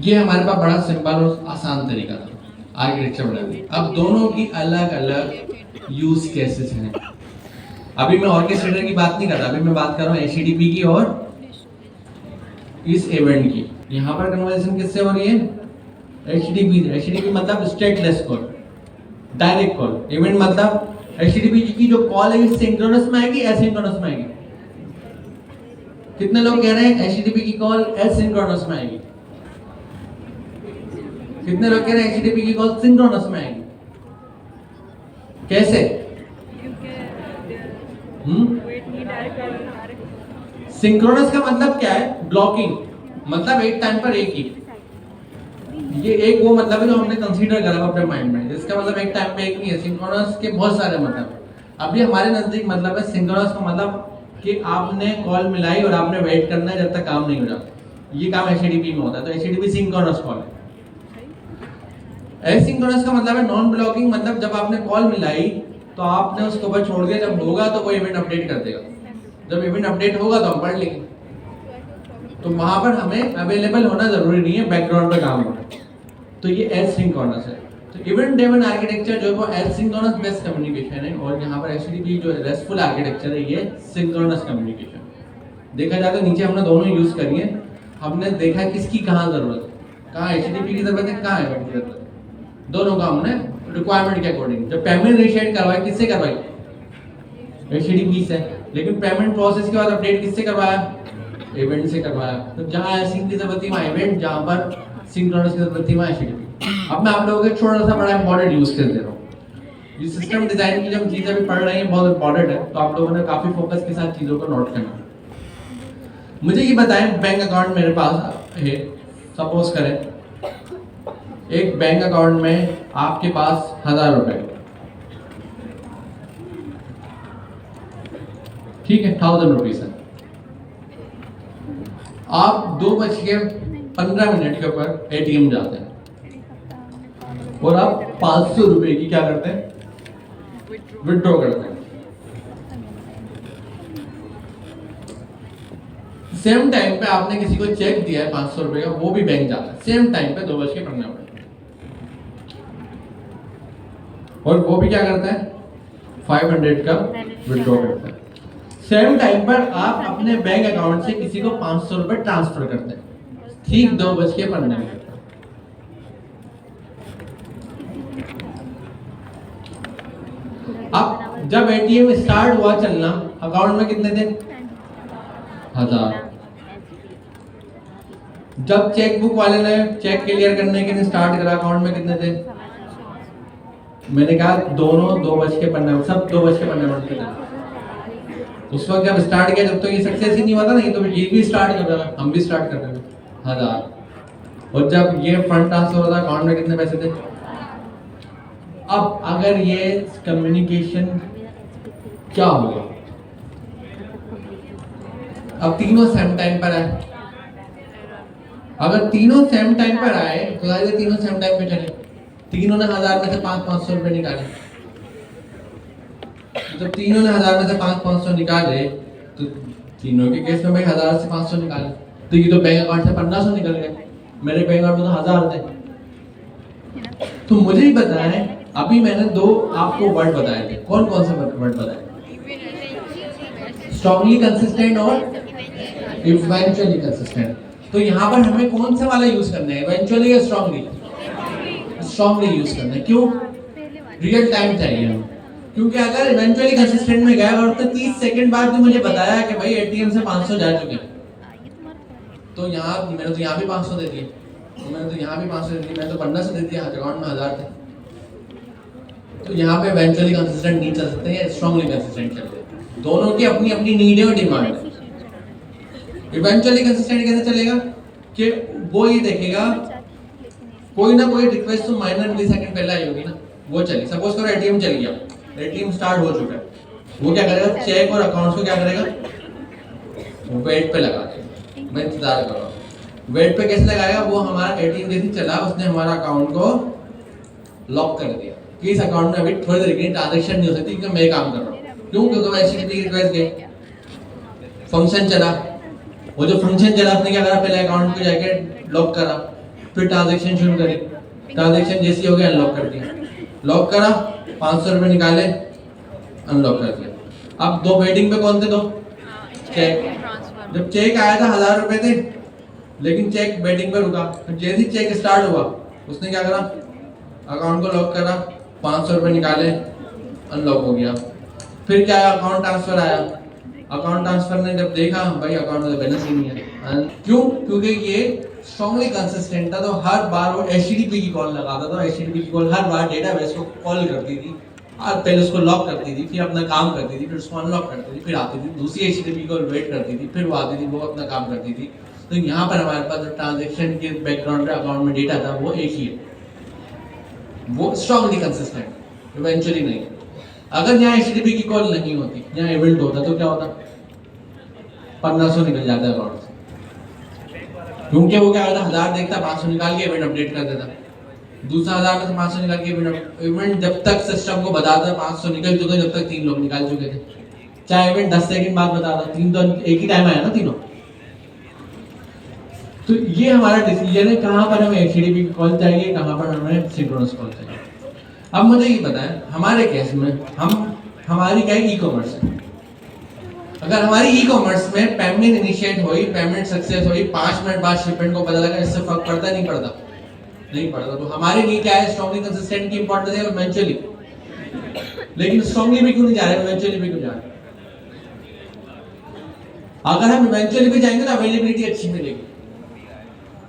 ये हमारे पास बड़ा सिंपल और आसान तरीका था आर्किटेक्चर बनाने। अब दोनों की अलग अलग यूज केसेस हैं। अभी मैं ऑर्केस्ट्रेटर की बात नहीं कर रहा, अभी मैं बात कर रहा हूँ HTTP की और इस इवेंट की। यहाँ पर कन्वर्सेशन किससे हो रही है, HTTP मतलब stateless call, direct call. Event मतलब HTTP की जो कॉल है सिंक्रोनस में आएगी एसिंक्रोनस में आएगी? कितने लोग कह रहे हैं HTTP की कॉल एसिंक्रोनस में आएगी? कितने लोग कह रहे हैं HTTP की कॉल सिंक्रोनस में आएगी? कैसे? सिंक्रोनस का मतलब क्या है? ब्लॉकिंग, मतलब एक टाइम पर एक ही। ये एक वो मतलब है जो हमने कंसीडर करा अपने माइंड में, इसका मतलब एक टाइम पे एक नहीं है। सिंक्रोनस के बहुत सारे मतलब है। अभी हमारे नजदीक मतलब है सिंक्रोनस का मतलब कि आपने कॉल मिलाई और आपने वेट करना है जब तक काम नहीं हो जाता। ये काम HTTP में होता है, तो HTTP सिंक्रोनस कॉल है। एसिंक्रोनस का मतलब है नॉन ब्लॉकिंग, मतलब जब आपने कॉल मिलाई तो आपने उसको बस छोड़ दिया, जब होगा तो वो इवेंट अपडेट कर देगा, जब इवेंट अपडेट होगा तो हम पढ़ लेंगे। तो वहां पर हमें अवेलेबल होना जरूरी नहीं है, बैकग्राउंड पे काम होना है। तो ये एसिंक्रोनस है। तो इवेंट ड्रिवन आर्किटेक्चर जो है वो एसिंक्रोनस बेस्ड कम्युनिकेशन है, और यहाँ पर HTTP जो रेस्टफुल आर्किटेक्चर है ये सिंक्रोनस कम्युनिकेशन। देखा जाए तो नीचे हमने दोनों यूज करी है, हमने देखा किसकी कहाँ जरूरत है, कहाँ HTTP की जरूरत है, कहाँ इवेंट की जरूरत है। दोनों का हमने रिक्वायरमेंट के अकॉर्डिंग जब पेमेंट इनिशिएट करवाई किससे करवाई? HTTP से। लेकिन पेमेंट प्रोसेस के बाद अपडेट किससे करवाया? इवेंट से करवाया। तो जहां एसिंक की जरूरत थी वहां इवेंट, जहां पर सिंक्रोनस की जरूरत थी वहां HTTP। अब मैं आप लोगों को छोटा सा बड़ा इंपॉर्टेंट यूज केस दे रहा हूं। ये सिस्टम डिजाइन की जब चीजें भी पढ़ रहे हैं बहुत इंपॉर्टेंट है, तो आप लोगों ने काफी फोकस के साथ चीजों को नोट करना। मुझे ये बताएं, बैंक अकाउंट मेरे पास है, सपोज करें एक बैंक अकाउंट में आपके पास 1000 रुपए, ठीक है, 1000 रुपीज है। आप 2:15 के ऊपर ATM जाते हैं और आप 500 रुपए की क्या करते हैं? विड्रॉ करते हैं। सेम टाइम पे आपने किसी को चेक दिया है 500 रुपए का, वो भी बैंक जाता है सेम टाइम पे 2:15 और वो भी क्या करता है? 500 का विड्रॉ करता है। सेम टाइम पर आप अपने बैंक अकाउंट से किसी को 500 रुपए ट्रांसफर करते हैं, ठीक 2:15। अब जब ATM स्टार्ट हुआ चलना, अकाउंट में कितने थे? 1000। जब चेकबुक वाले ने चेक क्लियर करने के लिए स्टार्ट करा, अकाउंट में कितने थे? मैंने कहा दोनों 2:15, सब 2:15 के थे। उस वक्त जब स्टार्ट किया, जब तो ये सक्सेस ही नहीं हुआ था ना, ये तो ये भी स्टार्ट कर रहा था, हम भी स्टार्ट कर रहे थे 1000। और जब ये फंड ट्रांसफर होता, अकाउंट में कितने पैसे थे? अब अगर ये कम्युनिकेशन क्या होगा? अब तीनों सेम टाइम पर आए, अगर तीनों सेम टाइम पर आए तो ये तीनों सेम टाइम पे चले, तीनों ने 1000 में से 500 रुपए निकाले। जब तीनों ने 1000 में से 500 निकाले तो तीनों के केस में भाई 1000 से 500 निकाले, तो ये तो बैंक अकाउंट से 1500 निकल गए। मेरे बैंक अकाउंट में तो 1000 थे। तो मुझे ही बताएं, अभी मैंने दो आपको वर्ड बताए थे, कौन कौन से वर्ड बताए? स्ट्रांगली कंसिस्टेंट और इवेंचुअली कंसिस्टेंट। तो यहाँ पर हमें कौन सा वाला यूज करना है, इवेंचुअली या स्ट्रांगली? स्ट्रांगली यूज करना है। क्यों? रियल टाइम चाहिए हमें, क्योंकि अगर इवेंचुअली कंसिस्टेंट में गया और तो 30 सेकंड बाद भी मुझे बताया कि भाई ATM से 500 जा चुके हैं, तो यहाँ मैंने तो यहाँ भी 500 दे दिए, मैंने तो यहाँ भी 500 दे दिए, मैंने तो 1500 दे दिया, अकाउंट में 1000 थे। तो यहाँ पे इवेंचुअली कंसिस्टेंट नहीं चल सकते या स्ट्रांगली कंसिस्टेंट चलते हैं, दोनों की अपनी अपनी नीड है और डिमांड है। इवेंचुअली कंसिस्टेंट कैसे चलेगा कि वो ये देखेगा कोई ना कोई रिक्वेस्ट तो माइनर मिलीसेकंड पहले आई होगी ना, वो चली। सपोज करो ATM चल गया, ATM स्टार्ट हो चुका है, वो क्या करेगा? चेक और अकाउंट्स को क्या करेगा? वेट पे लगा देगा। मैं इंतजार कर रहा हूँ। वेट पे कैसे लगाएगा? वो हमारा ATM जैसे चला, उसने हमारा अकाउंट को लॉक कर दिया कि इस अकाउंट में अभी थोड़ी देर के लिए ट्रांजैक्शन नहीं हो सकती क्योंकि मैं काम कर रहा हूँ। क्यों? क्योंकि HTTP की रिक्वेस्ट गई, फंक्शन चला, वो जो फंक्शन चला उसने क्या करा? पहले अकाउंट को जाके लॉक करा, फिर ट्रांजैक्शन शुरू करी, ट्रांजैक्शन जैसी हो गया अनलॉक कर दिया, लॉक करा, 500 रुपए निकाले, अनलॉक कर दिया। अब दो वेटिंग पे कौन थे? दो चेक। जब चेक आया था 1000 रुपए थे, लेकिन चेक वेटिंग पे रुका, जैसे ही चेक स्टार्ट हुआ उसने क्या करा, अकाउंट को लॉक करा, 500 रुपये निकाले, अनलॉक हो गया। फिर क्या आया, अकाउंट ट्रांसफर आया। अकाउंट ट्रांसफर ने जब देखा भाई अकाउंट में बैलेंस ही नहीं है। क्यों? क्योंकि ये स्ट्रांगली कंसिस्टेंट था, तो हर बार वो HTTP की कॉल लगाता था। HTTP की कॉल हर बार डेटाबेस को कॉल करती थी और पहले उसको लॉक करती थी, फिर अपना काम करती थी, फिर उसको अनलॉक करती थी, फिर आती थी दूसरी HTTP कॉल वेट करती थी, फिर वो आती थी, वो अपना काम करती थी। तो यहाँ पर हमारे पास जो ट्रांजेक्शन के बैकग्राउंड पे अकाउंट में डेटा था वो एक ही है, वो स्ट्रांगली कंसिस्टेंट, इवेंचुअली नहीं। अगर यहाँ HTTP की कॉल नहीं होती, यहाँ इवेंट होता, तो क्या होता, 1500 निकल जाता है अकाउंट से। क्योंकि वो क्या करता, 1000 देखता, 500 निकाल के इवेंट अपडेट कर देता, दूसरा 1000 में से 500 निकाल के इवेंट जब तक सिस्टम को बताता 500 निकल चुके, जब तक 3 लोग निकाल चुके थे। चाहे इवेंट 10 सेकंड बाद बताता, 3 तो एक ही टाइम आया ना तीनों। तो ये हमारा डिसीजन है कहाँ पर हमें HTTP की कॉल चाहिए, कहाँ पर हमें सिंक्रोनस कॉल चाहिए। अब मुझे ये बताएं, हमारे केस में हमारी क्या ई कॉमर्स है। अगर हमारी ई कॉमर्स में पेमेंट इनिशिएट हुई, पेमेंट सक्सेस हुई, 5 मिनट बाद शिपमेंट को पता लगा, इससे फर्क पड़ता नहीं पड़ता? नहीं पड़ता। तो हमारे लिए क्या है, स्ट्रांगली कंसिस्टेंट की इंपॉर्टेंस है, इवेंचुअली। लेकिन स्ट्रांगली भी क्यों नहीं जा रहे, इवेंचुअली भी क्यों जा रहे? अगर हम इवेंचुअली भी जाएंगे तो अवेलेबिलिटी अच्छी मिलेगी,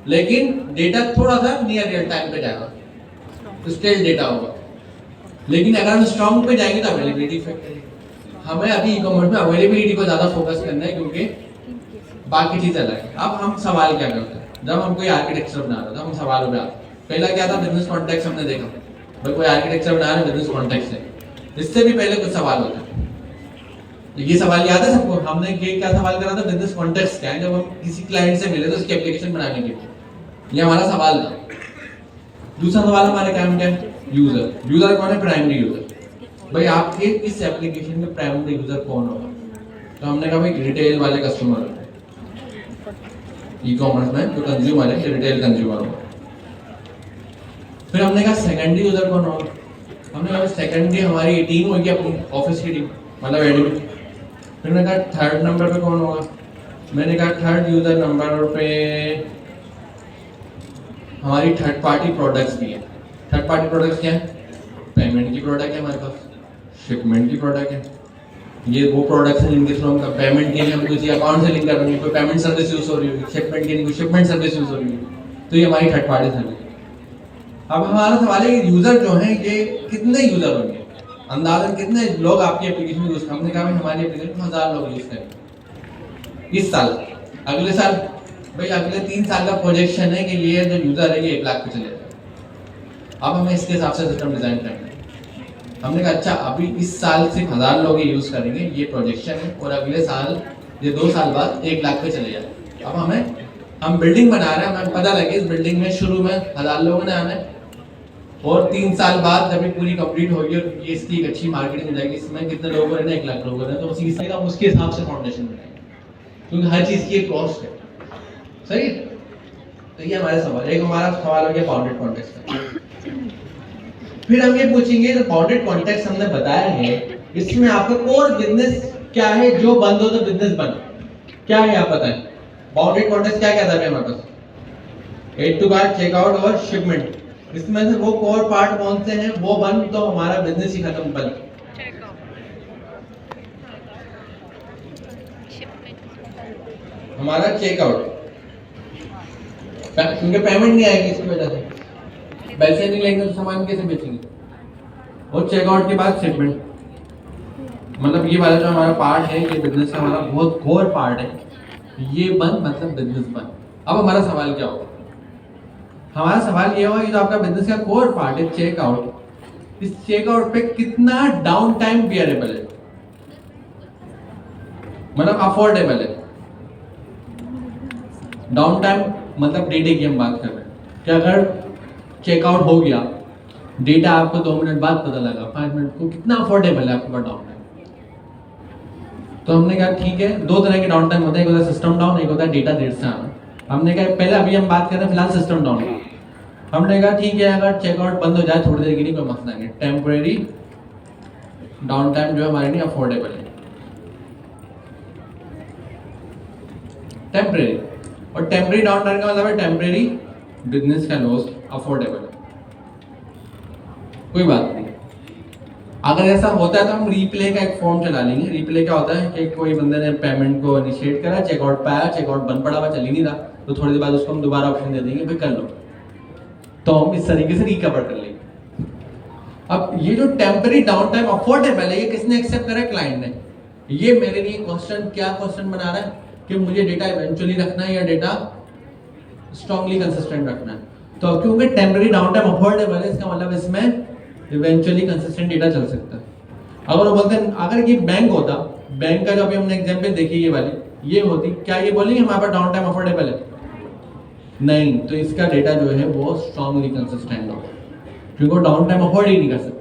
लेकिन डेटा थोड़ा सा नियर रियल टाइम पे जाएगा, स्केल डेटा होगा। लेकिन अगर हम स्ट्रांग पे जाएंगे तो अवेलेबिलिटी इफेक्ट है। हमें अभी ई कॉमर्स में अवेलेबिलिटी को ज्यादा फोकस करना है, क्योंकि बाकी चीजें अलग है। अब हम सवाल क्या करते हैं, जब हम कोई आर्किटेक्चर बना रहे थे, हम सवालों पे आते हैं। पहला क्या था, बिजनेस कॉन्टेक्स्ट हमने देखा, भाई कोई आर्किटेक्चर बना रहे हैं बिजनेस कॉन्टेक्स्ट से। इससे भी पहले कुछ सवाल होते हैं, ये सवाल याद है सबको? हमने क्या सवाल करा था, बिजनेस कॉन्टेक्स्ट क्या है, जब हम किसी क्लाइंट से मिले तो उसकी एप्लीकेशन बनाने के लिए, ये हमारा सवाल था। दूसरा सवाल हमारे क्या है, यूजर। यूजर कौन है, प्राइमरी यूजर। भाई आपके इस एप्लीकेशन में प्राइमरी यूजर कौन होगा? तो हमने कहा भाई रिटेल वाले कस्टमर, ई कॉमर्स में जो कंज्यूमर है, रिटेल कंज्यूमर होगा। फिर हमने कहा सेकेंडरी यूजर कौन होगा? हमने कहा सेकेंडरी हमारी टीम होगी, अपनी ऑफिस की टीम, मतलब एडमिन। फिर मैंने कहा थर्ड नंबर पे कौन होगा? मैंने कहा थर्ड यूजर नंबर पे हमारी थर्ड पार्टी प्रोडक्ट्स भी है। थर्ड पार्टी प्रोडक्ट्स क्या है? पेमेंट की प्रोडक्ट है हमारे पास, शिपमेंट की प्रोडक्ट है। ये वो प्रोडक्ट्स हैं जिनके थ्रू हम पेमेंट के लिए हम किसी अकाउंट से लिंक कर रहे हैं, कोई पेमेंट सर्विस यूज हो रही है, शिपमेंट के लिए कोई शिपमेंट सर्विस यूज हो रही है, तो ये हमारी थर्ड पार्टी सर्विस है। अब हमारा सवाल है कि यूजर जो है ये कितने यूजर होंगे, अंदाजन कितने लोग आपकी एप्लीकेशन यूज करेंगे? हमने कहा भाई हमारी एप्लीकेशन 1000 लोग यूज करेंगे इस साल। अगले साल भाई अगले 3 साल का प्रोजेक्शन है कि ये जो यूजर है ये 1 लाख पे चले जाएगा। अब हमें इसके हिसाब से सिस्टम डिजाइन करना है। हमने कहा अच्छा अभी इस साल सिर्फ 1000 लोग ये यूज करेंगे, ये प्रोजेक्शन है, और अगले साल ये 2 साल बाद 1 लाख पे चले जाए। अब हम बिल्डिंग बना रहे हैं, हमें पता लगे इस बिल्डिंग में शुरू में 1000 लोगों ने आना है, और 3 साल बाद जब ये पूरी कंप्लीट होगी और ये इसकी एक अच्छी मार्केटिंग हो जाएगी, इसमें कितने लोग रहना, 1 लाख लोग रहना, तो उसके हिसाब से फाउंडेशन बनाएंगे, क्योंकि हर चीज की एक कॉस्ट है। सही है? तो ये हमारे सवाल, एक हमारा सवाल हो गया बाउंडेड कॉन्टेक्स्ट का। फिर हम ये पूछेंगे जो बाउंडेड कॉन्टेक्स्ट हमने बताया है, इसमें आपका कोर बिजनेस क्या है, जो बंद हो तो बिजनेस बंद क्या है आप बताएं। बाउंडेड कॉन्टेक्स्ट क्या क्या था हमारे पास? एड टू कार्ड, चेकआउट और शिपमेंट। इसमें से वो कोर पार्ट कौन से हैं, वो बंद तो हमारा बिजनेस ही खत्म, बंद। हमारा चेकआउट, क्योंकि पेमेंट नहीं आएगी इसकी वजह से, पैसे नहीं लेंगे तो सामान कैसे बेचेंगे। और चेकआउट के बाद शिपमेंट, मतलब ये वाला जो हमारा पार्ट है, ये बिजनेस का हमारा बहुत कोर पार्ट है, ये बंद मतलब बिजनेस बंद। अब हमारा सवाल क्या होगा? हमारा सवाल ये होगा कि जो आपका बिजनेस का कोर पार्ट है चेकआउट, इस चेकआउट पे कितना डाउन टाइम बियरेबल है, मतलब अफोर्डेबल है। डाउन टाइम मतलब डेटा की हम बात कर रहे हैं कि अगर चेकआउट हो गया, डेटा आपको 2 मिनट बाद पता लगा, 5 मिनट को, कितना अफोर्डेबल है आपके पास डाउन टाइम? तो हमने कहा ठीक है, 2 तरह के डाउन टाइम होते हैं, एक होता है सिस्टम डाउन, एक होता है डेटा देर से आना। हमने कहा पहले अभी हम बात कर रहे हैं फिलहाल सिस्टम डाउन। हमने कहा ठीक है, अगर चेकआउट बंद हो जाए थोड़ी देर के लिए कोई मसला नहीं, टेम्परेरी डाउन टाइम जो हमारे लिए अफोर्डेबल है, टेम्परेरी। और टेम्परेरी डाउन टाइम का मतलब है टेम्परेरी बिजनेस का लॉस अफोर्डेबल है, कोई बात नहीं। अगर ऐसा होता है तो हम रीप्ले का एक फॉर्म चला लेंगे। रीप्ले क्या होता है कि कोई बंदे ने पेमेंट को इनिशिएट करा, चेकआउट पे आया, चेकआउट बंद पड़ा हुआ, चल ही नहीं रहा, तो थोड़ी देर बाद उसको हम दोबारा ऑप्शन दे देंगे भाई कर लो, तो हम इस तरीके से रिकवर कर लेंगे। अब ये जो टेम्पररी डाउन टाइम अफोर्डेबल है, ये किसने एक्सेप्ट करा है? क्लाइंट ने। ये मेरे लिए क्वेश्चन क्या क्वेश्चन बना रहा है कि मुझे डेटा इवेंचुअली रखना है या डेटा स्ट्रांगली कंसिस्टेंट रखना है। तो क्योंकि टेम्पररी डाउन टाइम अफोर्डेबल है, इसका मतलब इसमें इवेंचुअली कंसिस्टेंट डेटा चल सकता है। अगर वो बोलते हैं, अगर ये बैंक होता, बैंक का जो अभी हमने एग्जांपल देखी ये वाली, ये होती, क्या ये बोलेंगे हमारे पास डाउन टाइम अफोर्डेबल है? नहीं, तो इसका डेटा जो है वो स्ट्रांगली कंसिस्टेंट होगा, क्योंकि वो डाउन टाइम अफोर्ड ही नहीं कर सकता।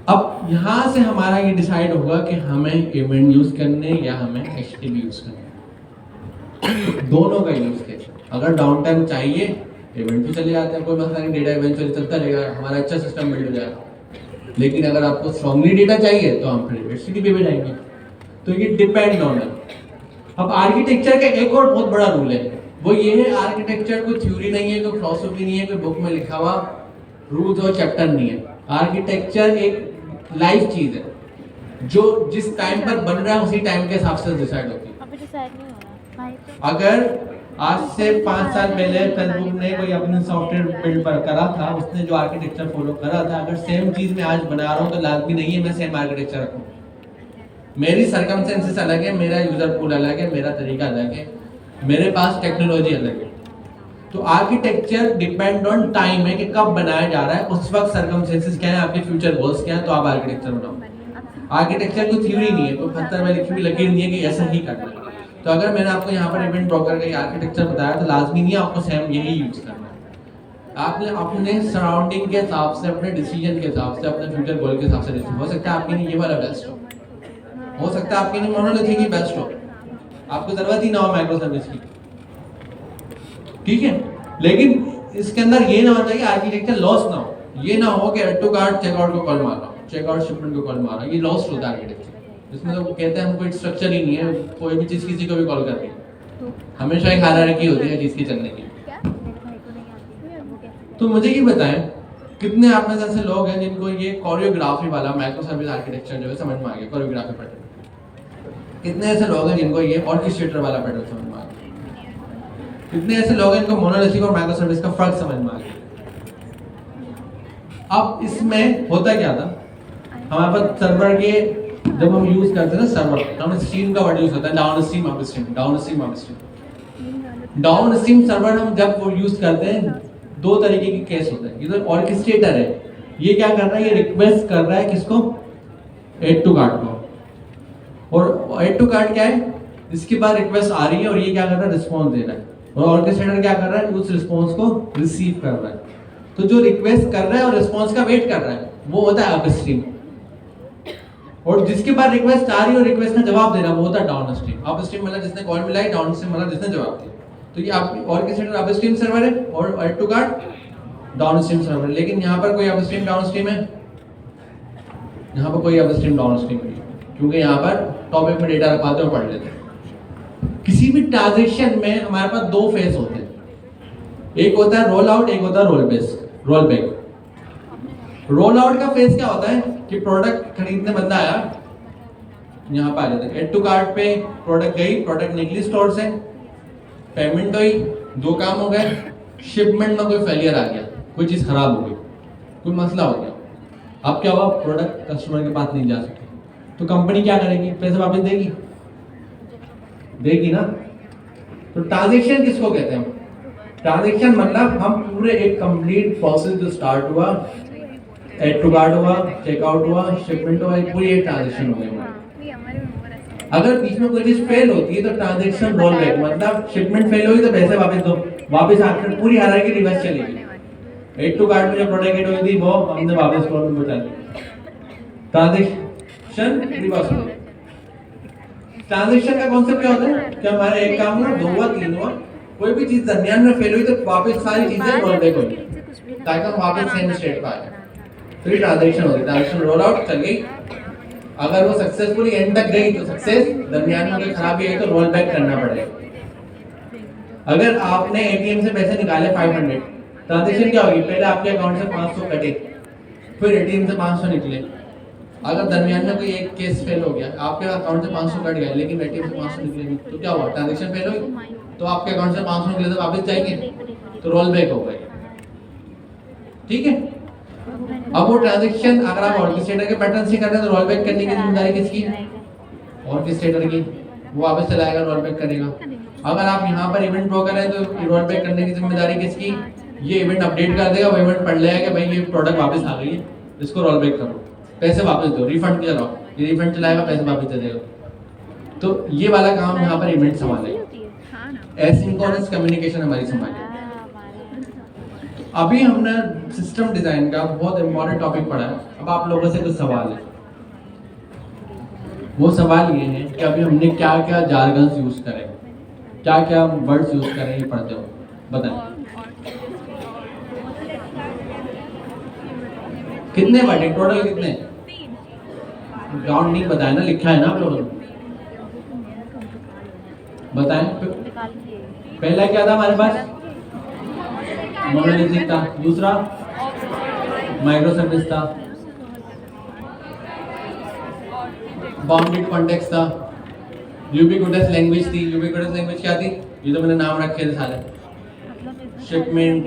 अब यहां से हमारा ये डिसाइड होगा कि हमें इवेंट यूज करने या हमें एचटीबी यूज करने, दोनों का यूज करें। अगर डाउन टाइम चाहिए इवेंट भी चले जाते हैं, कोई मसला नहीं, डेटा इवेंचुअली चलता रहेगा, हमारा अच्छा सिस्टम बिल्ड हो जाएगा। लेकिन अगर आपको स्ट्रांगली डेटा चाहिए तो हम फिर एचटीबी पे जाएंगे। तो ये डिपेंड ऑन है। अब आर्किटेक्चर का एक और बहुत बड़ा रूल है, वो ये है आर्किटेक्चर कोई थ्योरी नहीं है, कोई फिलॉसफी नहीं है, कोई बुक में लिखा हुआ रूल्स और चैप्टर नहीं है। आर्किटेक्चर एक लाइव चीज है जो जिस टाइम पर बन रहा है उसी टाइम के हिसाब से डिसाइड होती है। अभी डिसाइड नहीं हो रहा। अगर आज से 5 साल पहले फेसबुक ने कोई अपने सॉफ्टवेयर बिल्ड पर करा था, उसने जो आर्किटेक्चर फॉलो करा था, अगर सेम चीज मैं आज बना रहा हूँ तो लाजमी नहीं है मैं सेम आर्किटेक्चर रखूँ। मेरी सर्कमस्टेंसेस अलग है, मेरा यूजर पूल अलग है, मेरा तरीका अलग है, मेरे पास टेक्नोलॉजी अलग है। तो आर्किटेक्चर डिपेंड ऑन टाइम है कि कब बनाया जा रहा है, उस वक्त सर्कमस्टेंसेस क्या है, आपके फ्यूचर गोल्स क्या है, तो आप आर्किटेक्चर बनाओ। आर्किटेक्चर कोई थ्योरी नहीं है, कोई पत्थर में लिखी हुई लकीर नहीं है कि ऐसा ही करना है। तो अगर मैंने आपको यहाँ पर इवेंट ब्रोकर का आर्किटेक्चर बताया तो लाजमी नहीं है आपको सेम यही यूज करना है। आपने अपने सराउंडिंग के हिसाब से, अपने डिसीजन के हिसाब से, अपने फ्यूचर गोल के हिसाब से डिसीजन, हो सकता है आपके लिए ये वाला बेस्ट हो सकता है आपके लिए मोनोलिथिक ही बेस्ट हो, आपको जरूरत ही ना हो माइक्रो सर्विस की, ठीक है। लेकिन इसके अंदर ये ना होता है कि आर्किटेक्चर लॉस ना हो, ये ना हो कि एड टू कार्ड चेकआउट को कॉल मारा, चेकआउट शिपमेंट को कॉल मारा, ये लॉस होता है आर्किटेक्चर। इसमें तो कहते हैं हम कोई स्ट्रक्चर ही नहीं है, कोई भी चीज किसी को भी कॉल कर रही है, हमेशा एक हायरार्की होती है चीज की चलने की। तो मुझे ये बताएं कितने आप में ऐसे लोग हैं जिनको ये कोरियोग्राफी वाला माइक्रो सर्विस आर्किटेक्चर जो है समझ में आ गया, कोरियोग्राफी पैटर्न? कितने ऐसे लोग हैं जिनको ये ऑर्केस्ट्रेटर वाला पैटर्न समझ में आ गया? कितने ऐसे लोग हैं जिनको मोनोलिथिक और माइक्रो सर्विस का फर्क समझ में आ गया? अब इसमें होता क्या था, हमारे पास सर्वर के जब हम यूज करते हैं ना, सर्वर हम स्ट्रीम का वर्ड यूज होता है, down stream up stream, down stream up stream. Down stream server हम जब वो यूज करते हैं, दो तरीके के केस होते हैं। इधर ऑर्केस्ट्रेटर है, ये क्या कर रहा है, ये रिक्वेस्ट कर रहा है किसको, एड टू कार्ड को, और एड टू कार्ड क्या है, इसके बाद रिक्वेस्ट आ रही है और ये क्या कर रहा है, रिस्पॉन्स दे रहा है, और ऑर्केस्ट्रेटर क्या कर रहा है, उस रिस्पॉन्स को रिसीव कर रहा है। तो जो रिक्वेस्ट कर रहा है और रिस्पॉन्स का वेट कर रहा है वो होता है अप स्ट्रीम, और जिसके बाद रिक्वेस्ट आ रही है और रिक्वेस्ट का जवाब दे रहा है वो होता है डाउन स्ट्रीम। अप स्ट्रीम मतलब जिसने कॉल मिलाई, डाउन स्ट्रीम मतलब जिसने जवाब दिया। तो ये आपकी ऑर्केस्ट्रेटर अप स्ट्रीम सर्वर है और add to cart downstream server. लेकिन यहाँ पर कोई अप स्ट्रीम डाउन स्ट्रीम है, यहाँ पर कोई अप स्ट्रीम डाउन स्ट्रीम नहीं, क्योंकि यहाँ पर टॉपिक में डेटा रखवाते और पढ़ लेते हैं। किसी भी ट्रांजैक्शन में हमारे पास दो फेज होते हैं, एक होता है रोल आउट, एक होता है रोल बैक। रोल आउट का फेज क्या होता है कि प्रोडक्ट खरीदने बंदा आया, यहाँ पे आ जाता है, एड टू कार्ट पे प्रोडक्ट गई, प्रोडक्ट निकली स्टोर से, पेमेंट हुई, दो काम हो गए, शिपमेंट में कोई फेलियर आ गया, कोई चीज खराब हो गई, कोई मसला हो गया, अब क्या हुआ, प्रोडक्ट कस्टमर के पास नहीं जा सकता, तो कंपनी क्या करेगी, पैसे वापस देगी ना। तो ट्रांजैक्शन किसको कहते हैं? ट्रांजैक्शन मतलब हम पूरे एक कंप्लीट प्रोसेस जो स्टार्ट हुआ, एड टू कार्ड हुआ, चेकआउट हुआ, शिपमेंट हुआ, पूरी एक ट्रांजैक्शन हो गई। अगर बीच में कोई चीज फेल होती है तो ट्रांजैक्शन रोल बैक, मतलब शिपमेंट फेल हुई तो पैसे वापस दो, वापस आकर पूरी हायरार्की रिवर्स चलेगी। एड टू कार्ड में जो प्रोडक्ट एड हुई थी वो हमने वापस स्टोर में पहुंचा दी, ट्रांजैक्शन रिवर्स हो गई। ट्रांजैक्शन का कॉन्सेप्ट क्या होता है कि हमारा एक काम हुआ, दो हुआ, तीन हुआ, कोई भी चीज दरमियान में फेल हुई तो वापस सारी चीजें रोल बैक होगी ताकि हम वापस सेम स्टेट पे आ जाए। तो ये ट्रांजैक्शन होती है, ट्रांजैक्शन रोल आउट चल गई, अगर वो सक्सेसफुली एंड तक गई तो सक्सेस, दरमियान में कोई खराबी आई तो रोल बैक करना पड़ेगा। अगर आपने एटीएम से पैसे निकाले 500, ट्रांजेक्शन क्या होगी, पहले आपके अकाउंट से 500 कटे, फिर एटीएम से 500 निकले। अगर दरमियान में कोई एक केस फेल हो गया, आपके अकाउंट से 500 कट गया लेकिन एटीएम से 500 निकले नहीं, तो क्या हुआ, ट्रांजेक्शन फेल हुई, तो आपके अकाउंट से 500 निकले तो वापस जाएंगे, तो रोल बैक हो गए। ठीक है, अब वो ट्रांजेक्शन अगर आप ऑर्केस्ट्रेटर के पैटर्न से कर रहे हैं तो रोल बैक करने की जिम्मेदारी किसकी है, ऑर्केस्ट्रेटर की, वो वापस चलाएगा, रोल बैक करेगा। अगर आप यहाँ पर इवेंट ब्रोकर हैं तो रोल बैक करने की जिम्मेदारी किसकी, ये इवेंट अपडेट कर देगा, वो इवेंट पढ़ लेगा कि भाई ये प्रोडक्ट वापस आ गई है, इसको रोल बैक करो, पैसे वापस दो, रिफंड चलाओ, ये रिफंड चलाएगा, पैसे वापस दे देगा। तो ये वाला काम यहाँ पर इवेंट संभालेगा, एसिंक्रोनस कम्युनिकेशन हमारी संभालेगी। अभी हमने सिस्टम डिजाइन का बहुत इंपॉर्टेंट टॉपिक पढ़ा है। अब आप लोगों से कुछ सवाल है, वो सवाल ये है कि अभी हमने क्या क्या जार्गन्स यूज करें, क्या क्या वर्ड्स यूज करें, ये पढ़ते हो, बताएं कितने वर्ड है टोटल, कितने, ग्राउंड नहीं बताया ना, लिखा है ना आप लोगों ने, बताएं। पहला क्या था हमारे पास, मोनोलिथिक था, दूसरा माइक्रो सर्विस था, बाउंडेड कॉन्टेक्स्ट था, यूबिक्विटस लैंग्वेज थी। यूबिक्विटस लैंग्वेज क्या थी, ये तो मैंने नाम रखे थे सारे, शिपमेंट,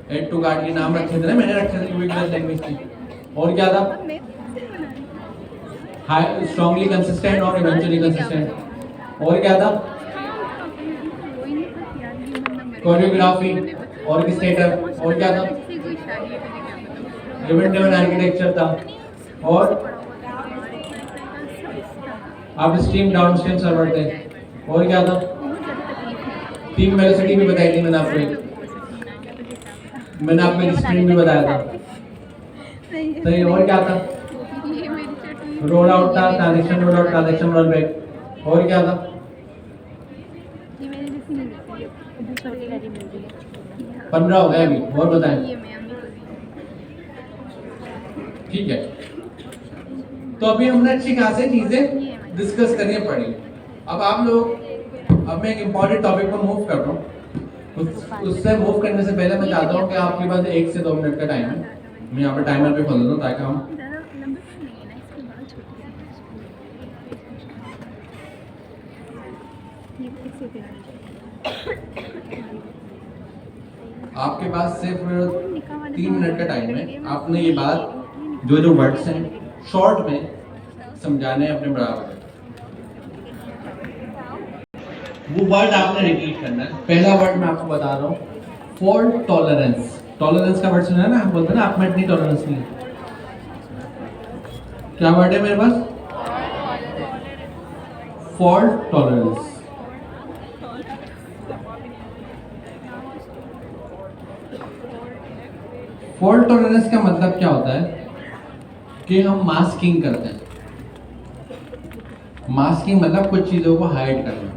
एड टू कार्ड के नाम रखे थे ना, मैंने रखे थे, यूबिक्विटस लैंग्वेज थी। और क्या था, हाई स्ट्रांगली कंसिस्टेंट और इवेंचुअली कंसिस्टेंट। और क्या था, कोरियोग्राफी, ऑर्केस्ट्रेटर। और क्या था, इवेंट ड्रिवन आर्किटेक्चर था। और अपस्ट्रीम डाउनस्ट्रीम सर्वर थे। और क्या था, टीम वेलोसिटी भी बताई थी मैंने आपको, मैंने आपको स्ट्रीम भी बताया था, सही। और क्या था, रोल आउट था, transaction roll out, transaction roll back. और क्या था, ये मैंने जैसी नहीं देखी है, दूसरों की गाड़ी मिल रही है। 15 हो गए अभी, और बताएं। ये मैं अम्मी को दी। ठीक है, तो अभी हमने अच्छी खासी चीजें डिस्कस करनी पड़ी। अब आप लोग, अब मैं एक इम्पॉर्टेंट टॉपिक पर मूव कर रहा हूँ। उससे मूव करने से पहले मैं चाहता हूँ कि आपके पास 1 से 2 मिनट का टाइम है, मैं यहाँ पर टाइमर पे खोल देता हूँ ताकि हम ज़्यादा लंबी नहीं है ना, इसके बाद छोटी ये किसी पे आपके पास सिर्फ 3 मिनट का टाइम है। आपने ये बात, जो वर्ड्स हैं शॉर्ट में समझाने हैं अपने बराबर। वो वर्ड आपने रिपीट करना है। पहला वर्ड मैं आपको बता रहा हूँ, फॉल्ट टॉलरेंस। टॉलरेंस का वर्ड सुना है ना, हम बोलते हैं ना आप में इतनी टॉलरेंस नहीं है। क्या वर्ड है मेरे पास, फॉल्ट टॉलरेंस। फॉल्ट टॉलरेंस का मतलब क्या होता है कि हम मास्किंग करते हैं। मास्किंग मतलब कुछ चीजों को हाइड करना।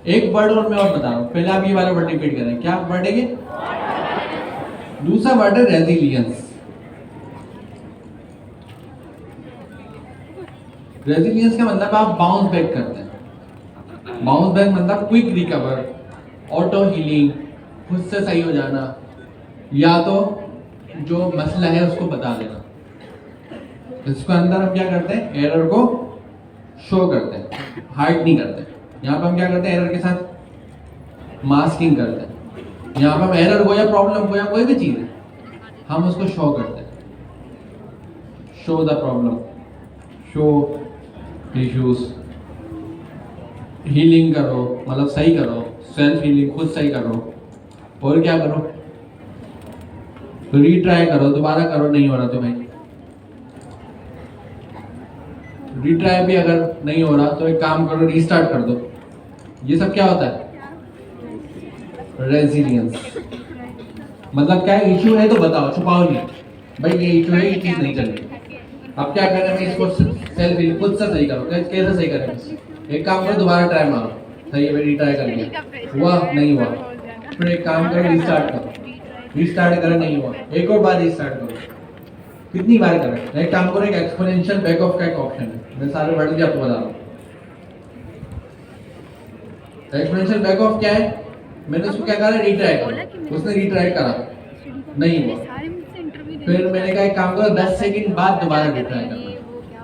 एक वर्ड और मैं और बता रहा हूं, पहले आप ये वाला वर्ड रिपीट करें। क्या वर्ड है ये, दूसरा वर्ड है रेजिलियंस। रेजिलियंस का मतलब आप बाउंस बैक करते हैं। बाउंस बैक मतलब क्विक रिकवर, ऑटो हीलिंग, खुद से सही हो जाना, या तो जो मसला है उसको बता देना। इसके अंदर हम क्या करते हैं, एरर को शो करते हैं, हाइड नहीं करते। यहाँ पर हम क्या करते हैं, एरर के साथ मास्किंग करते हैं। यहाँ पर हम एरर को या प्रॉब्लम को या कोई भी चीज है, हम उसको शो करते हैं। Show the problem, show issues, healing करो मतलब सही करो, सेल्फ हीलिंग, खुद सही करो। और क्या करो, रीट्राई करो, दोबारा करो, नहीं हो रहा तो भाई रीट्राई भी अगर नहीं हो रहा तो एक काम करो, रीस्टार्ट कर दो। ये सब क्या होता है, रेजिलियंस। मतलब क्या है, इशू है तो बताओ, छुपाओ नहीं, भाई ये इशू है, ये चीज नहीं चल रही। अब क्या करना है, इसको सेल्फ हीलिंग खुद से सही करो। कैसे सही करेंगे, एक काम करो, दोबारा ट्राई मारो, सही है, रीट्राई कर लिया, हुआ नहीं हुआ, फिर एक काम करो, रीस्टार्ट करो, रीस्टार्ट करो, नहीं हुआ, एक और बार रीस्टार्ट करो। कितनी बार करें, एक काम करो, एक एक्सपोनेंशियल बैक ऑफ का एक ऑप्शन है, मैं सारे वर्ड भी आपको बता रहा हूँ। एक्सपोनेंशियल बैक ऑफ क्या है? मैंने उसको क्या करा, रीट्राई करा, उसने रीट्राई करा, नहीं हुआ। फिर मैंने कहा एक काम करो, 10 सेकंड बाद दोबारा रिट्राई करना,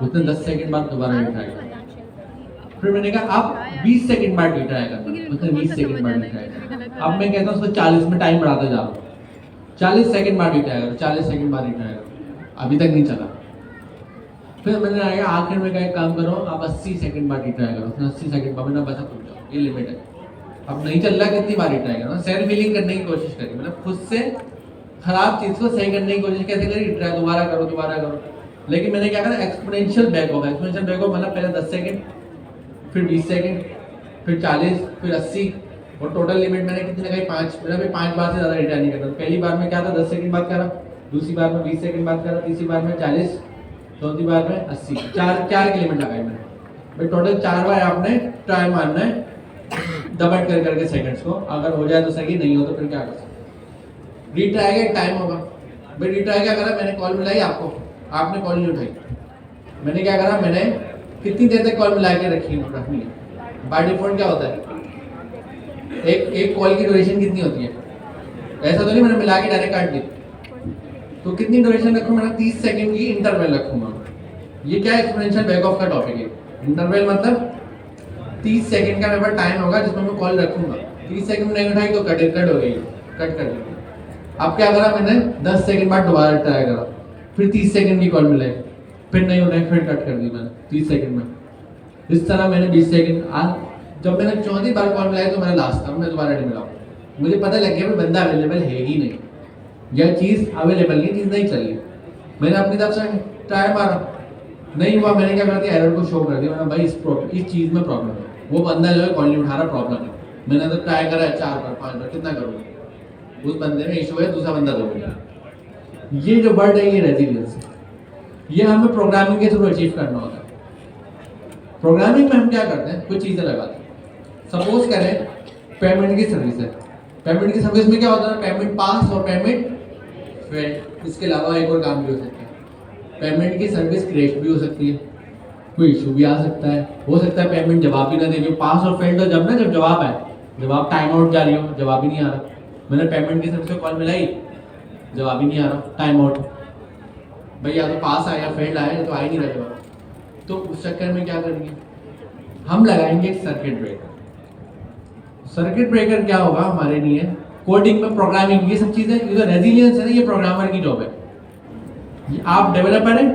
उसने 10 सेकंड बाद दोबारा रिट्राई करा। फिर मैंने कहा अब 20 सेकंड बाद रिट्राई करना, उसने 20 सेकंड बाद रिट्राई करा। अब मैं कहता हूँ उसको 40 में टाइम बढ़ाता जा रहा हूँ, 40 सेकंड बाद रिट्राई करो, 40 सेकंड बाद रिट्राई करो, अभी तक नहीं चला। फिर मैंने आया आखिर में कहा एक काम करो, आप 80 सेकंड बाद रिट्राई करो, उसने 80 सेकंड बाद मैंने बस रुक जाओ, ये लिमिट है, अब नहीं चल रहा, कितनी बार रिट्राई करना। सेल्फ हीलिंग करने की कोशिश करी, मतलब खुद से खराब चीज को सही करने की कोशिश कैसे करी, रिट्राई दोबारा करो दोबारा करो। लेकिन मैंने क्या करा, exponential back of, exponential back of मतलब पहले 10 सेकंड, फिर 20 सेकंड, फिर 40, फिर 80, और टोटल लिमिट मैंने कितनी लगाई, 5। मेरा भी 5 बार से ज्यादा रिट्राई नहीं करता। पहली बार में क्या था, 10 सेकंड बाद करा, दूसरी बार में 20 सेकंड बाद करा, तीसरी बार में 40, चौथी बार में 80, चार की लिमिट लगाई मैंने भाई। टोटल 4 बार आपने ट्राई मारना है, डिवाइड कर करके सेकंड्स को, अगर हो जाए तो सही, नहीं हो तो फिर क्या कर सकते। रीट्राई का एक टाइम होगा भाई। रीट्राई क्या करा, मैंने कॉल मिलाई आपको, आपने कॉल नहीं उठाई, मैंने क्या करा, मैंने कितनी देर तक कॉल मिला के रखनी है। बाय डिफॉल्ट क्या होता है, एक कॉल की ड्यूरेशन कितनी होती है, ऐसा तो नहीं मैंने मिला के डायरेक्ट काट दी। तो कितनी ड्यूरेशन रखूँ, मैंने 30 सेकंड की इंटरवल रखूंगा। ये क्या एक्सपोनेंशियल बैक ऑफ का टॉपिक है। इंटरवल मतलब 30 सेकंड का मेरे पास टाइम होगा जिसमें मैं कॉल रखूंगा। 30 सेकंड नहीं उठाई तो कट हो गई, कट कर दी। अब क्या करा मैंने, 10 सेकंड बाद दोबारा ट्राई करा, फिर 30 सेकंड की कॉल मिलाई, फिर नहीं उठाई, फिर कट कर दी मैंने 30 सेकंड में। इस तरह मैंने 20 सेकंड, आज जब मैंने चौथी बार कॉल मिलाई तो मेरा लास्ट था, मैं दोबारा नहीं मिलाऊँ। मुझे पता लग गया बंदा अवेलेबल है ही नहीं, यह चीज़ अवेलेबल नहीं, चीज़ नहीं चल रही। मैंने अपनी तरफ से ट्राई मारा, नहीं हुआ, मैंने क्या कर दिया, एरर को शो कर दिया। मैंने भाई इस चीज़ में प्रॉब्लम है, वो बंदा जो है कॉल नहीं उठा रहा, प्रॉब्लम है। मैंने तो ट्राई करा 4 बार 5 बार, कितना करूँगा, उस बंदे में इशू है, दूसरा बंदा दो। ये जो वर्ड है ये रेजिलियंस है, ये हमें प्रोग्रामिंग के थ्रू अचीव करना होता है। प्रोग्रामिंग में हम क्या करते हैं, कुछ चीज़ें लगाते हैं। सपोज करें पेमेंट की सर्विस है, पेमेंट की सर्विस में क्या होता है, पेमेंट पास और पेमेंट फेल। इसके अलावा एक और काम भी हो सकता है, पेमेंट की सर्विस क्रैश भी हो सकती है, कोई इशू भी आ सकता है, हो सकता है पेमेंट जवाब भी ना दे। जो पास और फेल तो जब जवाब आए, जवाब टाइम आउट जा रही हो, जवाब ही नहीं आ रहा। मैंने पेमेंट की सर्विस को कॉल मिलाई, जवाब ही नहीं आ रहा, टाइम आउट। भाई या तो पास आया या फेल्ड आया, तो आ ही नहीं रहा जवाब। तो उस चक्कर में क्या करेंगे, हम लगाएंगे एक सर्किट ब्रेकर। सर्किट ब्रेकर क्या होगा हमारे लिए, कोडिंग में, प्रोग्रामिंग, ये सब चीजें, ये जो रेजिलियंस है ना, ये प्रोग्रामर की जॉब है। आप डेवलपर हैं,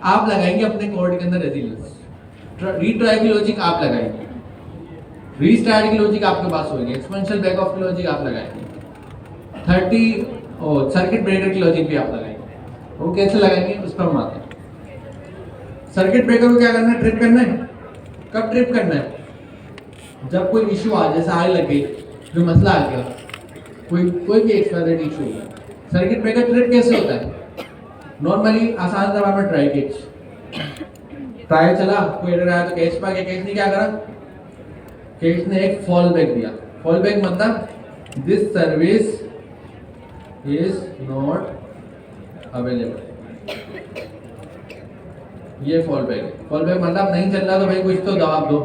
आप लगाएंगे अपने कोड के अंदर रेजिलियंस। रीट्राई की लॉजिक आप लगाएंगे, रीस्टार्ट की लॉजिक आपके पास होगी, एक्सपोनेंशियल बैक ऑफ की लॉजिक आप लगाएंगे, 30 सर्किट ब्रेकर की लॉजिक भी आप लगाएंगे। वो कैसे लगाएंगे उस पर हम आते हैं। सर्किट ब्रेकर को क्या करना है, ट्रिप करना है। कब ट्रिप करना है, जब कोई इशू आ, जैसे आग लग गई, कोई मसला आ गया, कोई भी एक्सपायरेट इशू है। सर्किट ब्रेकर ट्रिप कैसे होता है, नॉर्मली आसान जबान में ट्राई चला, कोई एरर आया तो कैच पा गया। कैच ने क्या करा, कैच ने एक फॉल बैक दिया। फॉल बैक मतलब this service is not available, ये फॉल बैक है। फॉल बैक मतलब नहीं चल रहा तो भाई कुछ तो जवाब दो,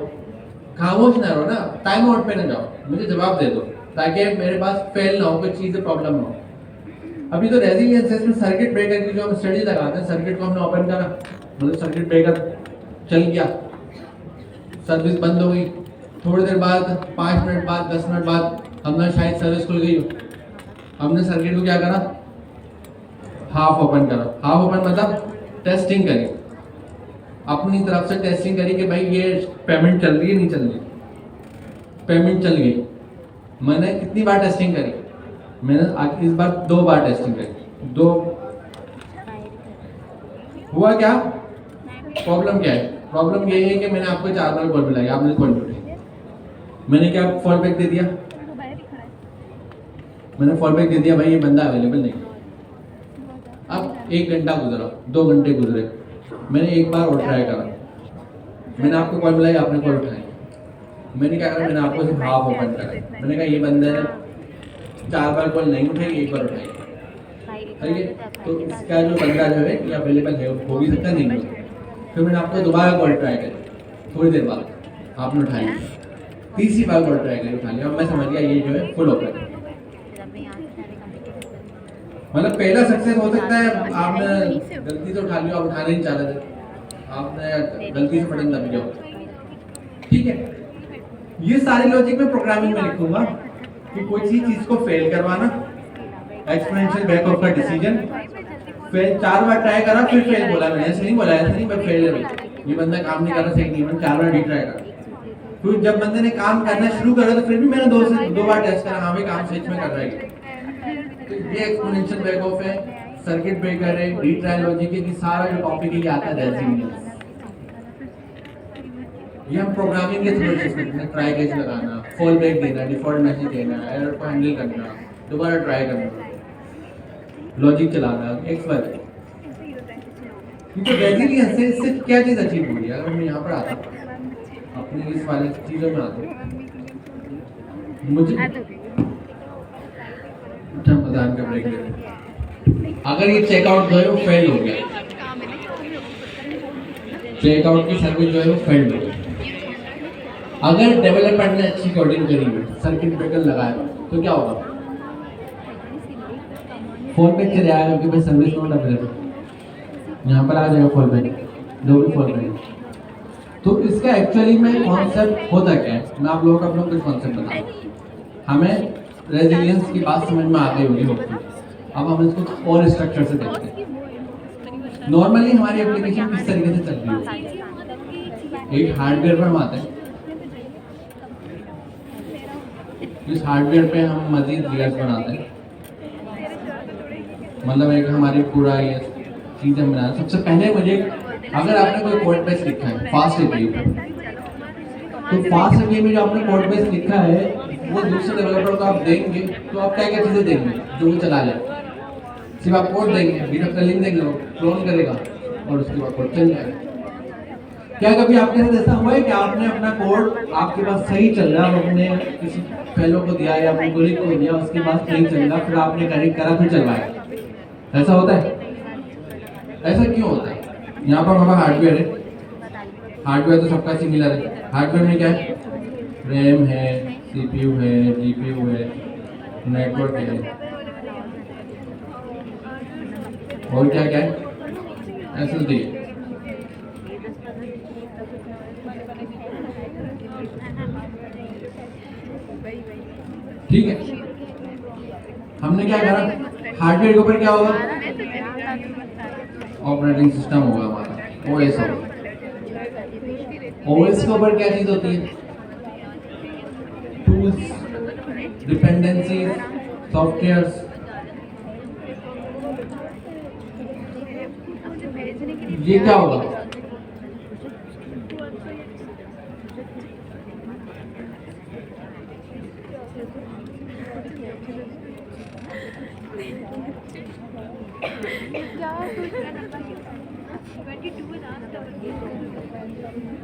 खामोश ना रहो ना, टाइम आउट पे ना जाओ, मुझे जवाब दे दो ताकि मेरे पास फेल ना हो, कोई चीज़ प्रॉब्लम ना हो। अभी तो रेजिलियंस है, सर्किट ब्रेकर की जो हम स्टडी लगाते हैं, सर्किट को हमने ओपन करा, मतलब सर्किट ब्रेकर चल गया, सर्विस बंद हो गई, थोड़ी देर बाद 5 मिनट बाद 10 मिनट बाद हमने शायद सर्विस खुल गई हो, हमने सर्किट को क्या करा, हाफ ओपन करा। हाफ ओपन मतलब टेस्टिंग करी, अपनी तरफ से टेस्टिंग करी कि भाई ये पेमेंट चल रही है नहीं चल रही। पेमेंट चल गई, मैंने कितनी बार टेस्टिंग करी, मैंने इस बार 2 बार टेस्टिंग करी। 2 हुआ क्या, प्रॉब्लम क्या है, प्रॉब्लम ये है कि मैंने आपको 4 बार कॉल मिलाई, आपने कॉल नहीं उठाई। मैंने क्या फॉल बैक दे दिया, मैंने फॉल बैक दे दिया, भाई ये बंदा अवेलेबल नहीं। अब 1 घंटा गुजरा, 2 घंटे गुजरे, मैंने एक बार और ट्राई करा, मैंने आपको कॉल मिलाई, आपने कॉल उठाई। मैंने क्या करा, मैंने आपको सिर्फ हाफ ओपन करा। मैंने कहा ये बंदा ने 4 बार कॉल नहीं उठाई, 1 बार उठाई, ठीक है। तो इसका जो बंदा जो है ये अवेलेबल है, हो भी सकता नहीं हो। फिर मैंने आपको दोबारा कॉल ट्राई करी, थोड़ी देर बाद आपने उठाई, तीसरी बार कोड ट्राई करके उठा लिया, अब मैं समझ गया ये जो है फुल ओपन है। मतलब पहला सक्सेस हो सकता है आपने गलती से उठा लिया, आप उठाना नहीं चाह रहे थे, आपने गलती से बटन दब गया, ठीक है। ये सारे लॉजिक में प्रोग्रामिंग में लिखूंगा कि कोई चीज को फेल करवाना, एक्सपोनेंशियल बैक ऑफ का डिसीजन, फिर 4 बार ट्राई करा फिर फेल बोला, मैंने ऐसे नहीं बोला, ऐसे नहीं मैं फेल है, ये बंदा काम नहीं कर रहा, सही नहीं, मैंने 4 बार रीट्राई करा। फिर जब बंदे ने काम करना शुरू करा तो फिर भी मैंने 2 बार टेस्ट करा, हाँ भाई काम सच में कर रहा है। तो ये एक्सपोनेंशियल बैक ऑफ है, सर्किट ब्रेकर है, रीट्राई लॉजिक है, कि सारा जो टॉपिक है ये आता है रेजिलियंस। ये हम प्रोग्रामिंग के थ्रू सीखते हैं, ट्राई कैच लगाना, फॉल बैक देना, डिफॉल्ट मैसेज देना, एरर को हैंडल करना, दोबारा ट्राई करना, लॉजिक चलाना, एक्स वाई। क्योंकि रेजिलियंस से सिर्फ क्या चीज अचीव हुई है, अगर मैं यहाँ पर आता अपनी इस वाली चीजों में आता मुझे रमजान का ब्रेक ले, अगर ये चेकआउट जो है वो फेल हो गया, चेकआउट की सर्विस जो है वो फेल हो गई, अगर डेवलपर ने अच्छी कोडिंग करी है, सर्किट ब्रेकर लगाया, तो क्या होगा, फॉल बैक चले आएगा कि भाई सर्विस नॉट अवेलेबल, यहाँ पर आ जाएगा फॉल बैक, जो भी फॉल बैक। तो इसका एक्चुअली में कॉन्सेप्ट होता क्या है, मैं आप लोगों को अपना कुछ कॉन्सेप्ट बताऊँ। हमें रेजिलियंस की बात समझ में आ गई होगी होगी, अब हम इसको और स्ट्रक्चर से देखते हैं। नॉर्मली हमारी एप्लीकेशन किस तरीके से चल रही है, एक हार्डवेयर पर हम आते हैं, इस हार्डवेयर पे हम मजीद लेयर्स बनाते हैं, मतलब एक हमारी पूरा ये चीज़ें बनाना। सबसे पहले मुझे, अगर आपने कोई कोड बेस लिखा है फास्ट एपीआई पे, तो फास्ट एपीआई में जो आपने कोड बेस लिखा है वो दूसरे डेवलपर को आप देंगे तो आप क्या क्या चीज़ें देंगे जो वो चला जाए, सिर्फ आप कोड देंगे, गिटहब का लिंक देंगे, वो क्लोन करेगा और उसके बाद कोड चल जाएगा। क्या कभी आपके साथ ऐसा हुआ है कि आपने अपना कोड आपके पास सही चल रहा है, आपने किसी फेलो को दिया या अपने कोलिग को दिया, उसके पास सही चल रहा, फिर आपने करेक्ट करा फिर चलवाया, ऐसा होता है? ऐसा क्यों होता है? यहाँ पर हमारा हार्डवेयर है, हार्डवेयर तो सबका सिमिलर है, हार्डवेयर में क्या है, रैम है, सीपीयू है, जीपीयू है, नेटवर्क है, और क्या क्या है, एसएसडी है। ठीक है, हमने क्या करा, हार्डवेयर के ऊपर क्या होगा, ऑपरेटिंग सिस्टम होगा हमारा, ओएस होगा। ओएस के ऊपर क्या चीज होती है, टूल्स, डिपेंडेंसीज, सॉफ्टवेयर्स। ये क्या होगा,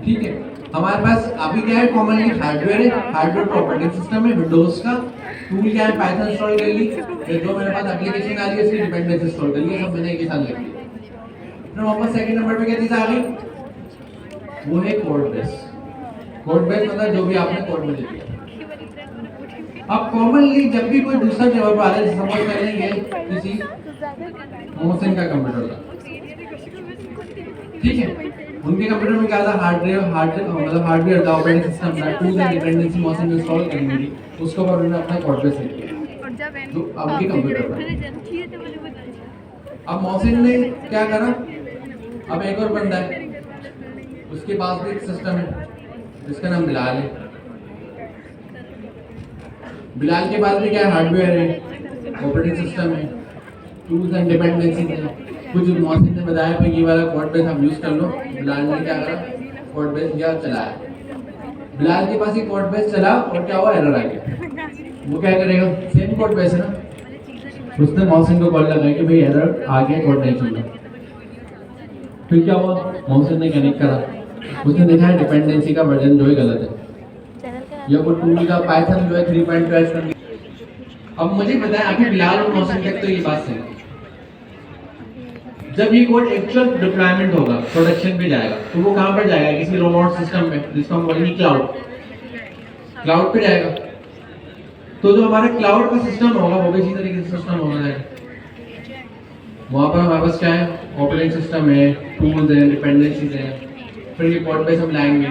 ठीक है। हमारे पास अभी क्या है, कॉमनली हार्डवेयर है, हार्डवेयर का ऑपरेटिंग सिस्टम है विंडोज का, टूल क्या है, पाइथन इंस्टॉल कर ली, फिर जो मेरे पास एप्लीकेशन आ रही है उसकी डिपेंडेंसी इंस्टॉल कर ली, सब मैंने एक ही साथ लिख लिया। फिर वापस सेकंड नंबर पे क्या चीज आ गई, वो है कोड बेस। कोड बेस मतलब जो भी आपने कोड में लिखा। अब कॉमनली जब भी कोई दूसरा डेवलपर आ रहा है, सपोज कर लेंगे किसी मोहसिन का कंप्यूटर था, ठीक है, उनके कंप्यूटर में क्या था, हार्डवेयर था, ऑपरेटिंग सिस्टम था, टूल्स एंड डिपेंडेंसी मोहसिन ने इंस्टॉल करनी थी, उसके ऊपर उन्होंने अपना कोड बेस लिख दिया, तो अब के कंप्यूटर पर। अब मोहसिन ने क्या करा, अब एक और बंदा है, उसके पास भी एक सिस्टम है जिसका नाम बिलाल है, बिलाल के पास भी क्या है, हार्डवेयर है, ऑपरेटिंग सिस्टम है, टूल्स एंड डिपेंडेंसी है, कुछ मोहसिन ने बताया कि ये वाला कोड बेस आप यूज कर लो। बिलाल ने क्या करा, कोड बेस क्या चलाया, बिलाल के पास ही कोड बेस चला और क्या हुआ, एरर आ गया। वो क्या करेगा, सेम कोड बेस है ना, उसने मोहसिन को कॉल लगाया कि भाई एरर आ गया, कोड नहीं चल रहा। फिर क्या हुआ, मोहसिन ने कनेक्ट करा, उसने देखा है डिपेंडेंसी का वर्जन जो है गलत है, या वो टूल का पाइथन जो है 3.12 कर दिया। अब मुझे बताया अभी बिलाल और मोहसिन तक तो ये बात सही, जब ये कोड एक्चुअल डिप्लॉयमेंट होगा, प्रोडक्शन पे जाएगा, तो वो कहाँ पर जाएगा, किसी रोबोट सिस्टम में जिसको हम बोलेंगे क्लाउड। क्लाउड पे जाएगा। तो जो हमारा क्लाउड का सिस्टम होगा वो भी इसी तरीके से सिस्टम होना है। वहाँ पर हमारे पास क्या है, ऑपरेटिंग सिस्टम है, टूल्स हैं, डिपेंडेंसीज हैं, फिर ये कोड बेस हम लाएंगे।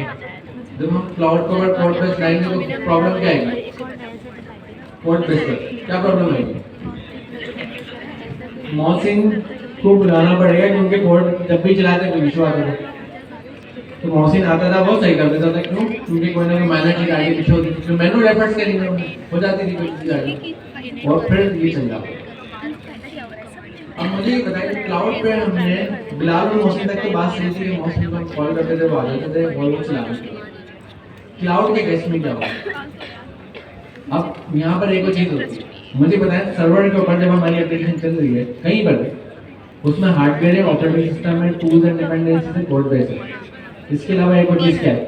जब हम क्लाउड पर कोड बेस लाएंगे तो प्रॉब्लम क्या आएगी, कोड बेस पर क्या प्रॉब्लम आएगी, मॉसिन को बुलाना पड़ेगा क्योंकि कोड जब भी चलाते कोई इशू आता था तो मॉसिन आता था वो सही कर देता था। क्यों? क्योंकि कोई ना कोई मैनेज की गाड़ी पीछे होती थी, मैनुअल एफर्ट्स करेंगे हो जाती थी कोई चीज़ गाड़ी, और फिर ये चल जाता। अब मुझे ये बताइए, क्लाउड पे हमने बिलाल और मौसम तक तो बात सही थी, मौसम को कॉल करते थे, वो आ जाते थे और वो चलाते थे। क्लाउड के केस में क्या होगा? अब यहाँ पर एक और चीज़ होती है, मुझे बताएं, सर्वर के ऊपर जब हमारी एप्लीकेशन चल रही है कहीं पर उसमें हार्डवेयर है, ऑपरेटिंग सिस्टम है, टूल्स एंड डिपेंडेंसीज है, कोड बेस है, इसके अलावा एक और चीज़ क्या है?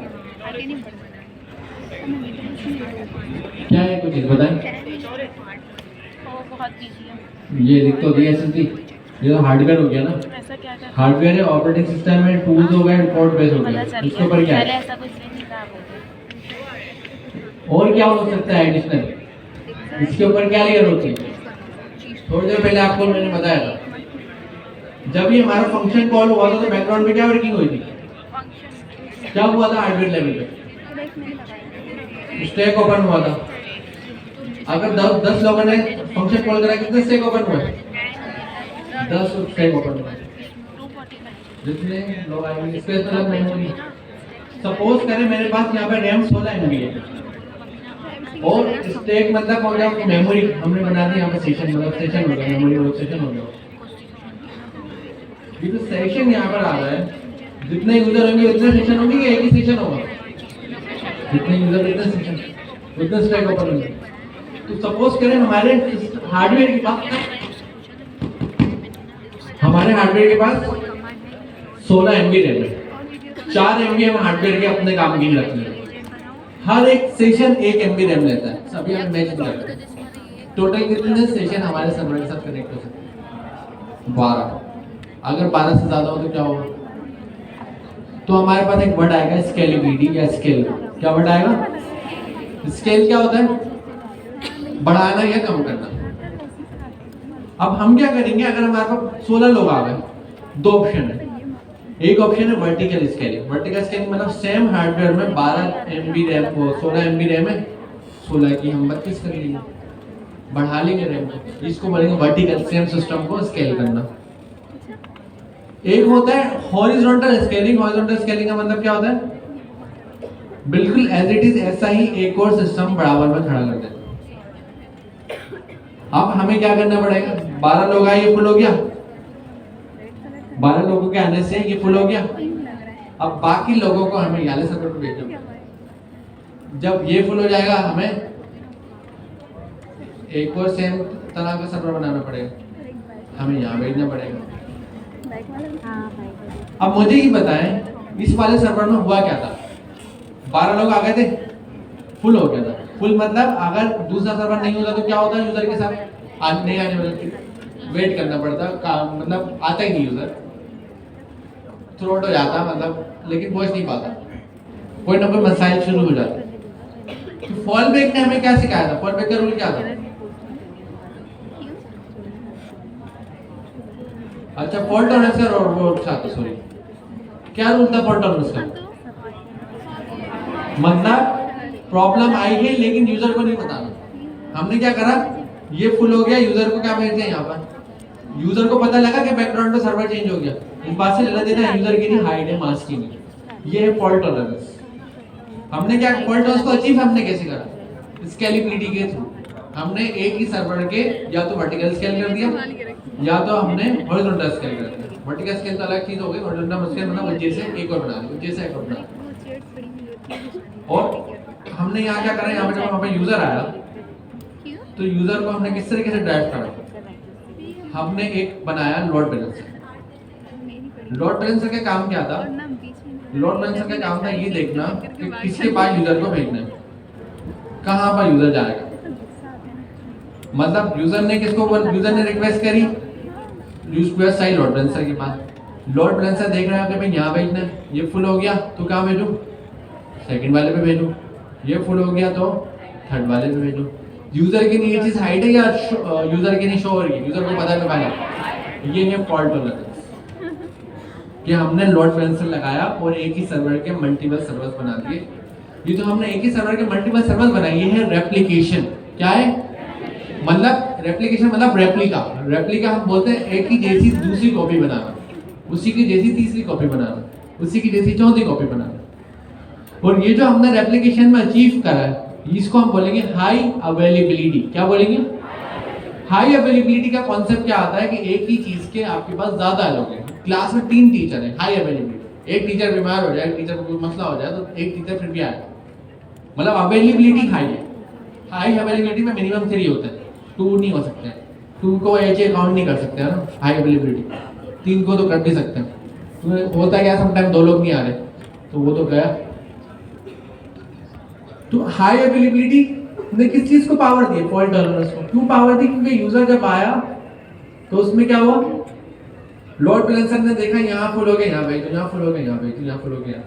क्या है कुछ चीज़ बताएं? ये लिख तो दिया एसएसडी, ये तो हार्डवेयर हो गया ना, हार्डवेयर है, ऑपरेटिंग सिस्टम है, टूल्स हो गए, कोड बेस हो गया, इसके ऊपर क्या है? और क्या हो सकता है एडिशनल? इसके ऊपर क्या लेयर होती है? थोड़ी देर पहले आपको मैंने बताया था, जब ये हमारा फंक्शन कॉल हुआ था तो बैकग्राउंड में क्या वर्किंग हुई थी, क्या हुआ था हार्डवेयर लेवल पे? स्टैक ओपन हुआ था। अगर 10 लोगों ने फंक्शन कॉल करा, कितने स्टैक ओपन हुए? 10 स्टैक ओपन हुए। जितने लोग आएंगे स्पेस मतलब मेमोरी, सपोज करें मेरे पास यहाँ पे रैम 16 MB है और स्टैक मतलब हो गया मेमोरी, हमने बना दी यहाँ पे सेशन, मतलब सेशन हो गया, मेमोरी वर्क सेशन हो गया। ये तो सेशन यहाँ पर आ रहा है, जितने यूजर होंगे उतने सेशन होंगे या एक ही सेशन होगा? जितने यूजर उतने सेशन, उतने स्टैक ओपन होंगे। तो सपोज करें हमारे हार्डवेयर के पास 16 MB रैम है, 4 MB हम हार्डवेयर के अपने काम के लिए रखते हैं, हर एक सेशन 1 MB रैम लेता है। सभी हम इमेजिन करते हैं टोटल कितने सेशन हमारे सर्वर के साथ कनेक्ट हो सकते हैं? 12। अगर 12 से ज्यादा हो तो क्या होगा? तो हमारे पास एक वर्ड आएगा स्केलेबिलिटी या स्केल। क्या वर्ड आएगा? स्केल क्या होता है? बढ़ाना या कम करना। अब हम क्या करेंगे, अगर हमारे पास 16 लोग आ गए, दो ऑप्शन है। एक ऑप्शन है वर्टिकल स्केलिंग। वर्टिकल स्केलिंग मतलब सेम हार्डवेयर में 12 MB रैम को 16 MB रैम है, 16 की हम 32 कर लेंगे, बढ़ा लेंगे रैम को, इसको बोलेंगे वर्टिकल, सेम सिस्टम को स्केल करना। एक होता है हॉरिजॉन्टल स्केलिंग। हॉरिजॉन्टल स्केलिंग का मतलब क्या होता है? बिल्कुल एज इट इज ऐसा ही एक और सिस्टम बराबर में खड़ा कर देना। अब हमें क्या करना पड़ेगा? 12 लोग आए, ये फुल हो गया, 12 लोगों के आने से ये फुल हो गया। अब बाकी लोगों को हमें याले सर्वर पर भेजना। जब ये फुल हो जाएगा हमें एक और सेम तरह का सर्वर बनाना पड़ेगा, हमें यहाँ भेजना पड़ेगा। अब मुझे ही बताएं, इस वाले सर्वर में हुआ क्या था? 12 लोग आ गए थे, फुल हो गया था। फुल मतलब अगर दूसरा सर्वर नहीं होता तो क्या होता है? यूजर के साथ नहीं आने वाले, वेट करना पड़ता, मतलब आता ही नहीं यूजर, थ्रोट हो जाता मतलब, लेकिन पहुंच नहीं पाता, कोई ना कोई मसाइल शुरू हो जाता। तो फॉल बैक ने हमें क्या सिखाया था? फॉल बैक का रूल क्या था? अच्छा, फॉल्ट टॉलरेंस का रूल था, सॉरी क्या रूल था फॉल्ट टॉलरेंस का? मतलब प्रॉब्लम आई है लेकिन यूजर को नहीं बताना। हमने क्या करा, ये फुल हो गया, यूजर को क्या भेज दिया यहाँ पर, यूजर को पता लगा कि बैकग्राउंड में सर्वर चेंज हो गया, इस बात से लेना देना यूजर की नहीं, हाइड है, मास्क की नहीं। ये है फॉल्ट टॉलरेंस। हमने क्या फॉल्ट टॉलरेंस को अचीव हमने कैसे करा? स्केलेबिलिटी के थ्रू। हमने एक ही सर्वर के या तो वर्टिकल स्केल कर दिया या तो हमने हॉरिजॉन्टल स्केल कर दिया। वर्टिकल स्केल तो अलग चीज हो गई, हॉरिजॉन्टल स्केल मतलब ऊंचे से एक और बना दिया, ऊंचे से एक और बना दिया। और हमने यहाँ क्या करा, यहाँ पे जब हमें यूजर आया तो यूजर को हमने किस तरीके से ड्राइव करा? हमने एक बनाया लोड बैलेंसर। लोड बैलेंसर का काम क्या था? लोड बैलेंसर का काम था ये देखना कि किसके पास यूजर को भेजना है, कहाँ पर यूजर जाएगा। मतलब यूजर ने किसको, यूजर ने रिक्वेस्ट करी, रिक्वेस्ट आई लोड बैलेंसर के पास। लोड बैलेंसर देख रहा है कि भाई यहाँ भेजना है, ये फुल हो गया तो कहाँ भेजूं? सेकंड वाले पे भेजूं। ये फुल हो गया तो थर्ड वाले में भेजो। यूजर के लिए ये चीज हाइड है या यूजर के नहीं शो हो रही है, यूजर को पता नहीं पहले। ये है फॉल्ट टॉलरेंस कि हमने लोड बैलेंसर लगाया और एक ही सर्वर के मल्टीपल सर्वर्स बना दिए। ये तो हमने एक ही सर्वर के मल्टीपल सर्वर्स बनाए, ये है रेप्लिकेशन। क्या है मतलब रेप्लिकेशन मतलब रेप्लिका। रेप्लिका हम बोलते हैं एक ही जैसी दूसरी कॉपी बनाना, उसी की जैसी तीसरी कॉपी बनाना, उसी की जैसी चौथी कॉपी बनाना। और ये जो हमने रेप्लिकेशन में अचीव करा है इसको हम बोलेंगे हाई अवेलेबिलिटी। क्या बोलेंगे? हाई अवेलेबिलिटी का कॉन्सेप्ट क्या आता है कि एक ही चीज के आपके पास ज्यादा लोग हैं। क्लास में 3 टीचर हैं, हाई अवेलेबिलिटी। एक टीचर बीमार हो जाए, एक टीचर को कोई मसला हो जाए तो एक टीचर फिर भी आए, मतलब अवेलेबिलिटी हाई है। हाई अवेलेबिलिटी में मिनिमम 3 होते हैं, 2 नहीं हो सकते हैं। 2 को ऐसे काउंट नहीं कर सकते हैं ना हाई अवेलेबिलिटी। 3 को तो कर भी सकते हैं। तो होता क्या समटाइम 2 लोग नहीं आ रहे तो वो तो गया। तो हाई अवेलेबिलिटी ने किस चीज को पावर दी? फॉल्ट टॉलरेंस को। क्यों पावर दी? क्योंकि यूजर जब आया तो उसमें क्या हुआ, लोड बैलेंसर ने देखा यहाँ फुल हो गया, यहाँ भेज दो, यहाँ फुल हो गया, यहाँ भेज दो, यहाँ फुल हो गया।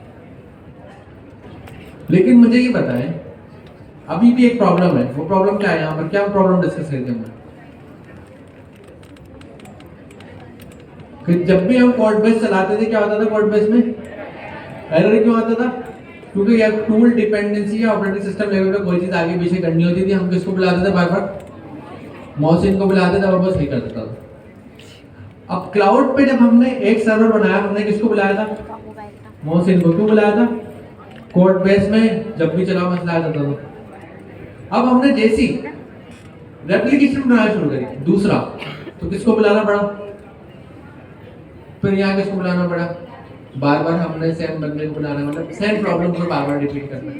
लेकिन मुझे ये बताएं अभी भी एक प्रॉब्लम है। वो प्रॉब्लम क्या है? यहाँ पर क्या प्रॉब्लम डिस्कस करते हैं कि जब भी हम कोड बेस चलाते थे क्या होता था? कोड बेस में एरर क्यों आता था? क्योंकि यार टूल डिपेंडेंसी या ऑपरेटिंग सिस्टम लेवल पे कोई चीज आगे पीछे करनी होती थी, हम किसको बुलाते थे? बार बार मौसिन को बुलाते थे और वो सही कर देता था। अब क्लाउड पे जब हमने एक सर्वर बनाया, हमने किसको बुलाया था? मौसिन को। क्यों बुलाया था? कोड बेस में जब भी चलाओ मसला आ जाता था। अब हमने जैसी रेप्लिकेशन बनाना शुरू करी दूसरा, तो किसको बुलाना पड़ा? फिर यहाँ किसको बुलाना पड़ा? बार बार हमने सेम बंदे को बुलाना, मतलब सेम प्रॉब्लम को बार बार रिपीट करना।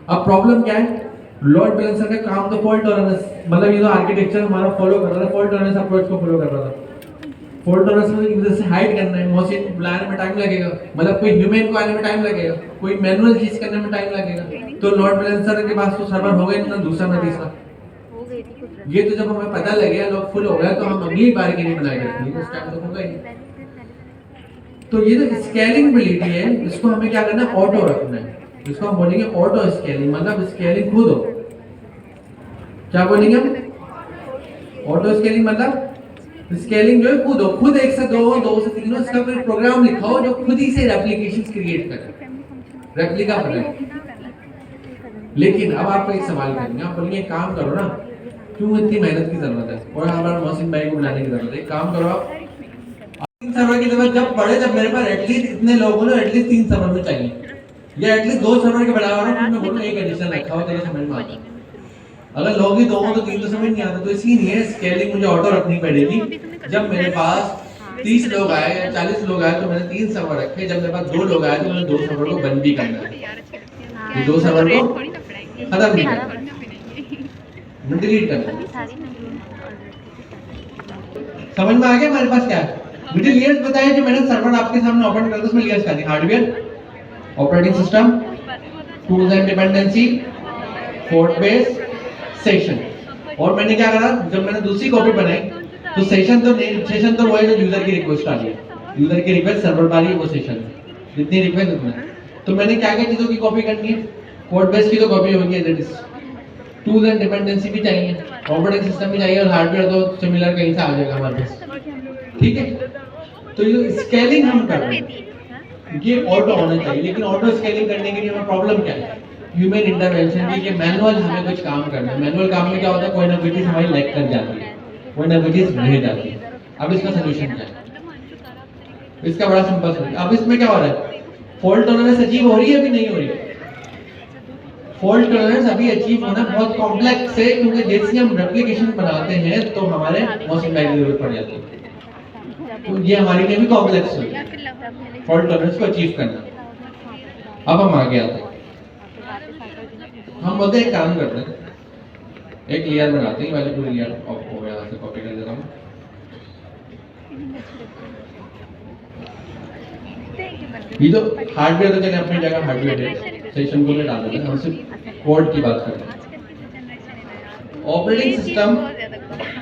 अब प्रॉब्लम क्या है? लोड बैलेंसर का काम तो फॉल्ट टॉलरेंस, मतलब ये तो आर्किटेक्चर हमारा फॉलो कर रहा था, फॉल्ट टॉलरेंस अप्रोच को फॉलो कर रहा था। फॉल्ट टॉलरेंस में यूजर से हाइड करना है, मशीन बुलाने में टाइम लगेगा, मतलब कोई ह्यूमन को आने में टाइम लगेगा, कोई मैनुअल चीज करने में टाइम लगेगा। तो लोड बैलेंसर के पास तो सर्वर हो गए ना दूसरा ना तीसरा। ये तो जब हमें पता लग गया लोग फुल हो गया तो हम अगली बार के लिए बनाए करते हैं, उस टाइम तो होगा ही। तो ये जो स्केलिंगबिलिटी है इसको हमें क्या करना है? ऑटो रखना है। इसको हम बोलेंगे ऑटो स्केलिंग, मतलब स्केलिंग खुद हो। क्या बोलेंगे हम? ऑटो स्केलिंग मतलब स्केलिंग जो है खुद हो, खुद 1 से 2 2 से 3 इसका कोई प्रोग्राम लिखा हो जो खुद ही से रेप्लिकेशंस क्रिएट करे, रेप्लिका बनाए। लेकिन अब आपको एक सवाल करेंगे, आप बोलेंगे काम करो ना, क्यों इतनी मेहनत की जरूरत है और हमारा मौसिन भाई को बुलाने की जरूरत है? एक काम करो आप 3 सर्वर की जरूरत जब पड़े, जब मेरे पास एटलीस्ट इतने लोगों ने एटलीस्ट 3 सर्वर में चाहिए या एटलीस्ट 2 सर्वर के बराबर हो, मैं बोलूं एक एडिशन रखा हो तेरे समझ में आता है। अगर लोग ही 2 हो तो 3 तो समझ नहीं आता। तो इसलिए स्केलिंग मुझे ऑटो रखनी पड़ेगी। जब मेरे पास 30 लोग आए या 40 लोग आए तो मैंने 3 सर्वर रखे, जब मेरे पास 2 लोग आए तो मैंने 2 सर्वर को बंद भी करना है, ये 2 सर्वर को खत्म भी करना है, डिलीट करना है। समझ में आ गया हमारे पास क्या है? मुझे लेयर्स बताइए जो मैंने सर्वर आपके सामने ओपन कर दिया, उसमें लेयर्स क्या थी? Hardware, operating system, tools and dependency, port base, session. और मैंने क्या करा, जब मैंने दूसरी कॉपी बनाई तो सेशन तो वो है जो यूजर की रिक्वेस्ट आ रही है, यूजर की रिक्वेस्ट सर्वर पर आ रही है, वो सेशन जितनी रिक्वेस्ट उतना। तो मैंने क्या क्या चीजों की कॉपी करनी है? कोड बेस की तो कॉपी होगी as it is, tools and dependency भी चाहिए, ऑपरेटिंग सिस्टम भी चाहिए और हार्डवेयर तो सिमिलर कहीं से आ जाएगा हमारे पास। ठीक है, तो ये स्केलिंग हम कर रहे हैं, ये ऑटो होना चाहिए। लेकिन ऑटो स्केलिंग करने के लिए हमें प्रॉब्लम क्या है? ह्यूमन इंटरवेंशन की, कि मैनुअल हमें कुछ काम करना है। मैनुअल काम में क्या होता है? कोई ना कोई चीज हमारी लैग कर जाती है, कोई ना कोई चीज रह जाती है। अब इसका सोल्यूशन क्या है? इसका बड़ा सिंपल सोल्यूशन। अब इसमें क्या हो रहा है? फॉल्ट टॉलरेंस अचीव हो रही है अभी नहीं हो रही है? फॉल्ट टॉलरेंस अभी अचीव होना बहुत कॉम्प्लेक्स है, क्योंकि जैसे हम रेप्लिकेशन बनाते हैं तो हमारे मौसम की जरूरत पड़ जाती है। तो ये हमारे लिए भी कॉम्प्लेक्स है फॉल्ट टॉलरेंस को अचीव करना। अब हम आगे आते हैं, हम बोलते हैं काम करते हैं, एक लेयर बनाते हैं, वाली पूरी लेयर ऑफ हो गया, यहाँ से कॉपी कर देता हूँ। ये तो हार्डवेयर तो चले अपनी जगह, हार्डवेयर है, सेशन को डाल देते हैं, हम सिर्फ कोड की बात करते हैं। ऑपरेटिंग सिस्टम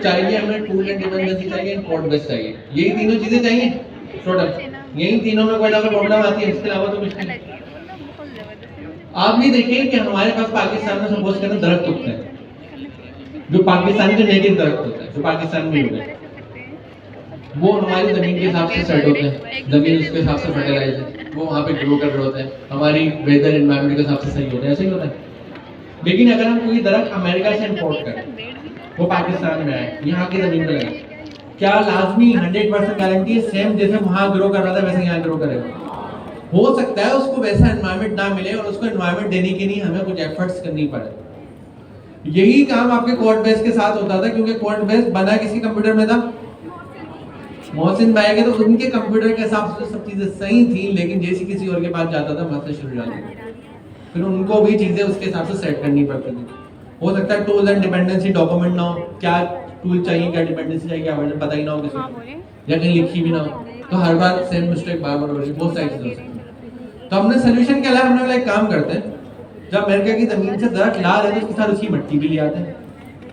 चाहिए हमें, टूल एंड डिपेंडेंसी चाहिए, कोड बेस चाहिए, यही तीनों चीजें चाहिए टोटल। यही तीनों में कोई ना कोई प्रॉब्लम आती है, इसके अलावा तो कुछ नहीं। आप ये देखिए कि हमारे पास पाकिस्तान में सपोज करें दरख्त उगते हैं, जो पाकिस्तान के नेटिव दरख्त होता है, जो पाकिस्तान में होता है, वो हमारी जमीन के हिसाब से सेट होते हैं, जमीन उसके हिसाब से फर्टिलाइज है, वो वहाँ पे ग्रो कर रहे होते हैं, हमारी वेदर एनवायरनमेंट के हिसाब से सही होते हैं, ऐसे ही होता है। लेकिन अगर हम कोई दरख्त अमेरिका से इंपोर्ट करें, वो पाकिस्तान में आए, यहाँ की जमीन पे लगे, क्या लाजमी 100% गारंटी है सेम जैसे वहाँ ग्रो कर रहा था वैसे यहाँ ग्रो करेगा? हो सकता है उसको वैसा एनवायरनमेंट ना मिले और उसको एनवायरनमेंट देने के लिए हमें कुछ एफर्ट्स करनी पड़े। यही काम आपके कोड बेस के साथ होता था, क्योंकि कोड बेस बना किसी कंप्यूटर में था, मोहसिन भाई के, तो उनके कंप्यूटर के हिसाब से सब चीजें सही थी, लेकिन जैसे किसी और के पास जाता था मसले शुरू हो जाते थे, फिर उनको भी चीजें उसके हिसाब से सेट करनी पड़ती थी। हो सकता है टूल एंड डिपेंडेंसी डॉक्यूमेंट ना हो, क्या टूल चाहिए, क्या डिपेंडेंसी चाहिए, क्या वर्जन पता ही ना हो किसी को, या कहीं लिखी भी ना हो, तो हर बार सेम मिस्टेक बार बार हो रही है, बहुत सारी चीजें हो सकती है। तो हमने सोल्यूशन के अलावा हमने वाला एक काम करते हैं, जब अमेरिका की जमीन से दरख्त ला रहे हैं तो उसके साथ उसकी मिट्टी भी ले आते हैं,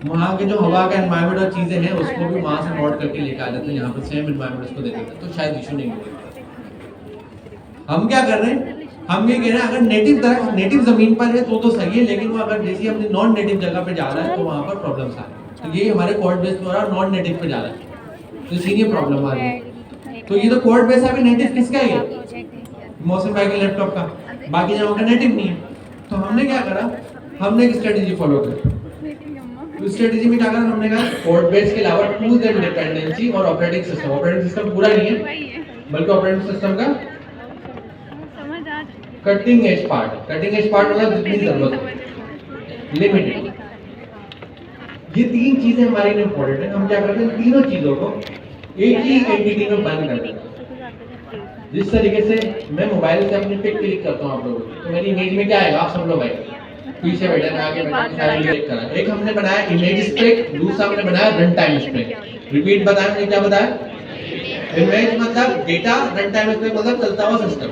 वहाँ के जो हवा का एनवायरनमेंट और चीजें हैं उसको भी वहाँ से नोट करके लेकर आ जाते हैं, यहाँ पर सेम एनवायरनमेंट उसको दे देते हैं, तो शायद इशू नहीं होगा। हम क्या कर रहे हैं, हम ये कह रहे हैं अगर नेटिव दरख्त नेटिव जमीन पर है तो सही है, लेकिन वो अगर जैसे अपनी नॉन नेटिव जगह पे जा रहा है तो वहाँ पर प्रॉब्लम्स आ रही है। तो ये हमारे कोड बेस द्वारा नॉन नेटिव पे जा रहा है, तो इसीलिए प्रॉब्लम आ रही है। तो ये तो कोड बेस है, अभी नेटिव किसका है? मौसम भाई के लैपटॉप का, बाकी जगहों का नेटिव नहीं है। तो हमने क्या करा, हमने एक स्ट्रेटेजी फॉलो करी। तो स्ट्रेटेजी में क्या करा, हमने कहा कोड बेस के अलावा टूल्स एंड डिपेंडेंसी और ऑपरेटिंग सिस्टम पूरा नहीं है, बल्कि ऑपरेटिंग सिस्टम का कटिंग एज पार्ट मतलब जितनी जरूरत है, लिमिटेड। ये तीन चीजें हमारे लिए इंपॉर्टेंट है। हम क्या करते हैं, तीनों चीजों को एक ही एंटिटी में बंद कर देते हैं। जिस तरीके से मैं मोबाइल से अपनी पिक क्लिक करता हूँ आप लोगों को, तो मेरी इमेज में क्या आएगा, आप सब लोग आएंगे, पीछे बैठे हैं, आगे बैठे, एक हमने बनाया इमेज स्पेक, दूसरा हमने बनाया रन टाइम स्पेक। रिपीट बताया हमने, क्या बताया? इमेज मतलब डेटा, रन टाइम स्पेक मतलब चलता हुआ सिस्टम।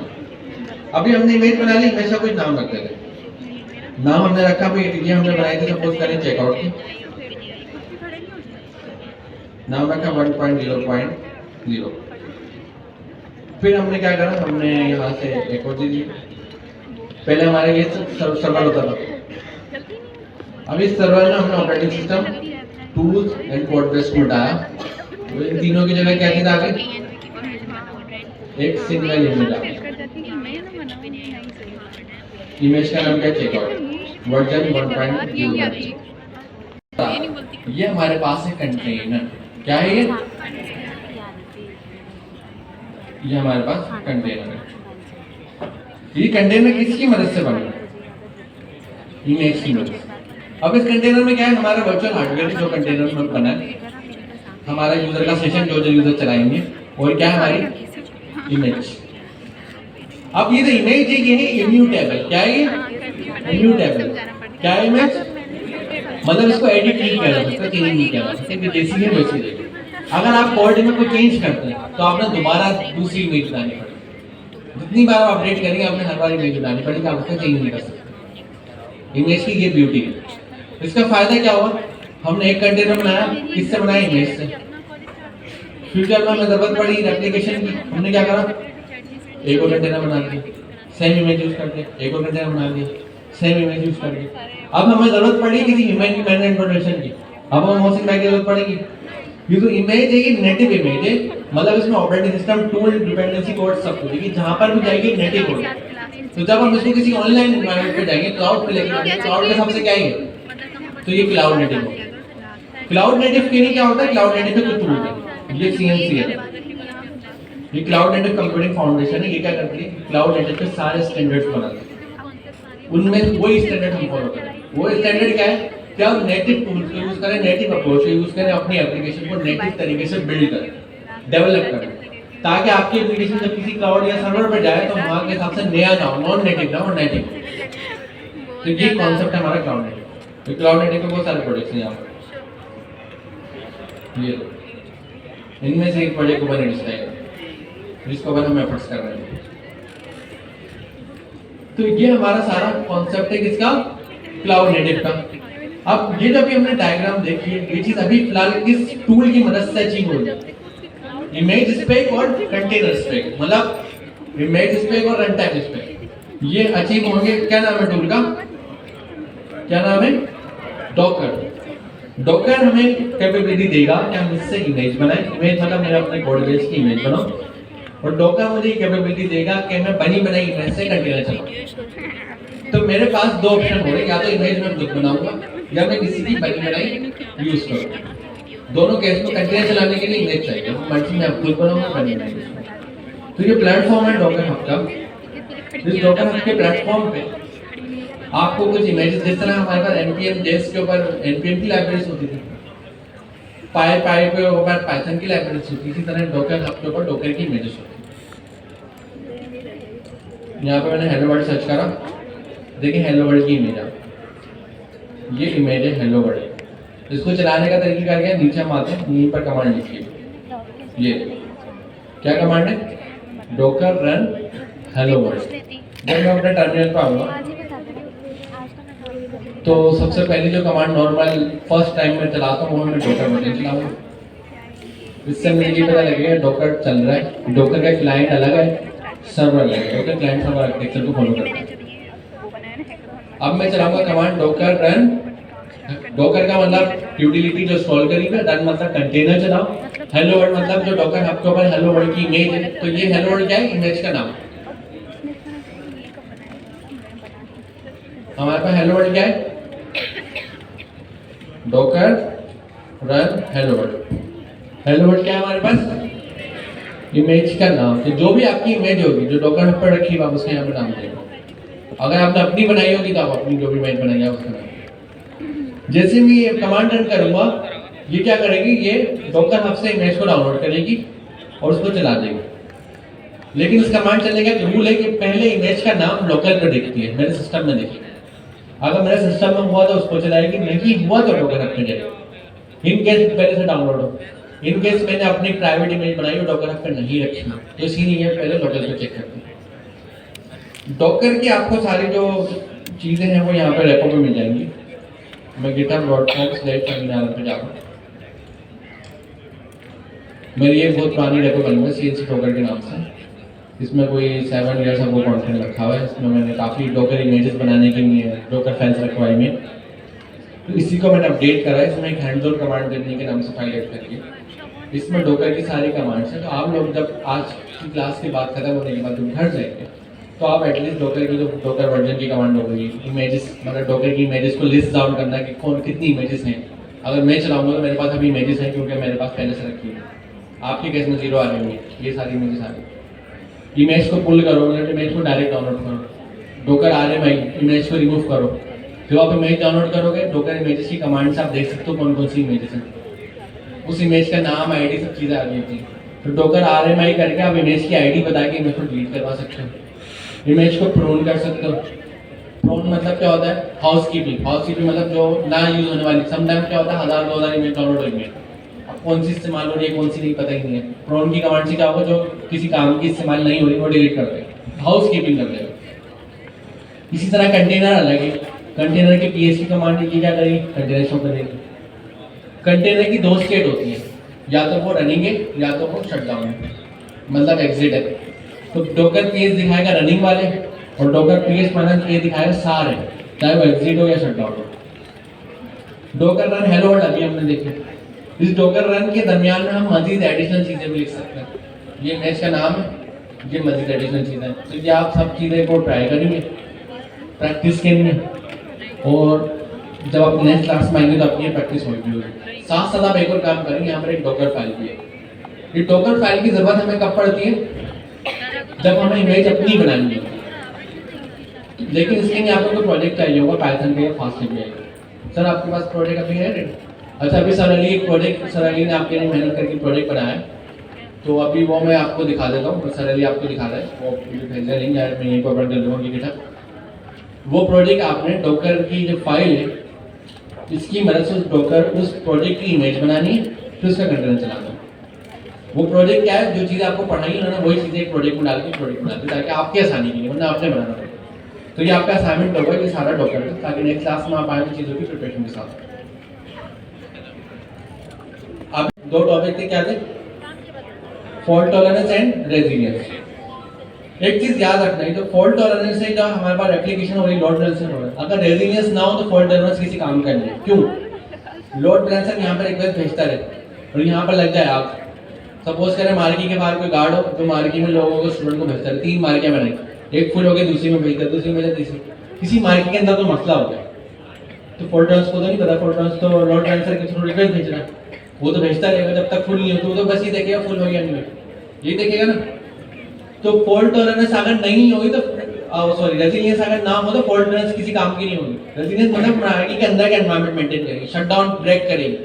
अभी हमने इमेज बना ली, इमेज का कुछ नाम रखते थे, नाम हमने रखा भी, ये हमने बनाई थी सपोज करें चेकआउट की, नाम रखा 1.0.0। फिर हमने क्या करा, हमने यहाँ से एक और चीज, पहले हमारे ये सर्वर होता था, अब इस सर्वर में हमने operating system, tools and code base को हटाया, तो इन तीनों की जगह क्या चीज आ गई, एक सिंगल इमेज आ गई। इमेज का नाम क्या, चेकआउट, वर्जन 1.0। ये हमारे पास है कंटेनर, क्या है ये हमारे पास कंटेनर है। ये कंटेनर किसकी मदद से बना, इमेज की मदद से। अब इस कंटेनर में क्या है, हमारा वर्चुअल हार्डवेयर जो कंटेनर में बना है, हमारा यूजर का सेशन जो यूजर चलाएंगे, और क्या है हमारी इमेज। अब ये जो इमेज है ये है इम्यूटेबल, क्या है ये इम्यूटेबल, क्या है इमेज मतलब इसको एडिट नहीं किया जा सकता, चेंज नहीं किया जा सकता, जैसी है वैसी रहेगी। अगर आप कोड में कोई चेंज करते हैं तो आपने दोबारा दूसरी इमेज बनानी पड़ेगी, जितनी बार आप अपडेट करेंगे आपने हर बार इमेज बनानी पड़ेगी, आप उसको चेंज नहीं कर सकते। इमेज की ये ब्यूटी है। इसका फायदा क्या हुआ, हमने एक कंटेनर बनाया, किससे बनाया, इमेज से। फ्यूचर में हमें जरूरत पड़ी एप्लीकेशन की, हमने क्या करा, एक और कंटेनर बना दिया, सेम इमेज यूज करके, एक और कंटेनर बना दिया, सेम इमेज यूज करके। अब हमें जरूरत पड़ी किसी इमेज की मैनेज इन्फॉर्मेशन की, अब हमें मोशन बैग की जरूरत पड़ेगी। ये जो इमेज है ये नेटिव इमेज है, मतलब इसमें operating system, tool, dependency code सब कुछ है, जहां पर भी जाएगी नेटिव कोड। तो जब हम इसको किसी ऑनलाइन एनवायरनमेंट पे जाएंगे, क्लाउड पे लेके, क्लाउड के सबसे क्या है, तो ये क्लाउड नेटिव है। क्लाउड नेटिव के लिए क्या होता है, क्लाउड नेटिव पे टूल है, ये सीएनसी है, ये क्लाउड नेटिव कंप्यूटिंग फाउंडेशन है। ये क्या करती है, क्लाउड नेटिव पे सारे स्टैंडर्ड्स बनाती है, उनमें वही स्टैंडर्ड हम फॉलो करें। वो स्टैंडर्ड क्या है कि हम नेटिव टूल्स यूज करें, नेटिव अप्रोच यूज करें, अपनी एप्लीकेशन को नेटिव तरीके से बिल्ड करें, डेवलप करें, ताकि आपकी एप्लीकेशन जब किसी क्लाउड या सर्वर पर जाए तो वहाँ के हिसाब से नया ना हो, नॉन नेटिव ना हो, नेटिव। तो ये कॉन्सेप्ट है हमारा क्लाउड नेटिव। तो क्लाउड नेटिव के बहुत सारे प्रोजेक्ट्स हैं यहाँ पर, ये इनमें से एक प्रोजेक्ट को बने जिसको हम एफर्ट्स कर रहे हैं। तो ये हमारा सारा कॉन्सेप्ट है किसका, क्लाउड नेटिव का। अब ये जब भी हमने डायग्राम देखी है, ये चीज अभी फिलहाल किस टूल की मदद से अचीव हो रही है, इमेज स्पेक और कंटेनर स्पेक, मतलब इमेज स्पेक और रन टाइम स्पेक। ये अचीव होंगे। क्या नाम है टूल का? क्या नाम है? डॉकर। डॉकर हमें कैपेबिलिटी देगा कि हम इससे इमेज बनाएं। इमेज मतलब मेरा अपने कोड बेस की इमेज बनाऊं, और डॉकर मुझे कैपेबिलिटी देगा कि मैं बनी बनाई इमेज से कंटेनर चलाऊं। तो मेरे पास दो ऑप्शन हो रहे, या तो इमेज में खुद बनाऊंगा या मैं किसी की बनी बनाई यूज करूंगा। दोनों केस में कंटेनर चलाने के लिए इमेज चाहिए, मर्जी में खुद बनाऊंगा बनी बनाई। तो ये प्लेटफॉर्म है डॉकर हब का। इस डॉकर हब के प्लेटफॉर्म पे आपको कुछ इमेजेस, जिस तरह हमारे पास npm JS के ऊपर npm की लाइब्रेरीज होती थी, पाई के ऊपर पाइथन की लाइब्रेरीज होती थी, इसी तरह डॉकर हब के ऊपर डॉकर की इमेजेस होती थी। यहाँ पे मैंने हेलो वर्ल्ड सर्च करा, देखिए हेलो वर्ल्ड की इमेज है, ये इमेज है हेलो वर्ल्ड। इसको चलाने का तरीका क्या है, नीचे हम आते हैं, यहीं पर कमांड लिखिए। ये क्या कमांड है? Docker run hello world. जब मैं अपने टर्मिनल पर आऊँगा तो सबसे पहले जो कमांड नॉर्मल फर्स्ट टाइम में चलाता हूँ वो मैं डॉकर बटन चलाऊंगा। इससे मुझे ये पता लगेगा डॉकर चल रहा है। डॉकर का क्लाइंट अलग है, सर्वर अलग है। डॉकर क्लाइंट सर्वर आर्किटेक्चर को फॉलो करता है। अब मैं चलाऊंगा कमांड डॉकर रन। डॉकर का मतलब यूटिलिटी जो इंस्टॉल करी है, रन मतलब कंटेनर चलाओ, हेलो वर्ल्ड मतलब जो डॉकर हब के ऊपर हेलो वर्ल्ड की इमेज है। तो ये हेलो वर्ल्ड क्या है? इमेज का नाम। हमारे पास हेलो वर्ल्ड क्या है? Docker run hello world. Hello world क्या है हमारे पास? इमेज का नाम। तो जो भी आपकी इमेज होगी जो डॉकर हब पर रखी है आप उसका यहाँ पे नाम देंगे। अगर आपने अपनी बनाई होगी तो आप अपनी जो भी इमेज बनाई है उसका नाम। जैसे मैं ये कमांड रन करूंगा, ये क्या करेगी? ये डॉकर हब से इमेज को डाउनलोड करेगी और उसको चला देगी। लेकिन इस कमांड चलने का एक रूल है कि पहले इमेज का नाम लोकल पे देखती है, मेरे सिस्टम में देखिए। अगर मेरे सिस्टम में हुआ तो उसको चलाएगी, नहीं हुआ तो डॉकर हब पे जाएगी। इन केस पहले से डाउनलोड हो, इन केस मैंने अपनी प्राइवेट इमेज बनाई और डॉकर हब पे नहीं रखी तो इसीलिए पहले लोकल पे चेक करते हैं। डॉकर की आपको सारी जो चीज़ें हैं वो यहाँ पे रेपो में मिल जाएंगी। मैं github.com/terminal पे जाऊँगा। मेरी एक बहुत पुरानी रेपो बनी है CNC डॉकर के नाम से। इसमें कोई 7 ईयर्स का वो कंटेंट रखा हुआ है। इसमें मैंने काफ़ी डॉकर इमेजेस बनाने के लिए डॉकर फाइल्स रखवाई में, तो इसी को मैंने अपडेट करा है। इसमें एक हैंडल कमांड देने के नाम से फाइल ऐड करके इसमें डॉकर की सारी कमांड्स हैं। तो आप लोग जब आज की क्लास की बात खत्म होने के बाद जब घर जाएंगे तो आप एटलीस्ट डॉकर की जो डॉकर वर्जन की कमांड हो गई, इमेजेस मतलब डॉकर की इमेजेस को लिस्ट डाउन करना कि कौन कितनी इमेजेस हैं। अगर मैं चलाऊंगा तो मेरे पास अभी इमेजेस हैं क्योंकि मेरे पास पहले से रखी है। आपके केस में 0 आ रही होंगी, ये सारी इमेजेस आ रही। इमेज को पुल करो, मतलब इमेज को डायरेक्ट डाउनलोड करो। डॉकर RMI इमेज को रिमूव करो। जब आप इमेज डाउनलोड करोगे डॉकर इमेजेस की कमांड से आप देख सकते हो कौन कौन सी इमेजेस हैं। उस इमेज का नाम, ID सब चीज़ें आ गई थी। तो डॉकर RMI करके आप इमेज की ID बता के इमेज को डिलीट करवा सकते हो। इमेज को प्रोन कर सकते हो। प्रोन मतलब क्या होता है? हाउसकीपिंग। हाउसकीपिंग मतलब जो ना यूज होने वाली, समटाइम क्या होता है 1000-2000 इमेज डाउनलोड होंगे, अब कौन सी इस्तेमाल हो रही है कौन सी नहीं पता ही नहीं है। प्रोन की कमांड से क्या होगा, जो किसी काम की इस्तेमाल नहीं हो रही वो डिलीट कर देगा, हाउसकीपिंग कर देगा। इसी तरह कंटेनर अलग है। कंटेनर की PHP कमांड की क्या करेगी? कंटेनर शो करेगी। कंटेनर की दो स्टेट होती है, या तो वो रनिंग है या तो वो शटडाउन है, मतलब एग्जिट है। तो डॉकर PS दिखाएगा रनिंग वाले और डॉकर PS माइनस A दिखाएगा सार है, चाहे वो एग्जिट हो या शटडाउन हो। डॉकर रन हेलो वर्ल्ड अभी हमने देखे। इस डॉकर रन के दरमियान में हम मजीद एडिशनल चीज़ें भी लिख सकते हैं। ये इमेज का नाम है, ये मजीद एडिशनल चीज़ें हैं। तो ये आप सब चीज़ें को ट्राई करेंगे प्रैक्टिस के लिए, और जब आप नेक्स्ट क्लास में आएंगे तो आपकी प्रैक्टिस होगी। साथ साथ आप एक और काम करेंगे, यहाँ पर एक डॉकर फाइल भी है। ये डॉकर फाइल की ज़रूरत हमें कब पड़ती है? जब हमें इमेज अपनी बनानी है। लेकिन इसके लिए आपको कोई प्रोजेक्ट चाहिए होगा पाइथन पे या फास्ट पे। सर आपके पास प्रोजेक्ट अभी है? अच्छा, अभी सर अली एक प्रोजेक्ट, सर अली ने आपके लिए मेहनत करके प्रोजेक्ट बनाया है, तो अभी वो मैं आपको दिखा देता हूँ। सर अली आपको दिखा रहा है, वो भेजा नहीं है, मैं यहीं पर अपलोड कर दूँगा गिटहब। वो प्रोजेक्ट आपने डॉकर की जो फाइल है इसकी मदद से उस प्रोजेक्ट की इमेज बनानी है, फिर उसका कंटेनर चलाना है। वो प्रोजेक्ट क्या है? जो चीज़ आपको पढ़ाई है ना वही चीज़ें एक प्रोजेक्ट में डाल के प्रोजेक्ट बना दी, ताकि आपकी आसानी के लिए, वरना आपने बनाना पड़ेगा। तो ये आपका असाइनमेंट होगा कि सारा डॉक्यूमेंट, ताकि नेक्स्ट क्लास में आप आए चीज़ों की प्रिपरेशन के साथ। अब दो टॉपिक थे, क्या थे? Fault tolerance and resilience. एक चीज याद रखना है, जो फॉल्ट टॉलरेंस से जो हमारे पास एप्लीकेशन हो रही है, लोड बैलेंसर हो रहा है, अगर रेजिलियंस ना हो तो फॉल्ट टॉलरेंस किसी काम का नहीं है। क्यों? लोड बैलेंसर यहाँ पर रिक्वेस्ट भेजता रहे और यहाँ पर लग जाए आप, सपोज करें मार्की के बाहर कोई गार्ड हो तो मार्की में लोगों को स्टूडेंट को भेजता रहे, 3 मार्कियाँ बनाई, एक फुल हो गई, दूसरी में भेजता, दूसरी में तीसरी, किसी मार्की के अंदर तो मसला हो गया, तो फॉल्ट टॉलरेंस को तो नहीं पता, फॉल्ट टॉलरेंस तो लोड बैलेंसर के थ्रू रिक्वेस्ट भेज रहा है, वो तो भेजता रहेगा जब तक फुल नहीं हो, तो वो तो बस ये देखेगा फुल हो गया नहीं हो, ये देखेगा ना। तो फॉल्ट टॉलरेंस अगर नहीं होगी तो सॉरी रेजिलियंस अगर ना हो तो फॉल्ट टॉलरेंस किसी काम की नहीं होगी। रेजिलियंस मतलब मार्की के अंदर का एनवायरनमेंट मेंटेन करेगी, शटडाउन ब्रेक करेगी।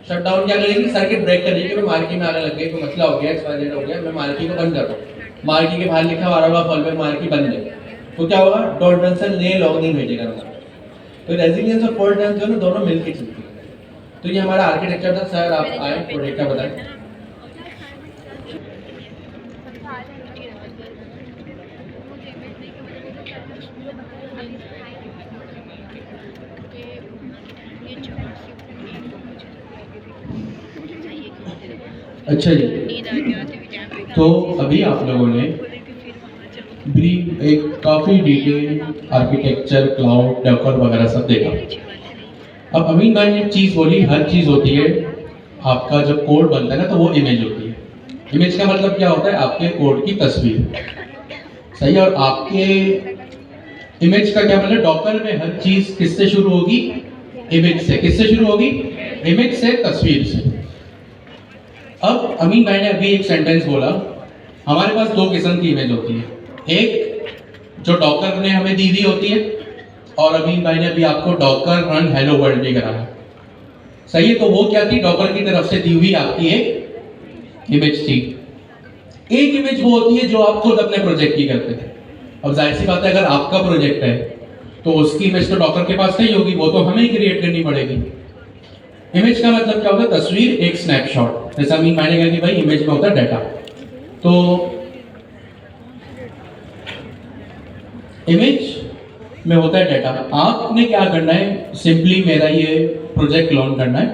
शटडाउन क्या करेगी? सर्किट ब्रेक करेगी कि मैं मार्की में आने लग गई, कोई मसला हो गया, एक्सपायरी हो गया, मैं मार्की को बंद कर रहा हूँ, मार्की के बाहर लिखा हुआ आ रहा होगा फॉल पे मार्की बंद है, तो क्या होगा? लोड बैलेंसर नए लॉग नहीं भेजेगा ना। तो रेजिलियंस और फॉल्ट टॉलरेंस दोनों दोनों मिलकर चलती है। तो ये हमारा आर्किटेक्चर था। सर आप आए प्रोजेक्ट का बताएं। अच्छा जी, तो अभी आप लोगों ने ब्रीफ एक काफ़ी डिटेल आर्किटेक्चर, क्लाउड, डॉकर वगैरह सब देखा। अब अमीन भाई ने एक चीज़ बोली, हर चीज़ होती है, आपका जब कोड बनता है ना तो वो इमेज होती है। इमेज का मतलब क्या होता है? आपके कोड की तस्वीर, सही है। और आपके इमेज का क्या मतलब? डॉकर में हर चीज़ किससे शुरू होगी? इमेज से। किससे शुरू होगी? इमेज से, तस्वीर से। अब अमीन भाई ने अभी एक सेंटेंस बोला, हमारे पास 2 किस्म की इमेज होती है, एक जो डॉकर ने हमें दी हुई होती है, और अमीन भाई ने अभी आपको डॉकर रन हेलो वर्ल्ड भी कराया, सही है। तो वो क्या थी? डॉकर की तरफ से दी हुई आपकी एक इमेज थी। एक इमेज वो होती है जो आप खुद अपने प्रोजेक्ट की करते थे। अब जाहिर सी बात है, अगर आपका प्रोजेक्ट है तो उसकी इमेज तो डॉकर के पास नहीं होगी, वो तो हमें ही क्रिएट करनी पड़ेगी। इमेज का मतलब क्या होता है? तस्वीर, एक स्नैपशॉट। जैसा अमीन भाई ने कहा कि भाई इमेज में होता है डाटा, तो इमेज में होता है डाटा। आपने क्या करना है? सिंपली मेरा ये प्रोजेक्ट क्लोन करना है।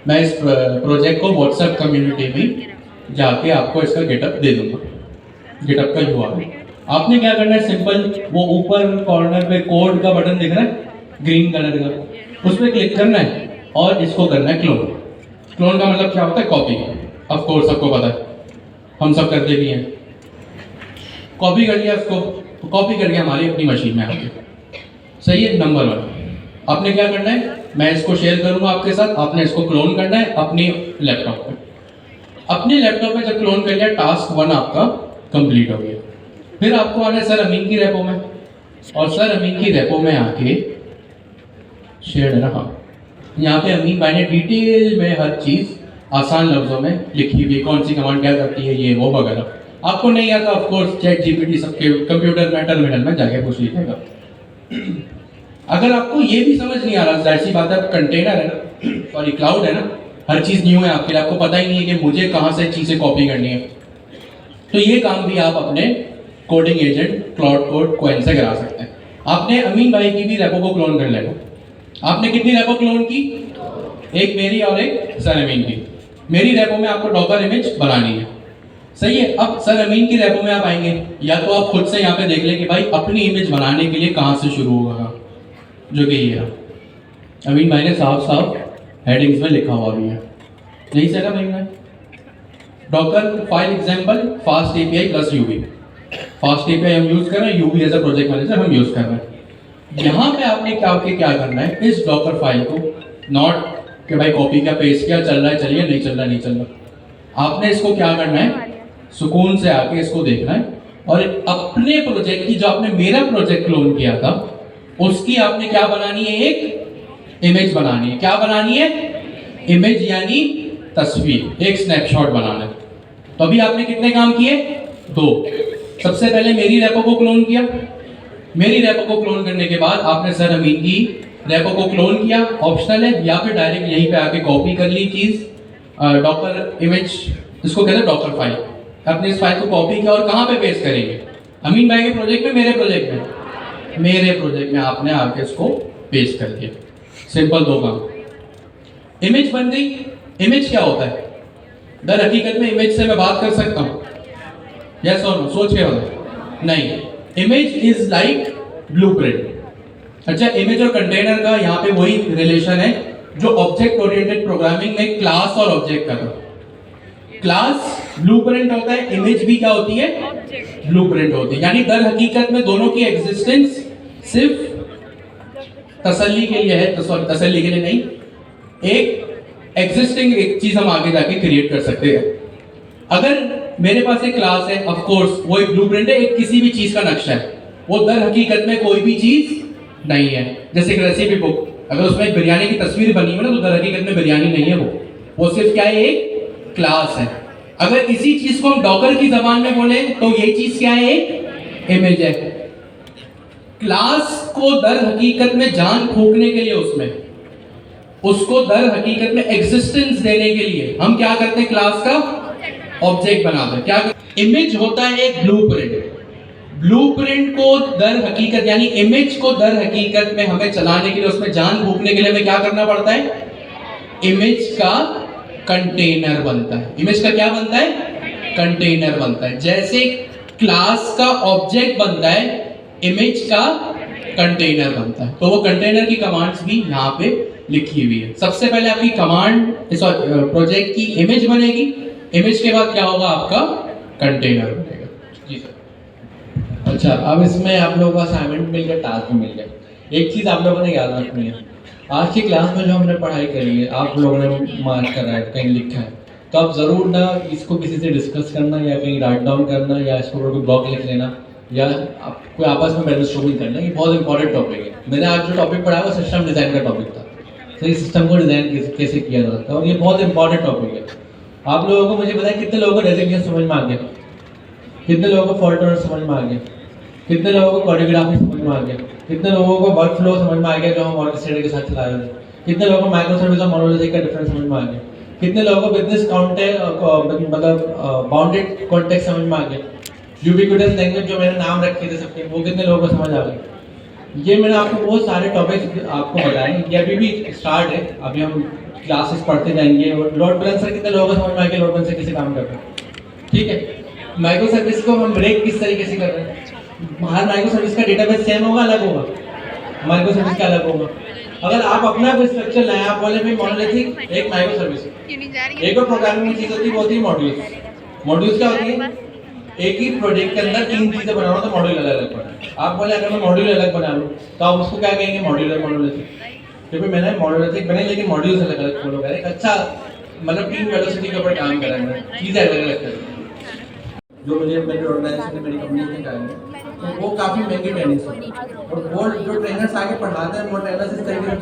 मैं इस प्रोजेक्ट को व्हाट्सएप कम्युनिटी में जाके आपको इसका गेटअप दे दूंगा, गेटअप का यूआरएल। आपने क्या करना है? सिंपल, वो ऊपर कॉर्नर पे कोड का बटन दिख रहा है ग्रीन कलर का, उस पर क्लिक करना है और इसको करना है क्लोन। क्लोन का मतलब क्या होता है? कॉपी। ऑफ कोर्स सबको पता है, हम सब करते भी हैं। कॉपी कर लिया उसको, तो कॉपी करके हमारी अपनी मशीन में आके, सही है। नंबर 1 आपने क्या करना है? मैं इसको शेयर करूंगा आपके साथ, आपने इसको क्लोन करना है अपनी लैपटॉप पे। अपने लैपटॉप पे जब क्लोन कर लिया, टास्क 1 आपका कंप्लीट हो गया। फिर आपको आना है सर अमीन की रेपो में, और सर अमीन की रेपो में आके शेयर है ना, हाँ, यहाँ पे अमीन भाई ने डिटेल में हर चीज़ आसान लफ्जों में लिखी हुई, कौन सी कमांड क्या करती है, ये वो वगैरह। आपको नहीं आता ऑफ कोर्स चैट जीपीटी सबके कंप्यूटर में टर्मिनल में जाके पूछ लीजिएगा। अगर आपको ये भी समझ नहीं आ रहा, जाहिर सी बात है, कंटेनर है ना, सॉरी क्लाउड है ना, हर चीज़ न्यू है आपके लिए, आपको पता ही नहीं है कि मुझे कहाँ से चीज़ें कॉपी करनी है, तो ये काम भी आप अपने coding agent cloud code coin से करा सकते हैं। आपने अमीन भाई की भी रेपो को क्लोन कर लेना। आपने कितनी रेपो क्लोन की? एक मेरी और एक सर अमीन की। मेरी रेपो में आपको डॉकर इमेज बनानी है, सही है। अब सर अमीन की रेपो में आप आएंगे, या तो आप खुद से यहाँ पे देख लें कि भाई अपनी इमेज बनाने के लिए कहाँ से शुरू होगा, जो कि ये है। अमीन भाई ने साफ साफ हेडिंग्स में लिखा हुआ भी है, यही से ना अमीन भाई? Docker file example fast API plus UV. Fast API हम यूज कर रहे हैं, UV as a project manager हम यूज कर रहे हैं। यहाँ पे आपने क्या करना है? इस डॉकर फाइल को, नॉट कि भाई कॉपी का पेस्ट किया, चल रहा है चलिए, नहीं चल रहा, आपने इसको क्या करना है? सुकून से आके इसको देखना है, और अपने प्रोजेक्ट की, जो आपने मेरा प्रोजेक्ट क्लोन किया था, उसकी आपने क्या बनानी है? एक इमेज बनानी है। क्या बनानी है? इमेज यानी तस्वीर, एक स्नैपशॉट बनाना है। तो अभी आपने कितने काम किए? 2। सबसे पहले मेरी रेपो को क्लोन किया। मेरी रेपो को क्लोन करने के बाद आपने सर अमीन की रेपो को क्लोन किया, ऑप्शनल है, या फिर डायरेक्ट यहीं पे आके कॉपी कर ली चीज़, डॉकर इमेज, इसको कहते हैं डॉकर फाइल। आपने इस फाइल को कॉपी किया और कहाँ पे पेस्ट करेंगे? अमीन भाई के प्रोजेक्ट में, मेरे प्रोजेक्ट में? मेरे प्रोजेक्ट में आपने आके इसको पेस्ट कर दिया। सिंपल 2 काम। इमेज बन गई। इमेज क्या होता है? दर हकीकत में इमेज से मैं बात कर सकता हूँ, यस और नो? सोच के बताओ। नहीं, इमेज इज लाइक ब्लूप्रिंट। अच्छा, इमेज और कंटेनर का यहाँ पे वही रिलेशन है जो ऑब्जेक्ट ओरिएंटेड प्रोग्रामिंग में क्लास और ऑब्जेक्ट का था। क्लास ब्लूप्रिंट होता है, इमेज भी क्या होती है, ब्लूप्रिंट होती है। यानी दर हकीकत में दोनों की एग्जिस्टेंस सिर्फ तसल्ली के लिए है, तसल्ली के लिए नहीं, एक एग्जिस्टिंग एक चीज हम आगे जाके क्रिएट कर सकते हैं। अगर मेरे पास एक क्लास है, ऑफ कोर्स वो एक ब्लूप्रिंट है, एक किसी भी चीज का नक्शा है, वो दर हकीकत में कोई भी चीज नहीं है। जैसे एक रेसिपी बुक, अगर उसमें एक बिरयानी की तस्वीर बनी हुई है ना, तो दर हकीकत में बिरयानी नहीं है, वो सिर्फ क्या है, एक क्लास है। अगर इसी चीज को हम डॉकर की जबान में बोले तो ये चीज क्या है, एक इमेज है। क्लास को दर हकीकत में जान फूंकने के लिए उसको दर हकीकत में एग्जिस्टेंस देने के लिए हम क्या करते हैं, क्लास का ऑब्जेक्ट बनाते हैं। क्या इमेज होता है एक ब्लूप्रिंट को दर हकीकत यानी इमेज को दर हकीकत में हमें चलाने के लिए, उसमें जान फूंकने के लिए हमें क्या करना पड़ता है, इमेज का कंटेनर बनता है। इमेज का क्या बनता है, कंटेनर बनता है। जैसे क्लास का ऑब्जेक्ट बनता है, इमेज का कंटेनर बनता है। तो वो कंटेनर की कमांड्स भी यहाँ पे लिखी हुई है। सबसे पहले आपकी कमांड प्रोजेक्ट की इमेज बनेगी, इमेज के बाद क्या होगा, आपका कंटेनर बनेगा। जी सर। अच्छा, अब इसमें आप लोगों को असाइनमेंट मिल गया, टास्क मिल गया। एक चीज़ आप लोगों ने याद रखनी है, आज की क्लास में जो हमने पढ़ाई करी है, आप लोगों ने मार्क करा है, कहीं लिखा है, तो आप ज़रूर ना इसको किसी से डिस्कस करना या कहीं राइट डाउन करना या इसको कोई ब्लॉग लिख लेना या आप कोई आपस में ब्रेनस्टॉर्मिंग करना। ये बहुत इंपॉर्टेंट टॉपिक है। मैंने आज जो टॉपिक पढ़ा वो सिस्टम डिज़ाइन का टॉपिक था। तो इस सिस्टम को डिज़ाइन कैसे किया जा सकता है, और ये बहुत इंपॉर्टेंट टॉपिक है। आप लोगों को मुझे बताया कितने लोगों को रेजिग्नेशन समझ में आ गया, कितने लोगों को फॉल्ट टॉलरेंस समझ में आ गया, कितने लोगों को कोरियोग्राफी समझ में आ गया, कितने लोगों को वर्क फ्लो समझ में आ गया जो हम ऑर्केस्ट्रेटर के साथ चला रहे थे, कितने लोगों को माइक्रो सर्विस और मोनोलॉजिक का डिफरेंस समझ में आ गया, कितने लोगों को बिजनेस मतलब बाउंडेड कॉन्टेक्स्ट समझ में आ गया, यूबिक्विटस लैंग्वेज जो मैंने नाम रखे थे सबके, वो कितने लोगों को समझ आ गए। ये मैंने आपको बहुत सारे टॉपिक्स आपको बताए। ये अभी भी स्टार्ट है, अभी हम क्लासेस पढ़ते जाएंगे। और लोड बैलेंसर कितने लोगों को समझ में आ गया, लोड बैलेंसर कैसे काम करते हैं, ठीक है। माइक्रो सर्विस को हम ब्रेक किस तरीके से कर रहे हैं, हर माइक्रो सर्विस का डेटाबेस सेम होगा, अलग होगा, माइक्रो सर्विस का अलग होगा। अगर आप अपना कोई स्ट्रक्चर लाए, आप बोले भाई मोनोलिथिक एक माइक्रो सर्विस, एक और प्रोग्रामिंग की चीज होती है, वो होती है मॉड्यूल्स। मॉड्यूल्स क्या होती है, एक ही प्रोजेक्ट के अंदर 3 चीजें बना रहा हूं तो मॉड्यूल अलग अलग बना। आप बोले अगर मैं मॉड्यूल अलग बना लूं तो आप उसको क्या कहेंगे, मॉड्यूलर मोनोलिथिक। क्योंकि मैंने मोनोलिथिक बनाई लेकिन मॉड्यूल्स अलग अलग फॉलो करें। अच्छा, मतलब टीम वेलोसिटी के ऊपर काम करा है, चीजें अलग अलग करें। जो मुझे मेरी ऑर्गेनाइजेशन ने, मेरी कंपनी ने कराई, तो वो काफी महंगी ट्रेनिंग है। और वो जो ट्रेनर्स आगे पढ़ाते हैं, वो ट्रेनर्स इस तरीके से